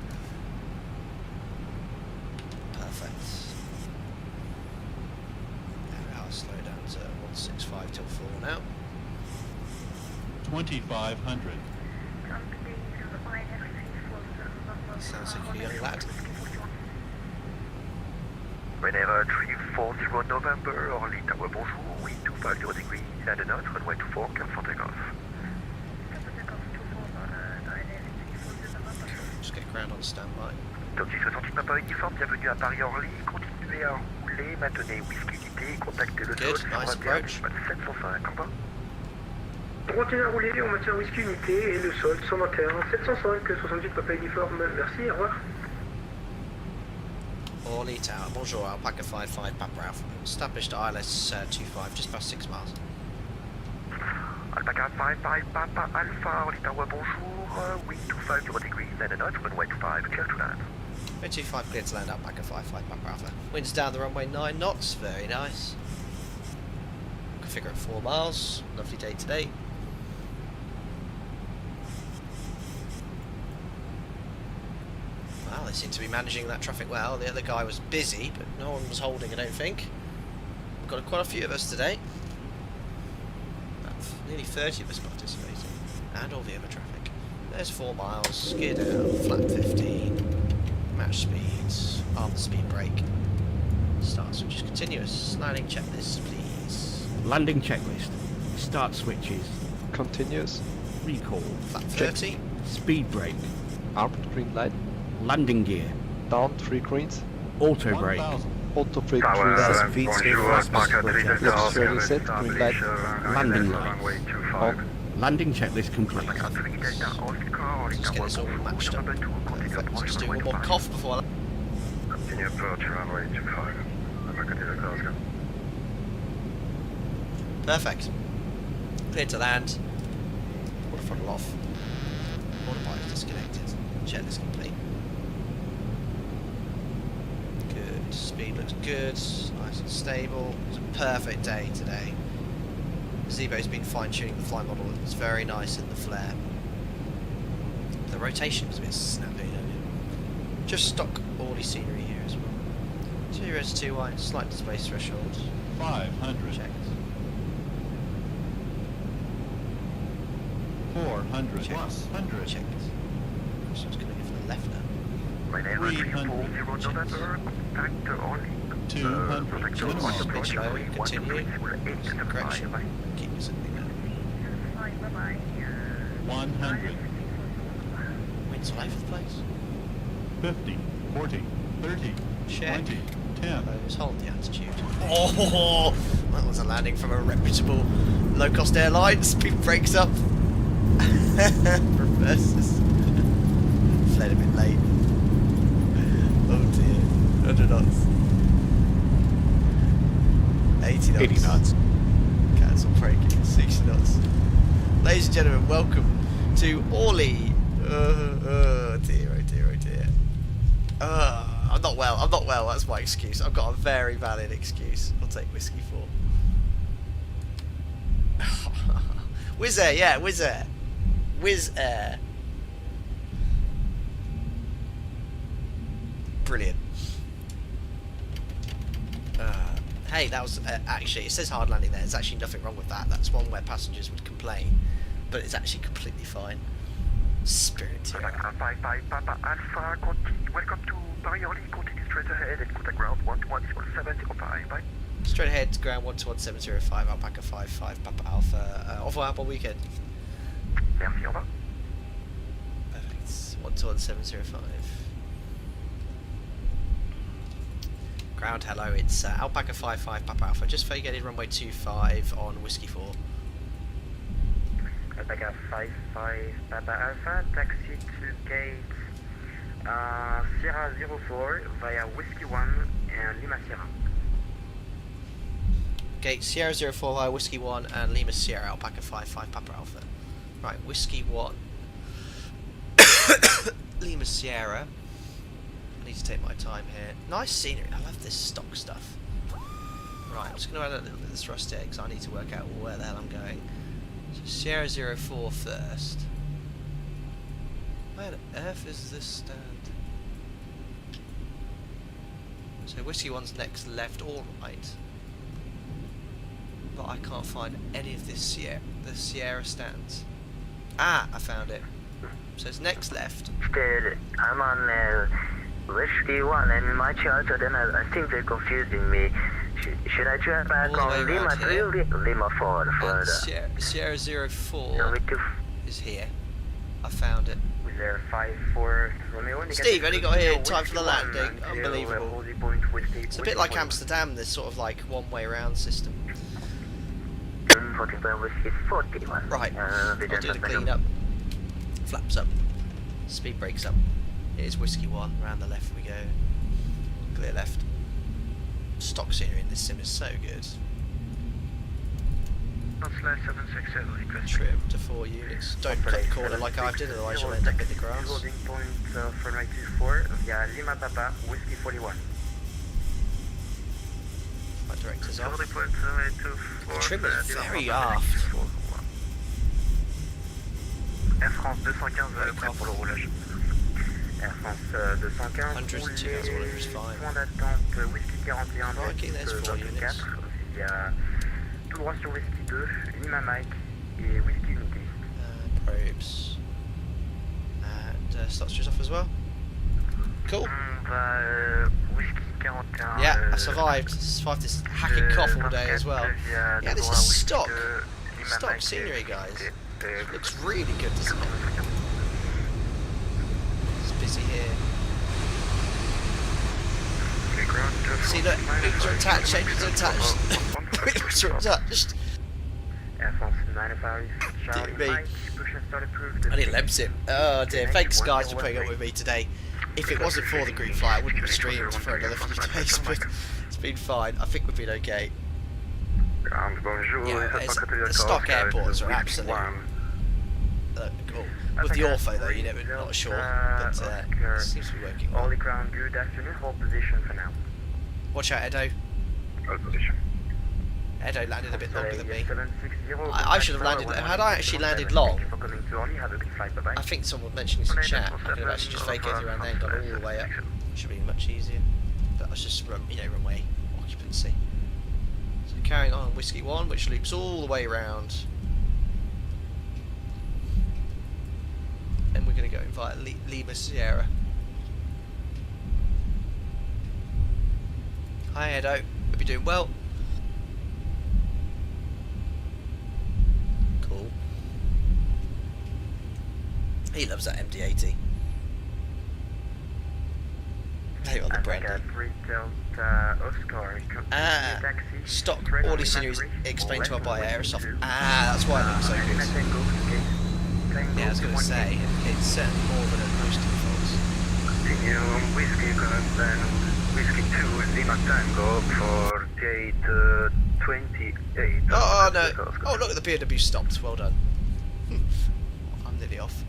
Perfect. There we are, slow down to 165 till 4 now. 2,500. Sounds like a young lad. Whenever 340 November, Orly Tower, bonjour, wind 250 degrees, and a knot, runway 24, clear for takeoff. Just get ground on standby. Taxi 68 Papa uniforme, bienvenue à Paris Orly, continuez à rouler, maintenez whisky unité, contactez le sol, Nice approach. 705, combat. Continuez à rouler, on maintient whisky unité et le sol 121 705 78 Papa uniforme. Merci, au revoir. Orly Tower, bonjour, Alpaca 55 Papa Alpha. Established ILS 25, just past 6 miles. Alpaca 55 Papa Alpha, Orly Tower, bonjour, wind 250 degrees, and a knot, runway 25, clear to land. 25 clear to land, Alpaca 55 Papa Alpha. Winds down the runway 9 knots, very nice. Configure at 4 miles, lovely day today. Wow, they seem to be managing that traffic well. The other guy was busy, but no one was holding, I don't think. We've got quite a few of us today. About nearly 30 of us participating. And all the other traffic. There's 4 miles, skid out, flat 15, match speeds, arm the speed brake. Start switches continuous. Landing checklist, please. Landing checklist. Start switches. Continuous. Recall. Flat 30. Speed brake. Armed green light. Landing gear. Down 3 greens. Auto brake. Auto brake 3 lights. Left ready set. Green light. Landing light. On. Landing checklist complete. Just get this all matched up. Perfect. Just do one more cough before. Continue approach, runway 25. Alpaca Delta Glasgow. Perfect. Clear to land. Water throttle off. Autopilot disconnected. Checklist complete. Good. Speed looks good. Nice and stable. It's a perfect day today. ZIBO's been fine-tuning the fly model. It's very nice in the flare. The rotation was a bit snappy, Just stock Orly scenery here as well. 2 reds, 2 white, slight space threshold. 500. Checked. 400. Checked. 100. Checked. So it's going to go for the left now. Runway 300. November, contact Orly. 200. Minimum. Bit slow, continue. Correction. Keep us at the 100. winds all over the place. 50. 40. 30. Check. 20. 10. Close, hold the altitude. Oh, that was a landing from a reputable low-cost airline. Speed brakes up. Reverses. Fled a bit late. Oh dear. 100 knots. 80 knots. 80 knots. Cancel braking. 60 knots. Ladies and gentlemen, welcome to Orly. Oh dear, oh dear, oh dear. I'm not well, that's my excuse. I've got a very valid excuse. I'll take Whiskey 4. Wizz Air, yeah, Wizz Air. Wizz Air. Brilliant. Hey, that was actually, it says hard landing there. There's actually nothing wrong with that. That's one where passengers would complain, but it's actually completely fine. Spirit. Papa Alpha, welcome to Paris Orly, continue straight ahead and contact ground 11705, bye. Straight ahead to ground 11705, Alpaca 55, Papa Alpha. Au revoir, bon weekend. Merci, au revoir. Perfect. 11705. Ground, hello, it's Alpaca 55, Papa Alpha. Just vacated runway 25 on Whiskey 4. Alpaca 55, Papa Alpha, taxi to gate Sierra 04 via Whiskey 1 and Lima Sierra. Gate Sierra 04 via Whiskey 1 and Lima Sierra, Alpaca 55, Papa Alpha. Right, Whiskey 1. Lima Sierra. I need to take my time here. Nice scenery, I love this stock stuff. Right, I'm just going to add a little bit of thrust here because I need to work out where the hell I'm going. So Sierra 04 first. Where on earth is this stand? So Whiskey 1's next left or right. But I can't find any of this the Sierra stands. Ah, I found it. So it's next left. Still, I'm on Whiskey 1 and my chart, so then I think they're confusing me. Should I try back on Lima 3 or Lima 4 further? Sierra 04 is here. I found it. There 5-4 Romeo. Steve, only got here in time for the landing. Unbelievable. It's a bit like Amsterdam, this sort of like one-way round system. Right, I'll do the clean up. Flaps up. Speed brakes up. Here's Whiskey 1, round the left we go. Clear left. Stock scenery in this sim is so good. Trim to 4 units. Don't cut the corner like I did, otherwise you'll end up in the grass. Holding point for right 24 via Lima Papa, Whiskey 41. My director's off. The trim is very aft. Air France 215 prêt pour le roulage. Air France 215, 102 is fine. Point d'attente Whiskey 41 Crikey, there's 4 units. Via tout droit sur Whiskey 2, Lima Mike et Whiskey Unity. Probes. And Slotster's off as well. Cool. Whiskey 41. Yeah, I survived. Survived this hacking cough all day as well. Yeah, this is stock scenery, guys. Looks really good, doesn't it? It's busy here. See, look, wings are attached, engines are attached. Wings are attached. Air France 95, Charlie Mike, push and start approved. I need to lamps it. Oh dear, thanks guys for putting up with me today. If it wasn't for the green fly, I wouldn't have streamed for another few days, but it's been fine. I think we've been okay. Yeah, the stock airports are absolute. Cool. With the Ortho though, you're never not sure, but it seems to be working well. All the ground, good afternoon, hold position for now. Watch out, Edo. Hold position. Edo landed a bit longer than me. I should have landed. Had I actually landed long, I think someone mentioned this in chat. I could have actually just vacated around there and gone all the way up. Should be much easier. But I was just runway occupancy. So carrying on Whiskey 1, which loops all the way around. And we're going to go via Lima Sierra. Hi Edo, hope you're doing well. Cool. He loves that MD-80. They got the brandy. Stock Orly series explained to us by Aerosoft. That's why it looks so good. Yeah, I was going to say, it's certainly more than at most defaults. Continue Whiskey Constant, Whiskey 2, Lima Tango, 4828. Oh no! Oh look, the BW stopped, well done. I'm nearly off.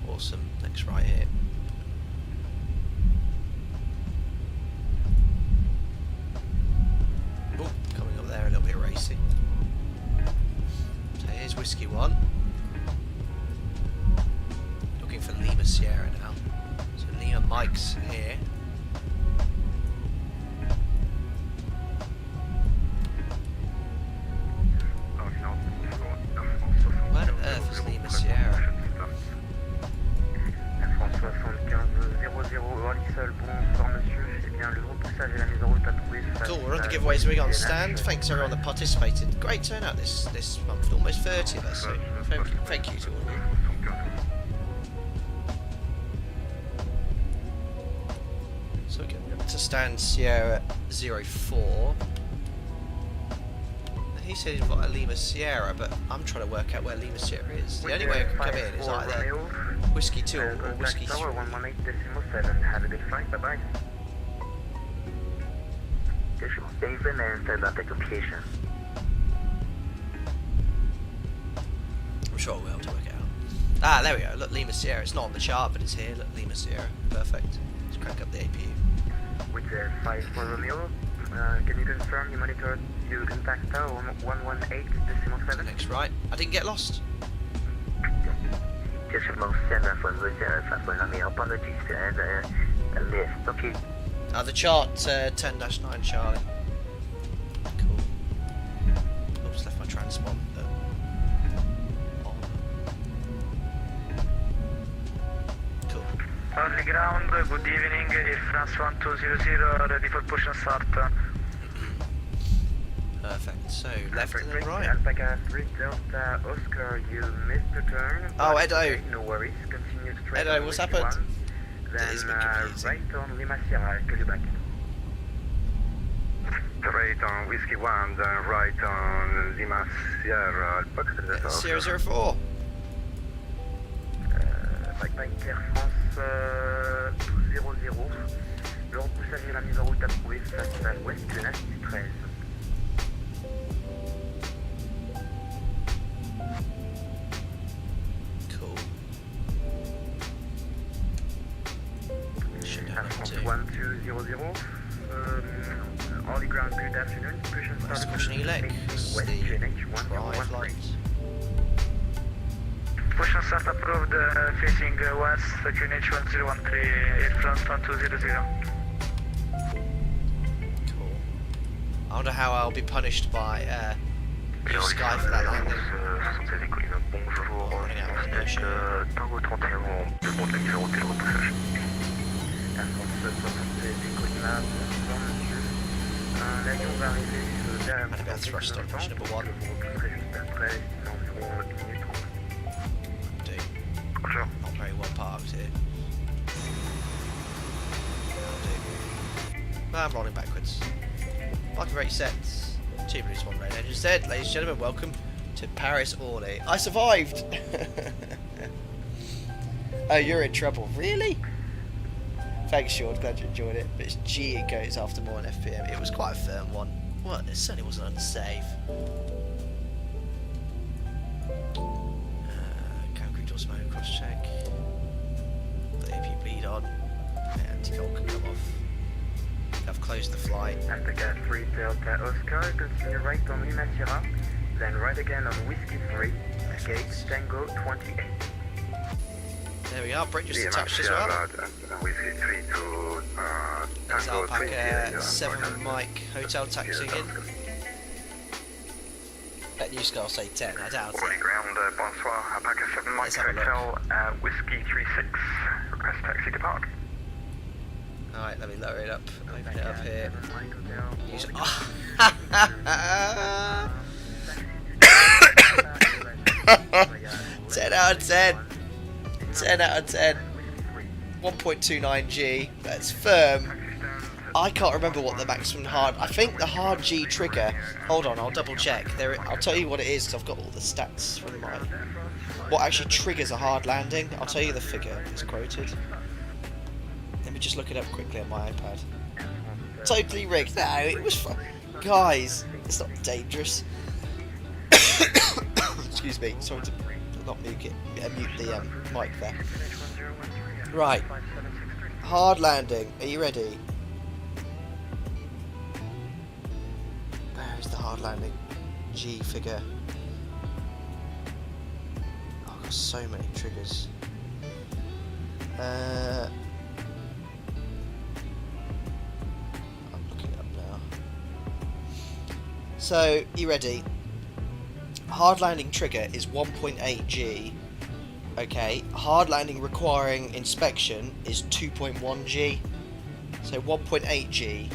Awesome, next right here. Oh, coming up there a little bit racy. So here's Whiskey 1. Looking for Lima Sierra now. So Lima Mike's here. Where on earth is Lima Sierra? Cool, we're on the giveaways we got on stand. Thanks everyone that participated. Great turnout this month, almost 30 of us. So thank you to all of you. So we get to stand Sierra 04. He said he's got a Lima Sierra, but I'm trying to work out where Lima Sierra is. The only way I can come in is either Whiskey 2 or Whiskey 3. Have a good flight, bye-bye. Even and stand up at location. I'm sure we'll be able to work it out. Ah, there we go. Look, Lima Sierra. It's not on the chart, but it's here. Look, Lima Sierra. Perfect. Let's crank up the APU. With 5-4 Romeo, can you confirm you monitored your contact tower 118.7? Next right. I didn't get lost. The chart 10-9 Charlie. Cool. Oops, left my transponder on. Cool. Early ground, good evening, if France 1200 ready for push and start. Perfect, so left and then right. Alpaca 3 Delta Oscar, you missed the turn. Oh, Edo. Okay, no worries, continue straight. Edo, what's happened? Then right on Lima Sierra, call you back. Straight on Whiskey 1, then right on Lima Sierra, Alpaca Sierra 04. Bye Air France 200. Le repoussage et la mise en route approuvée face à l'ouest, Nast 13. Cool. Should Air have France to. 1200. Orly ground, good afternoon. Push and start Pushing elect. facing west, The QNH drive 1013. light. Push and start approved, facing west, QNH 1013, Air France 1200. Cool. I wonder how I'll be punished by Sky for that landing. Running out of inertia. Tango 31, demande la mise en route et le repoussage. Air France 76, écoute là, bonsoir monsieur. L'avion va arriver derrière And a bit of thrust on push number 1. vous repousserez juste après, sinon environ 1 minute. Dude, not very well parked here. I'm rolling backwards. Marking rate sets. 2 minutes, 1 red engine set. Ladies and gentlemen, welcome to Paris Orly. I survived! Oh, you're in trouble. Really? Thanks, Sean. Glad you enjoyed it. But it's G it goes after more than FPM. It was quite a firm one. Well, it certainly wasn't unsafe. Concrete door smoke, cross check. close the flight. Alpaca 3 Delta Oscar, continue right on Lima Sierra, then right again on Whiskey 3, gate Tango 28. There we are, Brett just attached as well. There's Alpaca 7 Mike Hotel taxiing in. Bet you Scar say 10, I doubt it. Ground, bonsoir, Alpaca 7 Mike Let's have a look. Hotel, Whiskey 36, request taxi to park. Alright, let me lower it up, open it up here. Use 10 out of 10. 10 out of 10. 1.29G, that's firm. I can't remember what the maximum hard... I think the hard G trigger... Hold on, I'll double check. I'll tell you what it is, because I've got all the stats from mine. What actually triggers a hard landing? I'll tell you the figure it's quoted. Let me just look it up quickly on my iPad. Totally rigged. No, it was fun. Guys, it's not dangerous. Excuse me, sorry to not mute the mic there. Right. Hard landing. Are you ready? Where is the hard landing G figure? Oh, I've got so many triggers. I'm looking it up now. So, you ready? Hard landing trigger is 1.8 G. Okay, hard landing requiring inspection is 2.1 G. So 1.8 G.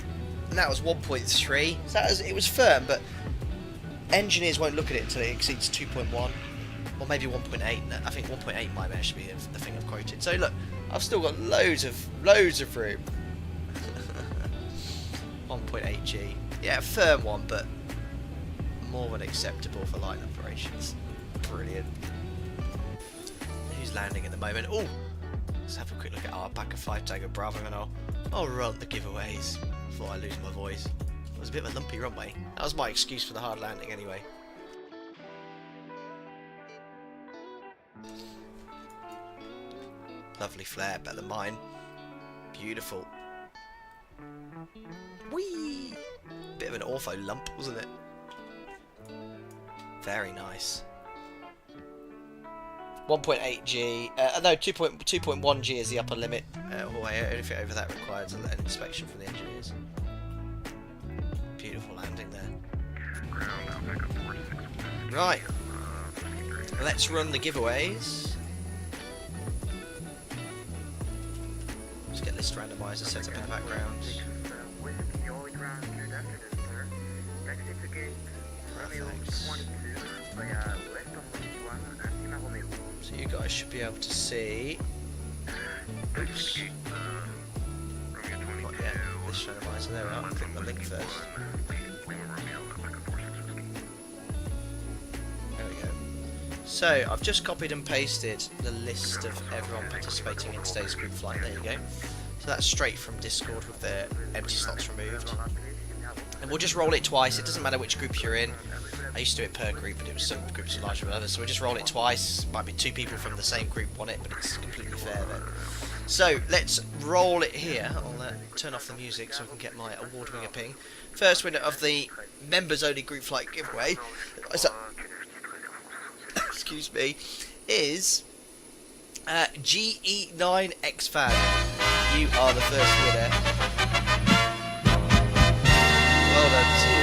And that was 1.3. So it was firm, but engineers won't look at it until it exceeds 2.1. Or maybe 1.8. I think 1.8 might actually be the thing I've quoted. So look, I've still got loads of room. 1.8 G. Yeah, a firm one, but more than acceptable for line operations. Brilliant. Who's landing at the moment? Oh, let's have a quick look at Alpaca 5 Tango Bravo, and I'll run the giveaways before I lose my voice. It was a bit of a lumpy runway. That was my excuse for the hard landing anyway. Lovely flare, better than mine. Beautiful. Whee! Bit of an ortho lump, wasn't it? Very nice. 1.8 G, no, 2.1 G is the upper limit. Anything over that requires an inspection from the engineers. Beautiful landing there. Right, let's run the giveaways. Let's get list randomizer set up in the background. So you guys should be able to see. Oops. Not yet. This randomizer. There we are. Click the link first. There we go. So I've just copied and pasted the list of everyone participating in today's group flight. There you go. So that's straight from Discord with the empty slots removed. And we'll just roll it twice. It doesn't matter which group you're in. I used to do it per group, but it was some groups are larger than others, so we'll just roll it twice. Might be 2 people from the same group on it, but it's completely fair then. So let's roll it here. I'll turn off the music so I can get my award winner ping. First winner of the members only group flight giveaway, excuse me, is GE9XFan. You are the first winner. Well done to you.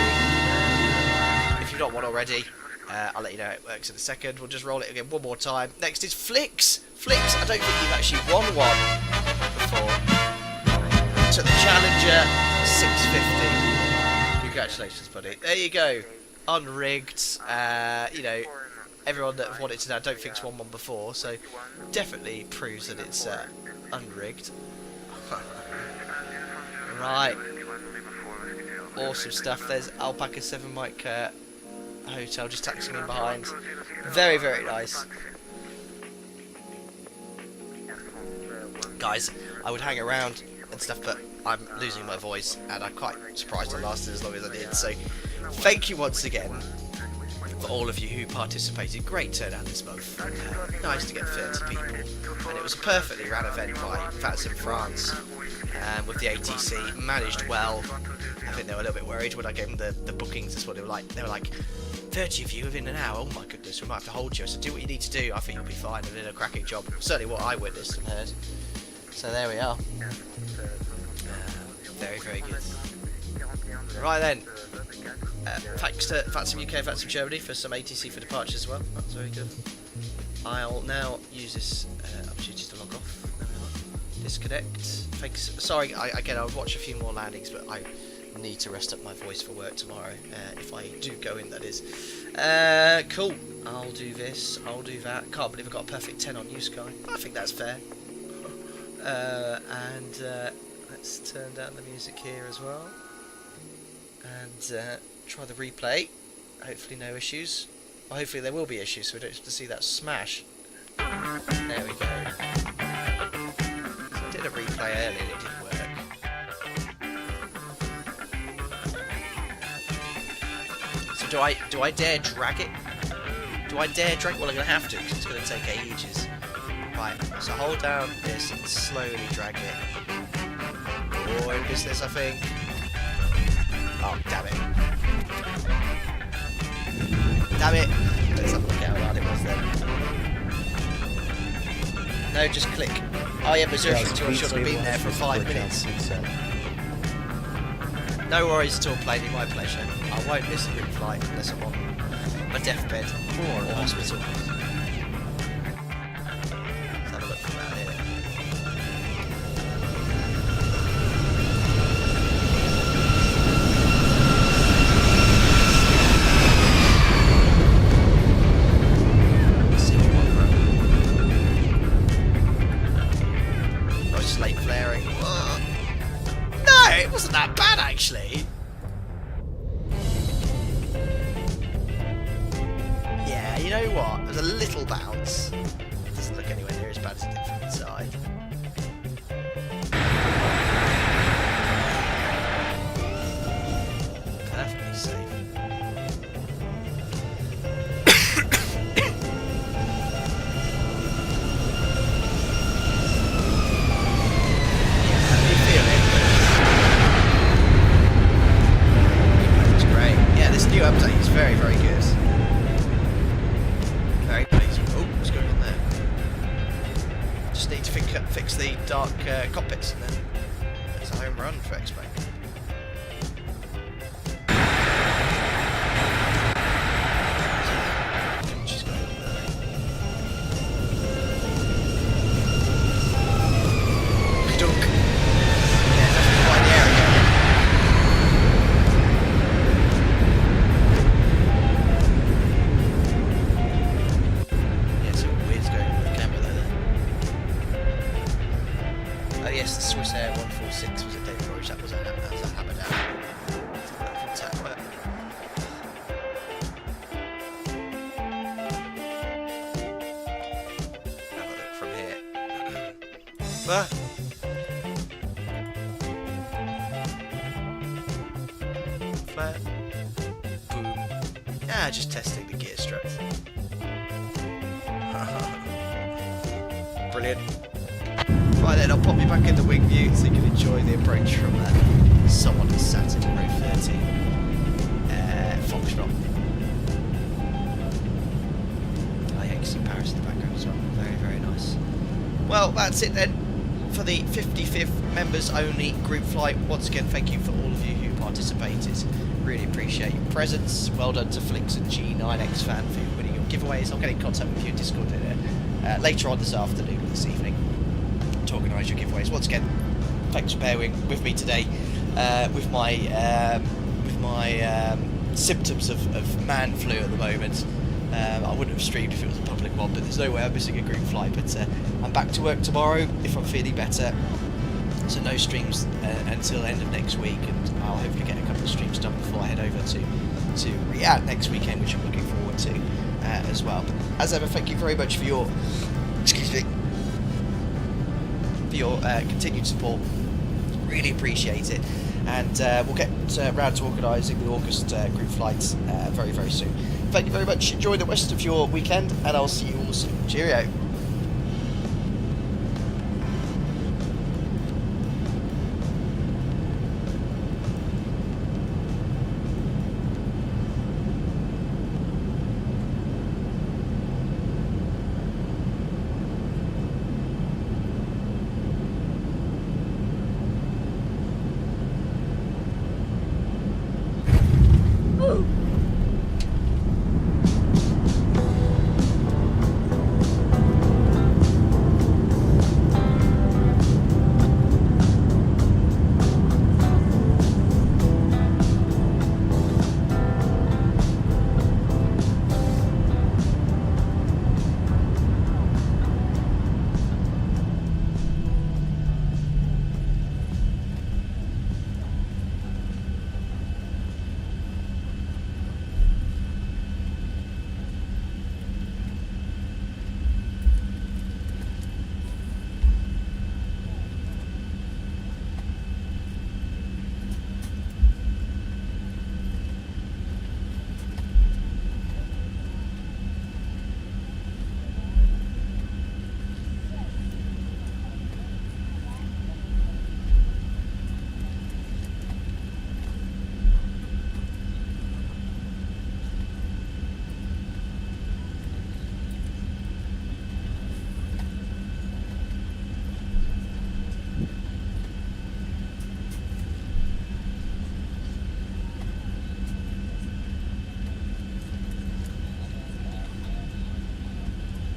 If you've not won already, I'll let you know how it works in a second. We'll just roll it again one more time. Next is Flix. Flix, I don't think you've actually won one before. To the Challenger 650. Congratulations, buddy. There you go. Unrigged. You know, everyone that won it today I don't think's won one before, so definitely proves that it's unrigged. Right. Awesome stuff. There's Alpaca 7 Mike Hotel just taxiing in behind. Very, very nice. Guys, I would hang around and stuff, but I'm losing my voice, and I'm quite surprised I lasted as long as I did. So, thank you once again for all of you who participated. Great turnout this month. Nice to get 30 people, and it was a perfectly ran event by Fats in France. with the ATC. Managed well. I think they were a little bit worried when I gave them the bookings. That's what they were like. They were like, 30 of you within an hour. Oh my goodness, we might have to hold you. I said, do what you need to do. I think you'll be fine. And did a cracking job. Certainly what I witnessed and heard. So there we are. Very, very good. Right then. Thanks to Fatsum UK, Fatsum Germany for some ATC for departure as well. That's very good. I'll now use this opportunity to log off. Disconnect. Thanks. Sorry, again, I'll watch a few more landings, but I need to rest up my voice for work tomorrow. If I do go in, that is. Cool. I'll do this. I'll do that. Can't believe I got a perfect 10 on you, Sky. I think that's fair. And let's turn down the music here as well. And try the replay. Hopefully no issues. Well, hopefully there will be issues, so we don't have to see that smash. There we go. So I did a replay earlier and it didn't work. So do I dare drag it? Do I dare drag it? Well, I'm going to have to, because it's going to take ages. Right, so hold down this and slowly drag it. Oh, in business, I think. Oh, damn it. Damn it! Let's have a look at how hard it was then. No, just click. Oh yeah, Berserk should have been there for 5 minutes. No worries at all, Planey, my pleasure. I won't miss a group flight unless I'm on my deathbed or hospital. Let's have a look from out here. Actually, yeah, you know what? There's a little bounce. It doesn't look anywhere near as bad as it did from inside. Perfectly safe. New update is very, very good. Very pleased. Oh, what's going on there? Just need to fix the dark cockpits and then it's a home run for X-Plane. She's going on there. Dunk. Yeah, definitely quite in the air again. The Swiss Air 146 was a David Roach, that was a hammer down. Have a look from here. Flat. Boom. Ah, just testing the gear struts. Brilliant. Right then, I'll pop you back in the wing view so you can enjoy the approach from someone who's sat in row 13. Foxtrot. Oh yeah, you can see Paris in the background as well. Very, very nice. Well, that's it then for the 55th members only group flight. Once again, thank you for all of you who participated. Really appreciate your presence. Well done to Flix and G9X fan for winning your giveaways. I'll get in contact with you in Discord later on this afternoon or this evening to organise your giveaways. Once again, thanks for bearing with me today with my symptoms of man flu at the moment. I wouldn't have streamed if it was a public one, but there's no way I'm missing a group flight. But I'm back to work tomorrow if I'm feeling better. So no streams until the end of next week, and I'll hopefully get a couple of streams done before I head over to Riyadh next weekend, which I'm looking forward to as well. But as ever, thank you very much for your continued support. Really appreciate it, and we'll get round to organising the August group flights very, very soon. Thank you very much. Enjoy the rest of your weekend, and I'll see you all soon. Cheerio.